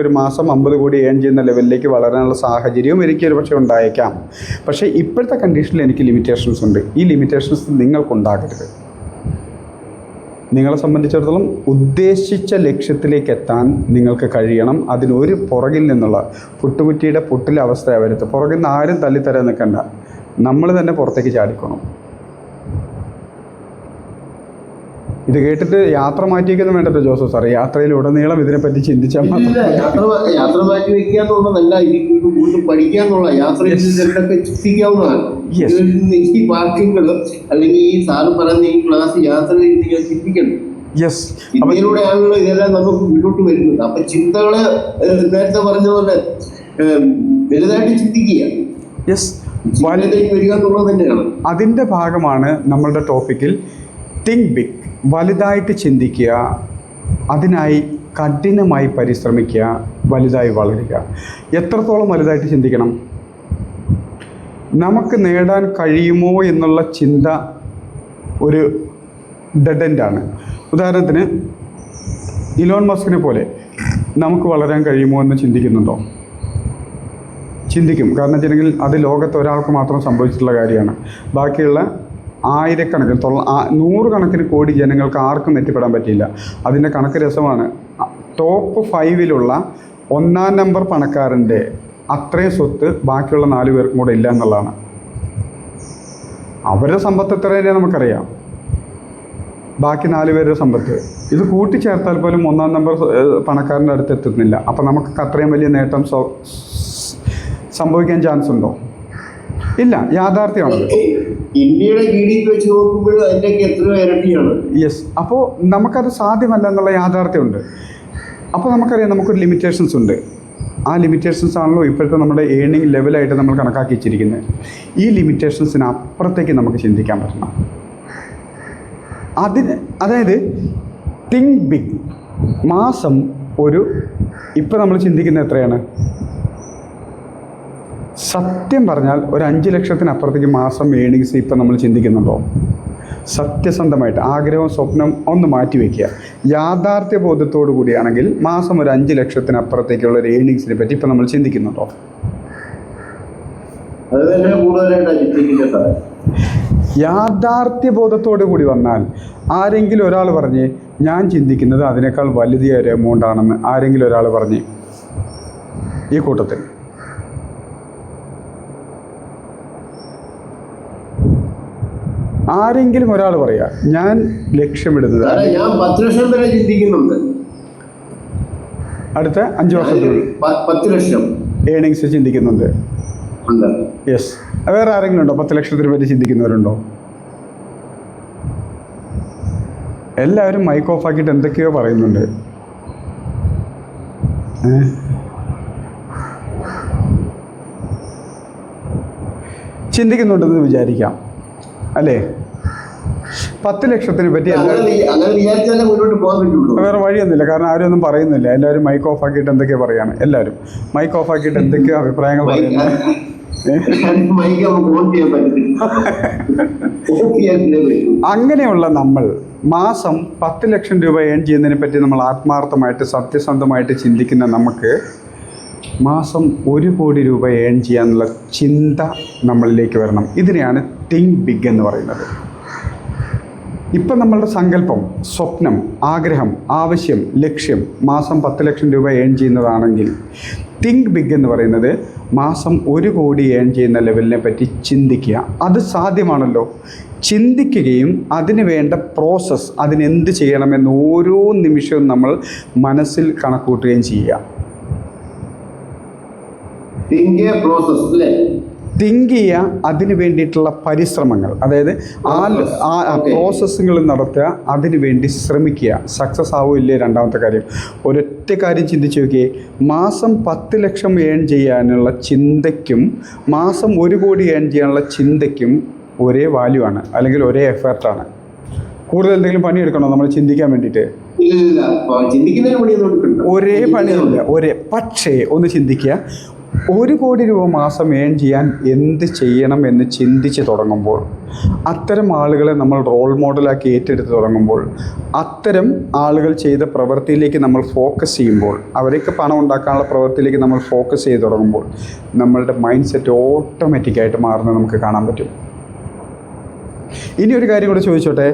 ഒരു മാസം 50 കോടി ഏൺ ചെയ്യുന്ന ലെവലിലേക്ക് വളരാനുള്ള സാഹചര്യവും എനിക്കൊരു പക്ഷേ ഉണ്ടായേക്കാം. പക്ഷേ ഇപ്പോഴത്തെ കണ്ടീഷനിൽ എനിക്ക് ലിമിറ്റേഷൻസ് ഉണ്ട്. ഈ ലിമിറ്റേഷൻസ് നിങ്ങൾക്കുണ്ടാകരുത്. നിങ്ങളെ സംബന്ധിച്ചിടത്തോളം ഉദ്ദേശിച്ച ലക്ഷ്യത്തിലേക്ക് എത്താൻ നിങ്ങൾക്ക് കഴിയണം. അതിനൊരു പുറകിൽ നിന്നുള്ള പുട്ടുകുറ്റിയുടെ പൊട്ടിലെ അവസ്ഥയാവരുത്. പുറകിൽ നിന്ന് ആരും തള്ളിത്തരാൻ നിൽക്കണ്ട, നമ്മൾ തന്നെ പുറത്തേക്ക് ചാടിക്കണം. ഇത് കേട്ടിട്ട് യാത്ര മാറ്റിവെക്കുന്നു വേണ്ടല്ലോ ജോസഫ് സാർ. യാത്രയിലുടനീളം ഇതിനെപ്പറ്റി ചിന്തിച്ചാൽ യാത്ര മാറ്റി വെക്കുക എന്നുള്ളതല്ല, വീണ്ടും പഠിക്കുക എന്നുള്ള യാത്രയിൽ ചിലതൊക്കെ ചിന്തിക്കാവുന്നതാണ്. ഈ വാക്യങ്ങൾ അല്ലെങ്കിൽ ഈ സാറ് പറയുന്ന ഈ ക്ലാസ് യാത്രയിൽ നിങ്ങൾ ചിന്തിക്കണം. ചിന്തയിലൂടെയാണല്ലോ ഇതെല്ലാം നമുക്ക് മുന്നോട്ട് വരുന്നത്. അപ്പൊ ചിന്തകള് നേരത്തെ പറഞ്ഞ പോലെ വലുതായിട്ട് ചിന്തിക്കുക, വരിക എന്നുള്ളത് തന്നെയാണ്. അതിൻ്റെ ഭാഗമാണ് നമ്മളുടെ ടോപ്പിക്കിൽ തിങ്ക് ബിഗ്, വലുതായിട്ട് ചിന്തിക്കുക, അതിനായി കഠിനമായി പരിശ്രമിക്കുക, വലുതായി വളരുക. എത്രത്തോളം വലുതായിട്ട് ചിന്തിക്കണം? നമുക്ക് നേടാൻ കഴിയുമോ എന്നുള്ള ചിന്ത ഒരു ഡെഡ് എൻഡാണ്. ഉദാഹരണത്തിന് ഇലോൺ മസ്കിനെ പോലെ നമുക്ക് വളരാൻ കഴിയുമോ എന്ന് ചിന്തിക്കുന്നുണ്ടോ? ചിന്തിക്കും. കാരണം വെച്ചിട്ടുണ്ടെങ്കിൽ അത് ലോകത്ത് ഒരാൾക്ക് മാത്രം സംഭവിച്ചിട്ടുള്ള കാര്യമാണ്. ബാക്കിയുള്ള ആയിരക്കണക്കിന് 100 കണക്കിന് കോടി ജനങ്ങൾക്ക് ആർക്കും എത്തിപ്പെടാൻ പറ്റിയില്ല. അതിൻ്റെ കണക്ക് രസമാണ്. ടോപ്പ് 5-ലുള്ള 1-ാം നമ്പർ പണക്കാരൻ്റെ അത്രയും സ്വത്ത് ബാക്കിയുള്ള 4 പേർക്കും കൂടെ ഇല്ല എന്നുള്ളതാണ്. അവരുടെ സമ്പത്ത് എത്ര തന്നെ നമുക്കറിയാം, ബാക്കി 4 പേരുടെ സമ്പത്ത് ഇത് കൂട്ടിച്ചേർത്താൽ പോലും 1-ാം നമ്പർ പണക്കാരൻ്റെ അടുത്ത് എത്തുന്നില്ല. അപ്പം നമുക്ക് അത്രയും വലിയ നേട്ടം സംഭവിക്കാൻ ചാൻസ് ഉണ്ടോ? ഇല്ല, യാഥാർത്ഥ്യമാണത്. ഇന്ത്യയുടെ GDP വെച്ച് നോക്കുമ്പോൾ അതിൻ്റെയൊക്കെ എത്രയോ ഇരട്ടിയാണ്. യെസ്. അപ്പോൾ നമുക്കത് സാധ്യമല്ല എന്നുള്ള യാഥാർത്ഥ്യമുണ്ട്. അപ്പോൾ നമുക്കറിയാം നമുക്കൊരു ലിമിറ്റേഷൻസ് ഉണ്ട്. ആ ലിമിറ്റേഷൻസ് ആണല്ലോ ഇപ്പോഴത്തെ നമ്മുടെ ഏണിംഗ് ലെവലായിട്ട് നമ്മൾ കണക്കാക്കി വെച്ചിരിക്കുന്നത്. ഈ ലിമിറ്റേഷൻസിന് അപ്പുറത്തേക്ക് നമുക്ക് ചിന്തിക്കാൻ പറ്റണം. അതായത് തിങ്ക് ബിഗ്. മാസം ഇപ്പോൾ നമ്മൾ ചിന്തിക്കുന്നത് എത്രയാണ്? സത്യം പറഞ്ഞാൽ ഒരു 5 ലക്ഷത്തിനപ്പുറത്തേക്ക് മാസം ഏണിങ്സ് ഇപ്പം നമ്മൾ ചിന്തിക്കുന്നുണ്ടോ? സത്യസന്ധമായിട്ട് ആഗ്രഹവും സ്വപ്നം ഒന്ന് മാറ്റിവെക്കുക. യാഥാർത്ഥ്യ ബോധത്തോടു കൂടിയാണെങ്കിൽ മാസം ഒരു 5 ലക്ഷത്തിനപ്പുറത്തേക്കുള്ള ഒരു ഏണിങ്സിനെ പറ്റി ഇപ്പം നമ്മൾ ചിന്തിക്കുന്നുണ്ടോ? അത് തന്നെ കൂടുതലായിട്ടാണ് ചിന്തിക്കുന്നത്. യാഥാർത്ഥ്യ ബോധത്തോടു കൂടി വന്നാൽ ആരെങ്കിലും ഒരാൾ പറഞ്ഞ് ഞാൻ ചിന്തിക്കുന്നത് അതിനേക്കാൾ വലിയ ഒരു എമൗണ്ട് ആണെന്ന് ആരെങ്കിലും ഒരാൾ പറഞ്ഞ് ഈ കൂട്ടത്തിൽ ആരെങ്കിലും ഒരാൾ പറയാ ഞാൻ ലക്ഷ്യമിടുന്നത് ഞാൻ 10 ലക്ഷം വരെ ചിന്തിക്കുന്നുണ്ട്. അടുത്ത 5 വർഷത്തിനുള്ളിൽ 10 ലക്ഷം ഏണിങ്സ് ചിന്തിക്കുന്നുണ്ട്. യെസ്. വേറെ ആരെങ്കിലും ഉണ്ടോ 10 ലക്ഷത്തിനെ പറ്റി ചിന്തിക്കുന്നവരുണ്ടോ? എല്ലാവരും മൈക്ക് ഓഫ് ആക്കിയിട്ട് എന്തൊക്കെയോ പറയുന്നുണ്ട്. ചിന്തിക്കുന്നുണ്ടെന്ന് വിചാരിക്കാം, അല്ലേ? 10 ലക്ഷത്തിനെ പറ്റി വേറെ വഴിയൊന്നുമില്ല. കാരണം ആരും ഒന്നും പറയുന്നില്ല. എല്ലാവരും മൈക്ക് ഓഫ് ആക്കിയിട്ട് എന്തൊക്കെയോ പറയാണ്. എല്ലാവരും മൈക്ക് ഓഫ് ആക്കിയിട്ട് എന്തൊക്കെയോ അഭിപ്രായങ്ങൾ പറയുന്നു. അങ്ങനെയുള്ള നമ്മൾ മാസം 10 ലക്ഷം രൂപ ഏൺ ചെയ്യുന്നതിനെ പറ്റി നമ്മൾ ആത്മാർത്ഥമായിട്ട് സത്യസന്ധമായിട്ട് ചിന്തിക്കുന്ന നമുക്ക് മാസം 1 കോടി രൂപ ഏൺ ചെയ്യാനുള്ള ചിന്ത നമ്മളിലേക്ക് വരണം. ഇതിനെയാണ് തിങ്ക് ബിഗ് എന്ന് പറയുന്നത്. ഇപ്പം നമ്മളുടെ സങ്കല്പം, സ്വപ്നം, ആഗ്രഹം, ആവശ്യം, ലക്ഷ്യം മാസം 10 ലക്ഷം രൂപ ഏൺ ചെയ്യുന്നതാണെങ്കിൽ തിങ്ക് ബിഗ് എന്ന് പറയുന്നത് മാസം 1 കോടി ഏൺ ചെയ്യുന്ന ലെവലിനെ പറ്റി ചിന്തിക്കുക. അത് സാധ്യമാണല്ലോ. ചിന്തിക്കുകയും അതിന് വേണ്ട പ്രോസസ്സ്, അതിനെന്ത് ചെയ്യണമെന്ന് ഓരോ നിമിഷവും നമ്മൾ മനസ്സിൽ കണക്കൂട്ടുകയും ചെയ്യുക. തിങ്ക് ചെയ്യുക, അതിന് വേണ്ടിയിട്ടുള്ള പരിശ്രമങ്ങൾ, അതായത് ആ പ്രോസസ്സുകൾ നടത്തുക, അതിനു വേണ്ടി ശ്രമിക്കുക. സക്സസ് ആവില്ലേ? രണ്ടാമത്തെ കാര്യം, ഒരൊറ്റ കാര്യം ചിന്തിച്ച് നോക്കിയേ. മാസം 10 ലക്ഷം ഏൺ ചെയ്യാനുള്ള ചിന്തയ്ക്കും മാസം 1 കോടി ഏൺ ചെയ്യാനുള്ള ചിന്തയ്ക്കും ഒരേ വാല്യൂ ആണ്, അല്ലെങ്കിൽ ഒരേ എഫേർട്ടാണ്. കൂടുതൽ എന്തെങ്കിലും പണിയെടുക്കണോ നമ്മൾ ചിന്തിക്കാൻ വേണ്ടിയിട്ട്? ഒരേ പണിയില്ല. പക്ഷേ ഒന്ന് ചിന്തിക്കുക, 1 കോടി രൂപ മാസം ഏൺ ചെയ്യാൻ എന്ത് ചെയ്യണം എന്ന് ചിന്തിച്ച് തുടങ്ങുമ്പോൾ, അത്തരം ആളുകളെ നമ്മൾ റോൾ മോഡലാക്കി ഏറ്റെടുത്ത് തുടങ്ങുമ്പോൾ, അത്തരം ആളുകൾ ചെയ്ത പ്രവൃത്തിയിലേക്ക് നമ്മൾ ഫോക്കസ് ചെയ്യുമ്പോൾ, അവർക്ക് പണം ഉണ്ടാക്കാനുള്ള പ്രവൃത്തിയിലേക്ക് നമ്മൾ ഫോക്കസ് ചെയ്ത് തുടങ്ങുമ്പോൾ നമ്മളുടെ മൈൻഡ് സെറ്റ് ഓട്ടോമാറ്റിക്കായിട്ട് മാറുന്നത് നമുക്ക് കാണാൻ പറ്റും. ഇനി ഒരു കാര്യം കൂടെ ചോദിച്ചോട്ടെ.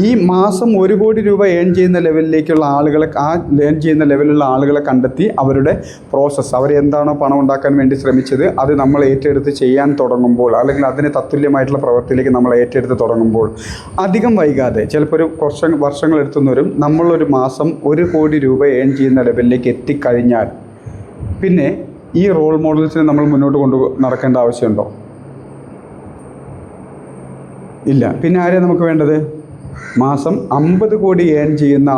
ഈ മാസം 1 കോടി രൂപ ഏൺ ചെയ്യുന്ന ലെവലിലേക്കുള്ള ആളുകളെ, ആ ഏൺ ചെയ്യുന്ന ലെവലിലുള്ള ആളുകളെ കണ്ടെത്തി അവരുടെ പ്രോസസ്സ്, അവരെന്താണോ പണം ഉണ്ടാക്കാൻ വേണ്ടി ശ്രമിച്ചത് അത് നമ്മൾ ഏറ്റെടുത്ത് ചെയ്യാൻ തുടങ്ങുമ്പോൾ, അല്ലെങ്കിൽ അതിന് തത്തുല്യമായിട്ടുള്ള പ്രവൃത്തിയിലേക്ക് നമ്മൾ ഏറ്റെടുത്ത് തുടങ്ങുമ്പോൾ, അധികം വൈകാതെ, ചിലപ്പോൾ ഒരു കുറച്ച് വർഷങ്ങൾ എടുത്തുന്നവരും നമ്മളൊരു മാസം 1 കോടി രൂപ ഏൺ ചെയ്യുന്ന ലെവലിലേക്ക് എത്തിക്കഴിഞ്ഞാൽ പിന്നെ ഈ റോൾ മോഡൽസിനെ നമ്മൾ മുന്നോട്ട് നടക്കേണ്ട ആവശ്യമുണ്ടോ? ഇല്ല. പിന്നെ ആരെയാണ് നമുക്ക് വേണ്ടത്? മാസം 50 കോടി ഏൺ ചെയ്യുന്ന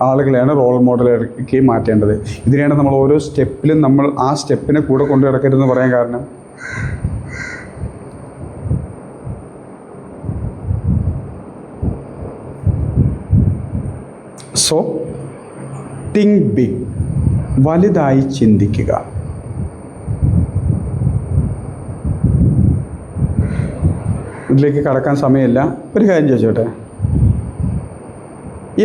ആളുകളെയാണ് റോൾ മോഡലാക്കി മാറ്റേണ്ടത്. ഇതിനെയാണ് നമ്മൾ ഓരോ സ്റ്റെപ്പിലും നമ്മൾ ആ സ്റ്റെപ്പിനെ കൂടെ കൊണ്ടു നടക്കരുതെന്ന് പറയാൻ കാരണം. സോ തിങ്ക് ബിഗ്, വലുതായി ചിന്തിക്കുക. ഇതിലേക്ക് കടക്കാൻ സമയമില്ല. ഒരു കാര്യം ചോദിച്ചോട്ടെ,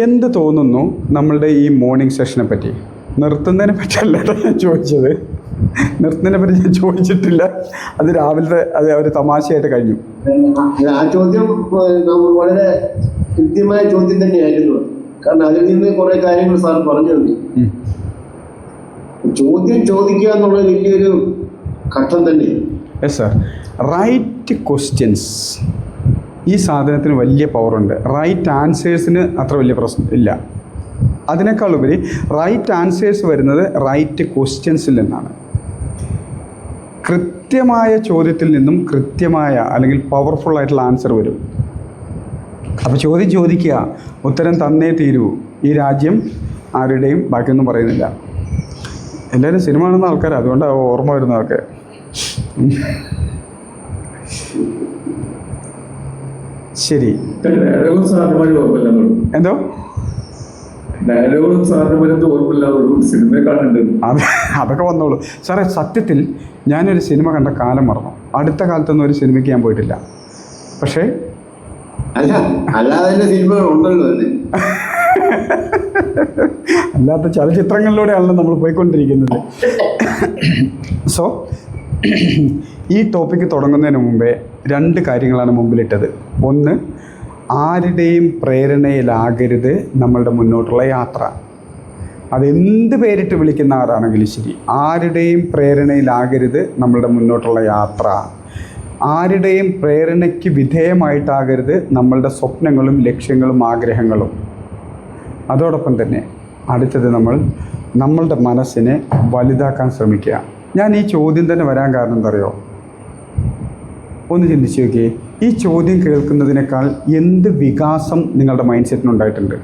എന്ത് തോന്നുന്നു നമ്മളുടെ ഈ മോർണിംഗ് സെഷനെ പറ്റി? നിർത്തുന്നതിനെ പറ്റിയല്ല ഞാൻ ചോദിച്ചത്, നിർത്തുന്നതിനെ പറ്റി ഞാൻ ചോദിച്ചിട്ടില്ല. അത് രാവിലത്തെ അത് ഒരു തമാശയായിട്ട് കഴിഞ്ഞു. ആ ചോദ്യം വളരെ കൃത്യമായ ചോദ്യം തന്നെയായിരുന്നു. കാരണം അതിൽ നിന്ന് കുറെ കാര്യങ്ങൾ സാർ പറഞ്ഞു തന്നു. ചോദ്യം ചോദിക്കുക എന്നുള്ളത് വലിയൊരു ഘട്ടം തന്നെ. Yes sir. റൈറ്റ് ക്വസ്റ്റ്യൻസ്, ഈ സാധനത്തിന് വലിയ പവറുണ്ട്. റൈറ്റ് ആൻസേഴ്സിന് അത്ര വലിയ പ്രശ്നം ഇല്ല. അതിനേക്കാൾ ഉപരി റൈറ്റ് ആൻസേഴ്സ് വരുന്നത് റൈറ്റ് ക്വസ്റ്റ്യൻസിൽ നിന്നാണ്. കൃത്യമായ ചോദ്യത്തിൽ നിന്നും കൃത്യമായ അല്ലെങ്കിൽ പവർഫുൾ ആയിട്ടുള്ള ആൻസർ വരും. അപ്പോൾ ചോദ്യം ചോദിക്കുക, ഉത്തരം തന്നേ തീരൂ. ഈ രാജ്യം ആരുടെയും ബാക്കിയൊന്നും പറയുന്നില്ല. എല്ലാവരും സിനിമ കാണുന്ന ആൾക്കാർ, അതുകൊണ്ടാണ് ഓർമ്മ വരുന്നതൊക്കെ. ശരി. എന്തോ അതൊക്കെ വന്നോളൂ സാറേ. സത്യത്തിൽ ഞാനൊരു സിനിമ കണ്ട കാലം മറന്നു. അടുത്ത കാലത്തൊന്നും ഒരു സിനിമയ്ക്ക് ഞാൻ പോയിട്ടില്ല. പക്ഷേ അല്ലാത്ത ചലച്ചിത്രങ്ങളിലൂടെയാണല്ലോ നമ്മൾ പോയിക്കൊണ്ടിരിക്കുന്നത്. സോ ഈ ടോപ്പിക്ക് തുടങ്ങുന്നതിന് മുമ്പേ 2 കാര്യങ്ങളാണ് മുമ്പിലിട്ടത്. ഒന്ന്, ആരുടെയും പ്രേരണയിലാകരുത് നമ്മളുടെ മുന്നോട്ടുള്ള യാത്ര. അതെന്ത് പേരിട്ട് വിളിക്കുന്ന ആരാണെങ്കിലും ശരി, ആരുടെയും പ്രേരണയിലാകരുത് നമ്മളുടെ മുന്നോട്ടുള്ള യാത്ര. ആരുടെയും പ്രേരണയ്ക്ക് വിധേയമായിട്ടാകരുത് നമ്മളുടെ സ്വപ്നങ്ങളും ലക്ഷ്യങ്ങളും ആഗ്രഹങ്ങളും. അതോടൊപ്പം തന്നെ അടുത്തത്, നമ്മളുടെ മനസ്സിനെ വലുതാക്കാൻ ശ്രമിക്കുക. ഞാൻ ഈ ചോദ്യം തന്നെ വരാൻ കാരണം എന്താ അറിയോ? ഒന്ന് ചിന്തിച്ച് നോക്കിയേ. ഈ ചോദ്യം കേൾക്കുന്നതിനേക്കാൾ എന്ത് വികാസം നിങ്ങളുടെ മൈൻഡ് സെറ്റിനുണ്ടായിട്ടുണ്ട്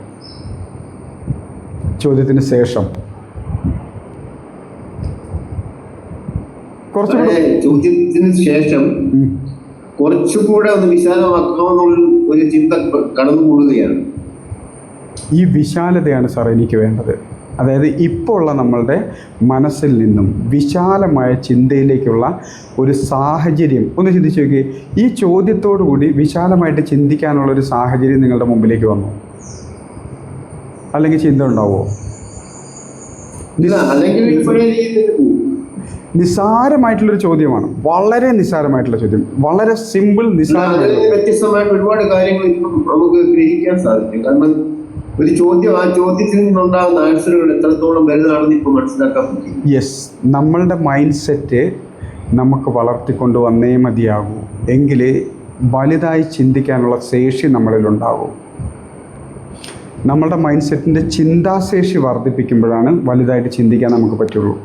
ചോദ്യത്തിന് ശേഷം? ചോദ്യത്തിന് ശേഷം കുറച്ചുകൂടെ ഒന്ന് വിശാലമാക്കാമെന്നുള്ള ഒരു ചിന്ത കടന്നുകൂടുകയാണ്. ഈ വിശാലതയാണ് സാർ എനിക്ക് വേണ്ടത്. അതായത് ഇപ്പോൾ ഉള്ള നമ്മളുടെ മനസ്സിൽ നിന്നും വിശാലമായ ചിന്തയിലേക്കുള്ള ഒരു സാഹചര്യം ഒന്ന് ചിന്തിച്ച് നോക്കിയേ. ഈ ചോദ്യത്തോടു കൂടി വിശാലമായിട്ട് ചിന്തിക്കാനുള്ളൊരു സാഹചര്യം നിങ്ങളുടെ മുമ്പിലേക്ക് വന്നു, അല്ലെങ്കിൽ ചിന്ത ഉണ്ടാവുമോ? നിസ്സാരമായിട്ടുള്ളൊരു ചോദ്യമാണ്, വളരെ നിസ്സാരമായിട്ടുള്ള ചോദ്യം, വളരെ സിമ്പിൾ നിസ്സാരമായിട്ടുള്ള. വ്യത്യസ്തമായിട്ട് ഒരുപാട് കാര്യങ്ങൾ ഇപ്പം നമുക്ക് ഗ്രഹിക്കാൻ സാധിക്കും. കാരണം ഒരു ചോദ്യം, ആ ചോദ്യത്തിൽ നിന്നുണ്ടാകുന്ന ആൻസറുകൾ എത്രത്തോളം വലുതാണെന്ന് ഇപ്പോൾ മനസ്സിലാക്കാൻ പറ്റും. യെസ്, നമ്മളുടെ മൈൻഡ് സെറ്റ് നമുക്ക് വളർത്തിക്കൊണ്ട് വന്നേ മതിയാകൂ. എങ്കിൽ വലുതായി ചിന്തിക്കാനുള്ള ശേഷി നമ്മളിലുണ്ടാകും. നമ്മളുടെ മൈൻഡ് സെറ്റിൻ്റെ ചിന്താശേഷി വർദ്ധിപ്പിക്കുമ്പോഴാണ് വലുതായിട്ട് ചിന്തിക്കാൻ നമുക്ക് പറ്റുള്ളൂ.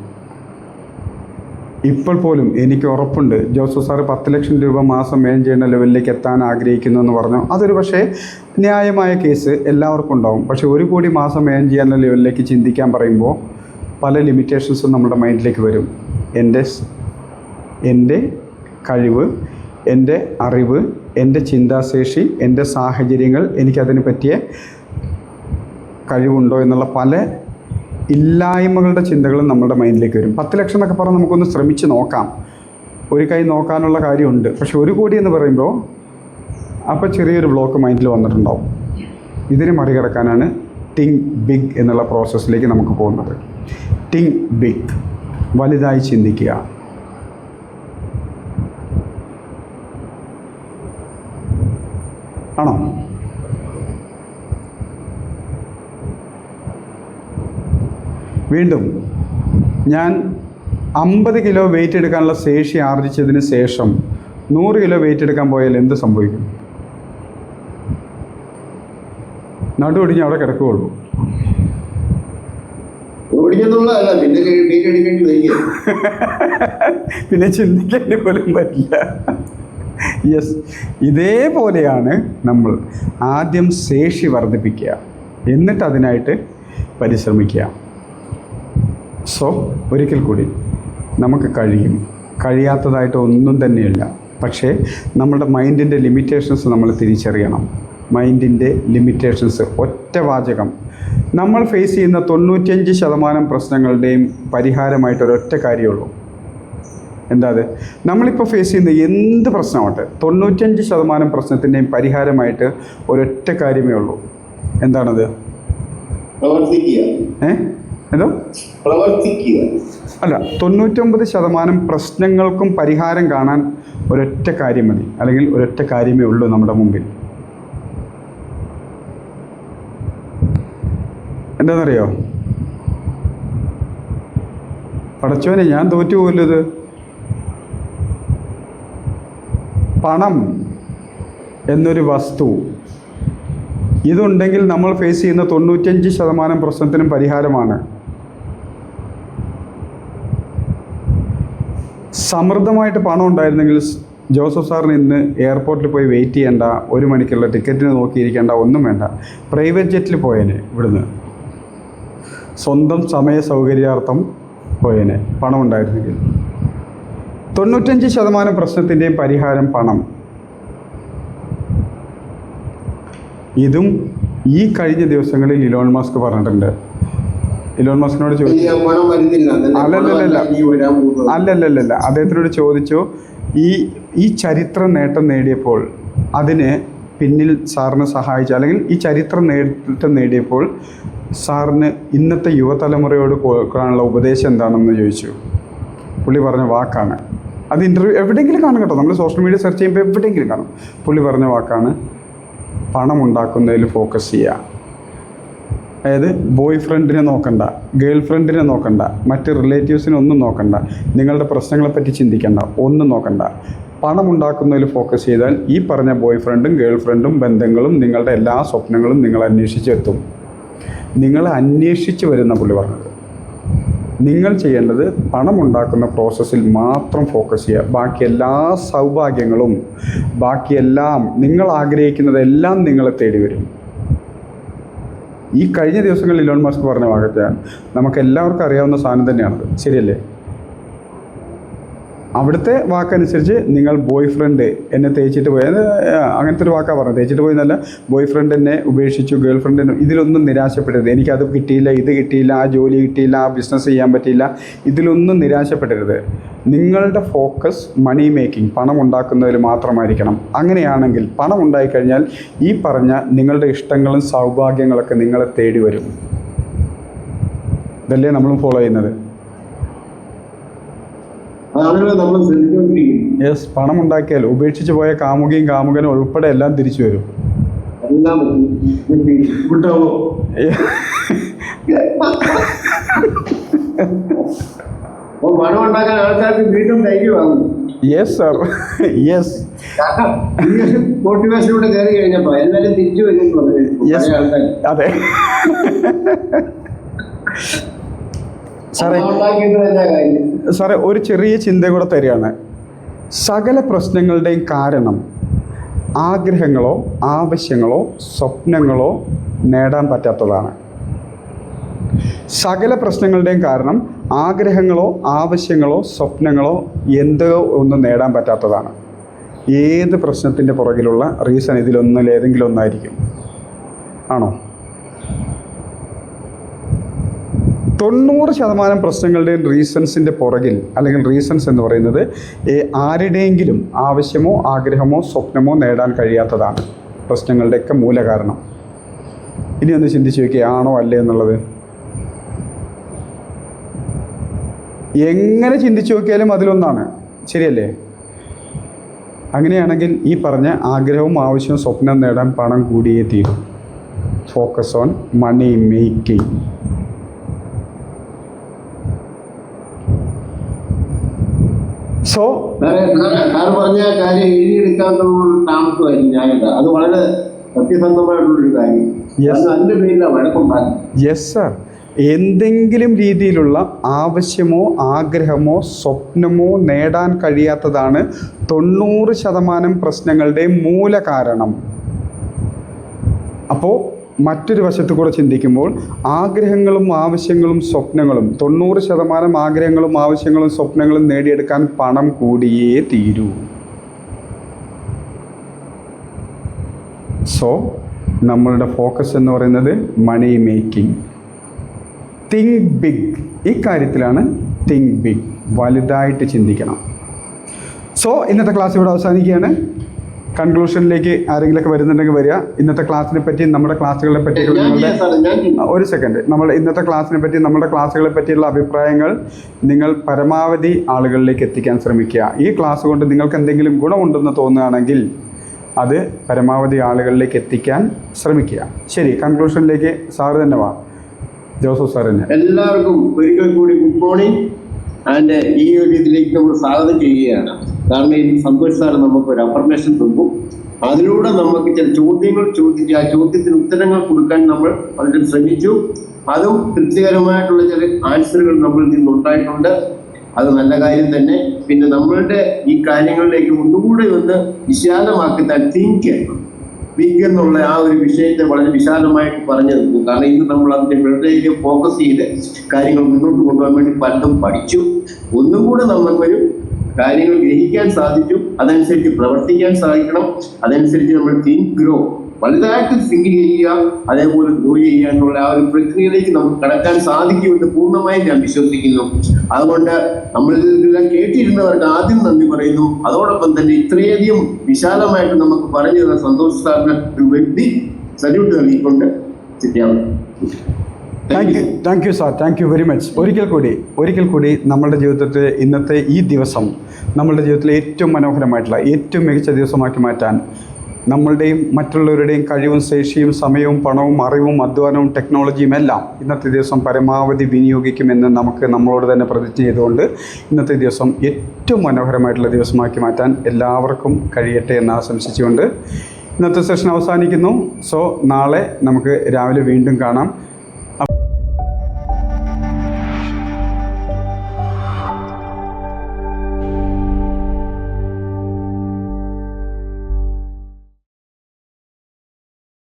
ഇപ്പോൾ പോലും എനിക്ക് ഉറപ്പുണ്ട്, ജോസഫ് സാറ് 10 ലക്ഷം രൂപ മാസം ഏൺ ചെയ്യുന്ന ലെവലിലേക്ക് എത്താൻ ആഗ്രഹിക്കുന്നു എന്ന് പറഞ്ഞു. അതൊരു പക്ഷേ ന്യായമായ കേസ് എല്ലാവർക്കും ഉണ്ടാവും. പക്ഷേ 1 കോടി മാസം ഏൺ ചെയ്യാനുള്ള ലെവലിലേക്ക് ചിന്തിക്കാൻ പറയുമ്പോൾ പല ലിമിറ്റേഷൻസും നമ്മുടെ മൈൻഡിലേക്ക് വരും. എൻ്റെ കഴിവ്, എൻ്റെ അറിവ്, എൻ്റെ ചിന്താശേഷി, എൻ്റെ സാഹചര്യങ്ങൾ, എനിക്കതിന് പറ്റിയ കഴിവുണ്ടോ എന്നുള്ള പല ഇല്ലായ്മകളുടെ ചിന്തകളും നമ്മുടെ മൈൻഡിലേക്ക് വരും. 10 ലക്ഷം എന്നൊക്കെ പറഞ്ഞാൽ നമുക്കൊന്ന് ശ്രമിച്ച് നോക്കാം, ഒരു കൈ നോക്കാനുള്ള കാര്യമുണ്ട്. പക്ഷെ 1 കോടി എന്ന് പറയുമ്പോൾ അപ്പോൾ ചെറിയൊരു ബ്ലോക്ക് മൈൻഡിൽ വന്നിട്ടുണ്ടാവും. ഇതിനെ മറികടക്കാനാണ് തിങ്ക് ബിഗ് എന്നുള്ള പ്രോസസ്സിലേക്ക് നമുക്ക് പോകുന്നത്. തിങ്ക് ബിഗ്, വലുതായി ചിന്തിക്കുക. ആണോ? വീണ്ടും ഞാൻ 50 കിലോ വെയിറ്റ് എടുക്കാനുള്ള ശേഷി ആർജിച്ചതിന് ശേഷം 100 കിലോ വെയിറ്റ് എടുക്കാൻ പോയാൽ എന്ത് സംഭവിക്കും? നടുവൊടിഞ്ഞ് അവിടെ കിടക്കുകയുള്ളൂ. പിന്നെ ചിന്തിക്കേണ്ടി പോലും പറ്റില്ല. യെസ്, ഇതേപോലെയാണ് നമ്മൾ ആദ്യം ശേഷി വർദ്ധിപ്പിക്കുക, എന്നിട്ട് അതിനായിട്ട് പരിശ്രമിക്കുക. സോ ഒരിക്കൽ കൂടി നമുക്ക് കഴിയും, കഴിയാത്തതായിട്ട് ഒന്നും തന്നെയില്ല. പക്ഷേ നമ്മുടെ മൈൻഡിൻ്റെ ലിമിറ്റേഷൻസ് നമ്മൾ തിരിച്ചറിയണം. മൈൻഡിൻ്റെ ലിമിറ്റേഷൻസ്, ഒറ്റ വാചകം, നമ്മൾ ഫേസ് ചെയ്യുന്ന 95% പ്രശ്നങ്ങളുടെയും പരിഹാരമായിട്ടൊരൊറ്റ കാര്യമുള്ളൂ. എന്താ അത്? നമ്മളിപ്പോൾ ഫേസ് ചെയ്യുന്ന എന്ത് പ്രശ്നമാവട്ടെ, 95% പ്രശ്നത്തിൻ്റെയും പരിഹാരമായിട്ട് ഒരൊറ്റ കാര്യമേ ഉള്ളൂ. എന്താണത്? പ്രവർത്തിക്കുക. എന്തോ പ്രവർത്തിക്കുക അല്ല, 99% പ്രശ്നങ്ങൾക്കും പരിഹാരം കാണാൻ ഒരൊറ്റ കാര്യം മതി, അല്ലെങ്കിൽ ഒരൊറ്റ കാര്യമേ ഉള്ളൂ നമ്മുടെ മുമ്പിൽ. എന്താണെന്നറിയോ? പടച്ചോനെ, ഞാൻ തോറ്റുപോകല്ലോ. ഇത് പണം എന്നൊരു വസ്തു ഇതുണ്ടെങ്കിൽ നമ്മൾ ഫേസ് ചെയ്യുന്ന 95% പ്രശ്നത്തിനും പരിഹാരമാണ്. സമൃദ്ധമായിട്ട് പണം ഉണ്ടായിരുന്നെങ്കിൽ ജോസഫ് സാറിന് ഇന്ന് എയർപോർട്ടിൽ പോയി വെയിറ്റ് ചെയ്യേണ്ട, 1 മണിക്കുള്ള ടിക്കറ്റിന് നോക്കിയിരിക്കേണ്ട, ഒന്നും വേണ്ട. പ്രൈവറ്റ് ജെറ്റിൽ പോയേനെ, ഇവിടുന്ന് സ്വന്തം സമയ സൗകര്യാർത്ഥം പോയേനെ, പണം ഉണ്ടായിരുന്നെങ്കിൽ. 95% പ്രശ്നത്തിൻ്റെയും പരിഹാരം പണം. ഇതും ഈ കഴിഞ്ഞ ദിവസങ്ങളിൽ ഇലോൺ മസ്ക് പറഞ്ഞിട്ടുണ്ട്. ഇലോൺ മസ്കിനോട് ചോദിച്ചു, അല്ലല്ലല്ല, അദ്ദേഹത്തിനോട് ചോദിച്ചു, ഈ ചരിത്ര നേട്ടം നേടിയപ്പോൾ അതിന് പിന്നിൽ സാറിന് സഹായിച്ചു, അല്ലെങ്കിൽ ഈ ചരിത്ര നേട്ടം നേടിയപ്പോൾ സാറിന് ഇന്നത്തെ യുവതലമുറയോട് കൊടുക്കാനുള്ള ഉപദേശം എന്താണെന്ന് ചോദിച്ചു. പുള്ളി പറഞ്ഞ വാക്കാണ്, അത് ഇൻ്റർവ്യൂ എവിടെയെങ്കിലും കാണും കേട്ടോ, നമ്മൾ സോഷ്യൽ മീഡിയ സെർച്ച് ചെയ്യുമ്പോൾ എവിടെയെങ്കിലും കാണും. പുള്ളി പറഞ്ഞ വാക്കാണ്, പണം ഉണ്ടാക്കുന്നതിൽ ഫോക്കസ് ചെയ്യുക. അതായത് ബോയ് ഫ്രണ്ടിനെ നോക്കണ്ട, ഗേൾ ഫ്രണ്ടിനെ നോക്കണ്ട, മറ്റ് റിലേറ്റീവ്സിനെ ഒന്നും നോക്കണ്ട, നിങ്ങളുടെ പ്രശ്നങ്ങളെപ്പറ്റി ചിന്തിക്കണ്ട, ഒന്നും നോക്കണ്ട. പണം ഉണ്ടാക്കുന്നതിൽ ഫോക്കസ് ചെയ്താൽ ഈ പറഞ്ഞ ബോയ് ഫ്രണ്ടും ഗേൾ ഫ്രണ്ടും ബന്ധങ്ങളും നിങ്ങളുടെ എല്ലാ സ്വപ്നങ്ങളും നിങ്ങൾ അന്വേഷിച്ചെത്തും. നിങ്ങൾ അന്വേഷിച്ച് വരുന്ന പുള്ളി പറഞ്ഞത്. നിങ്ങൾ ചെയ്യേണ്ടത് പണം ഉണ്ടാക്കുന്ന പ്രോസസ്സിൽ മാത്രം ഫോക്കസ് ചെയ്യുക. ബാക്കി എല്ലാ സൗഭാഗ്യങ്ങളും, ബാക്കിയെല്ലാം നിങ്ങൾ ആഗ്രഹിക്കുന്നതെല്ലാം നിങ്ങളെ തേടി വരും. ഈ കഴിഞ്ഞ ദിവസങ്ങളിൽ ഇലോൺ മസ്ക് പറഞ്ഞ വാക്കത്തെയാണ്, നമുക്ക് എല്ലാവർക്കും അറിയാവുന്ന സാധനം തന്നെയാണത്, ശരിയല്ലേ? അവിടുത്തെ വാക്കനുസരിച്ച് നിങ്ങൾ ബോയ് ഫ്രണ്ട് എന്നെ തേച്ചിട്ട് പോയി, അങ്ങനത്തെ ഒരു വാക്കാണ് പറഞ്ഞത്, തേച്ചിട്ട് പോയി എന്നല്ല, ബോയ് ഫ്രണ്ട് എന്നെ ഉപേക്ഷിച്ചു, ഗേൾ ഫ്രണ്ട് എന്നെ, ഇതിലൊന്നും നിരാശപ്പെടരുത്. എനിക്കത് കിട്ടിയില്ല, ഇത് കിട്ടിയില്ല, ആ ജോലി കിട്ടിയില്ല, ആ ബിസിനസ് ചെയ്യാൻ പറ്റിയില്ല, ഇതിലൊന്നും നിരാശപ്പെടരുത്. നിങ്ങളുടെ ഫോക്കസ് മണി മേക്കിംഗ്, പണം ഉണ്ടാക്കുന്നതിൽ മാത്രമായിരിക്കണം. അങ്ങനെയാണെങ്കിൽ പണം ഉണ്ടായിക്കഴിഞ്ഞാൽ ഈ പറഞ്ഞ നിങ്ങളുടെ ഇഷ്ടങ്ങളും സൗഭാഗ്യങ്ങളൊക്കെ നിങ്ങളെ തേടി വരും. ഇതല്ലേ നമ്മളും ഫോളോ ചെയ്യുന്നത്. യെസ്, പണം ഉണ്ടാക്കിയാൽ ഉപേക്ഷിച്ച് പോയ കാമുകിയും കാമുകനും ഉൾപ്പെടെ എല്ലാം തിരിച്ചു വരും. Yes sir, yes. മോട്ടിവേഷനോട് കയറി കഴിഞ്ഞപ്പോ എല്ലാവരും തിരിച്ചു വരും. അതെ സാറേ, ഒരു ചെറിയ ചിന്ത കൂടെ തരികയാണ്. സകല പ്രശ്നങ്ങളുടെയും കാരണം ആഗ്രഹങ്ങളോ ആവശ്യങ്ങളോ സ്വപ്നങ്ങളോ നേടാൻ പറ്റാത്തതാണ്. സകല പ്രശ്നങ്ങളുടെയും കാരണം ആഗ്രഹങ്ങളോ ആവശ്യങ്ങളോ സ്വപ്നങ്ങളോ എന്തോ ഒന്നും നേടാൻ പറ്റാത്തതാണ്. ഏത് പ്രശ്നത്തിൻ്റെ പുറകിലുള്ള റീസൺ ഇതിലൊന്നിലേതെങ്കിലും ഒന്നായിരിക്കും. ആണോ? 90% പ്രശ്നങ്ങളുടെയും റീസൺസിൻ്റെ പുറകിൽ, അല്ലെങ്കിൽ റീസൺസ് എന്ന് പറയുന്നത് ആരുടെയെങ്കിലും ആവശ്യമോ ആഗ്രഹമോ സ്വപ്നമോ നേടാൻ കഴിയാത്തതാണ് പ്രശ്നങ്ങളുടെയൊക്കെ മൂല കാരണം. ഇനി ഒന്ന് ചിന്തിച്ച് നോക്കിയേ, ആണോ അല്ലേ എന്നുള്ളത്. എങ്ങനെ ചിന്തിച്ച് നോക്കിയാലും അതിലൊന്നാണ്, ശരിയല്ലേ? അങ്ങനെയാണെങ്കിൽ ഈ പറഞ്ഞ ആഗ്രഹവും ആവശ്യവും സ്വപ്നം നേടാൻ പണം കൂടിയേ തീരും. Focus on money making. So പറഞ്ഞ കാര്യം എഴുതിയെടുക്കാൻ താമസമായിരുന്നു ഞാനിത്. അത് വളരെ സത്യസന്ധമായിട്ടുള്ളൊരു കാര്യം. അതിന്റെ പേരിലാണ് വഴക്കുണ്ടാകും. Yes sir. എന്തെങ്കിലും രീതിയിലുള്ള ആവശ്യമോ ആഗ്രഹമോ സ്വപ്നമോ നേടാൻ കഴിയാത്തതാണ് 90% പ്രശ്നങ്ങളുടെ മൂല കാരണം. അപ്പോൾ മറ്റൊരു വശത്ത് കൂടെ ചിന്തിക്കുമ്പോൾ ആഗ്രഹങ്ങളും ആവശ്യങ്ങളും സ്വപ്നങ്ങളും 90% ആഗ്രഹങ്ങളും ആവശ്യങ്ങളും സ്വപ്നങ്ങളും നേടിയെടുക്കാൻ പണം കൂടിയേ തീരൂ. സോ നമ്മളുടെ ഫോക്കസ് എന്ന് പറയുന്നത് മണി മേക്കിംഗ്. Think big. ഈ കാര്യത്തിലാണ് തിങ്ക് ബിഗ്. വലുതായിട്ട് ചിന്തിക്കണം. സോ ഇന്നത്തെ ക്ലാസ് ഇവിടെ അവസാനിക്കുകയാണ്. കൺക്ലൂഷനിലേക്ക് ആരെങ്കിലുമൊക്കെ വരുന്നുണ്ടെങ്കിൽ വരിക. ഇന്നത്തെ ക്ലാസ്സിനെ പറ്റി, നമ്മുടെ ക്ലാസ്സുകളെ പറ്റിയുള്ള ഒരു സെക്കൻഡ്, നമ്മൾ ഇന്നത്തെ ക്ലാസ്സിനെ പറ്റി, നമ്മുടെ ക്ലാസ്സുകളെ പറ്റിയുള്ള അഭിപ്രായങ്ങൾ നിങ്ങൾ പരമാവധി ആളുകളിലേക്ക് എത്തിക്കാൻ ശ്രമിക്കുക. ഈ ക്ലാസ് കൊണ്ട് നിങ്ങൾക്ക് എന്തെങ്കിലും ഗുണമുണ്ടെന്ന് തോന്നുകയാണെങ്കിൽ അത് പരമാവധി ആളുകളിലേക്ക് എത്തിക്കാൻ ശ്രമിക്കുക. ശരി, കൺക്ലൂഷനിലേക്ക് സാറ് തന്നെ വാ, ജോസഫ് സാർ തന്നെ. എല്ലാവർക്കും ഒരിക്കൽ കൂടി ഗുഡ് മോർണിംഗ് ആൻഡ് ഈ ഒരു ഇതിലേക്ക് നമ്മൾ സ്വാഗതം ചെയ്യുകയാണ്. കാരണം ഈ സന്തോഷ് സാർ നമുക്ക് ഒരു അഫർമേഷൻ തന്നു. അതിലൂടെ നമുക്ക് ചില ചോദ്യങ്ങൾ ചോദിച്ച് ആ ചോദ്യത്തിന് ഉത്തരങ്ങൾ കൊടുക്കാൻ നമ്മൾ വളരെ ശ്രമിച്ചു. അതും തൃപ്തികരമായിട്ടുള്ള ചില ആൻസറുകൾ നമ്മളിൽ നിന്നുണ്ടായിട്ടുണ്ട്. അത് നല്ല കാര്യം തന്നെ. പിന്നെ നമ്മളുടെ ഈ കാര്യങ്ങളിലേക്ക് ഒന്നുകൂടെ ഒന്ന് വിശാലമാക്കി തിങ്ക് എന്നുള്ള ആ ഒരു വിഷയത്തെ വളരെ വിശാലമായിട്ട് പറഞ്ഞു തന്നു. കാരണം ഇന്ന് നമ്മൾ അതിന്റെ വെറുതെ ഫോക്കസ് ചെയ്ത് കാര്യങ്ങൾ മുന്നോട്ട് കൊണ്ടുപോകാൻ വേണ്ടി പലതും പഠിച്ചു. ഒന്നുകൂടെ നമുക്കൊരു കാര്യങ്ങൾ ഗ്രഹിക്കാൻ സാധിച്ചു. അതനുസരിച്ച് പ്രവർത്തിക്കാൻ സാധിക്കണം. അതനുസരിച്ച് നമ്മൾ തിങ്ക് ഗ്രോ, വലുതായിട്ട് തിങ്ക് ചെയ്യുക, അതേപോലെ ഗ്രോ ചെയ്യുക എന്നുള്ള ആ ഒരു പ്രക്രിയയിലേക്ക് നമുക്ക് കടക്കാൻ സാധിക്കുമെന്ന് പൂർണ്ണമായും ഞാൻ വിശ്വസിക്കുന്നു. അതുകൊണ്ട് നമ്മളിതെല്ലാം കേട്ടിരുന്നവർക്ക് ആദ്യം നന്ദി പറയുന്നു. അതോടൊപ്പം തന്നെ ഇത്രയധികം വിശാലമായിട്ട് നമുക്ക് പറഞ്ഞു തന്ന സന്തോഷ് സാറിന് ഒരു വ്യക്തി സല്യൂട്ട് നൽകിക്കൊണ്ട് thank you sir, thank you very much. ഒരിക്കൽ കൂടി നമ്മളുടെ ജീവിതത്തിൽ ഇന്നത്തെ ഈ ദിവസം നമ്മളുടെ ജീവിതത്തിലെ ഏറ്റവും മനോഹരമായിട്ടുള്ള, ഏറ്റവും മികച്ച ദിവസമാക്കി മാറ്റാൻ നമ്മളുടെയും മറ്റുള്ളവരുടെയും കഴിവും ശേഷിയും സമയവും പണവും അറിവും അധ്വാനവും ടെക്നോളജിയും എല്ലാം ഇന്നത്തെ ദിവസം പരമാവധി വിനിയോഗിക്കുമെന്ന് നമുക്ക് നമ്മളോട് തന്നെ പ്രതിജ്ഞ ചെയ്തുകൊണ്ട് ഇന്നത്തെ ദിവസം ഏറ്റവും മനോഹരമായിട്ടുള്ള ദിവസമാക്കി മാറ്റാൻ എല്ലാവർക്കും കഴിയട്ടെ എന്ന് ആശംസിച്ചുകൊണ്ട് ഇന്നത്തെ സെഷൻ അവസാനിക്കുന്നു. സോ നാളെ നമുക്ക് രാവിലെ വീണ്ടും കാണാം.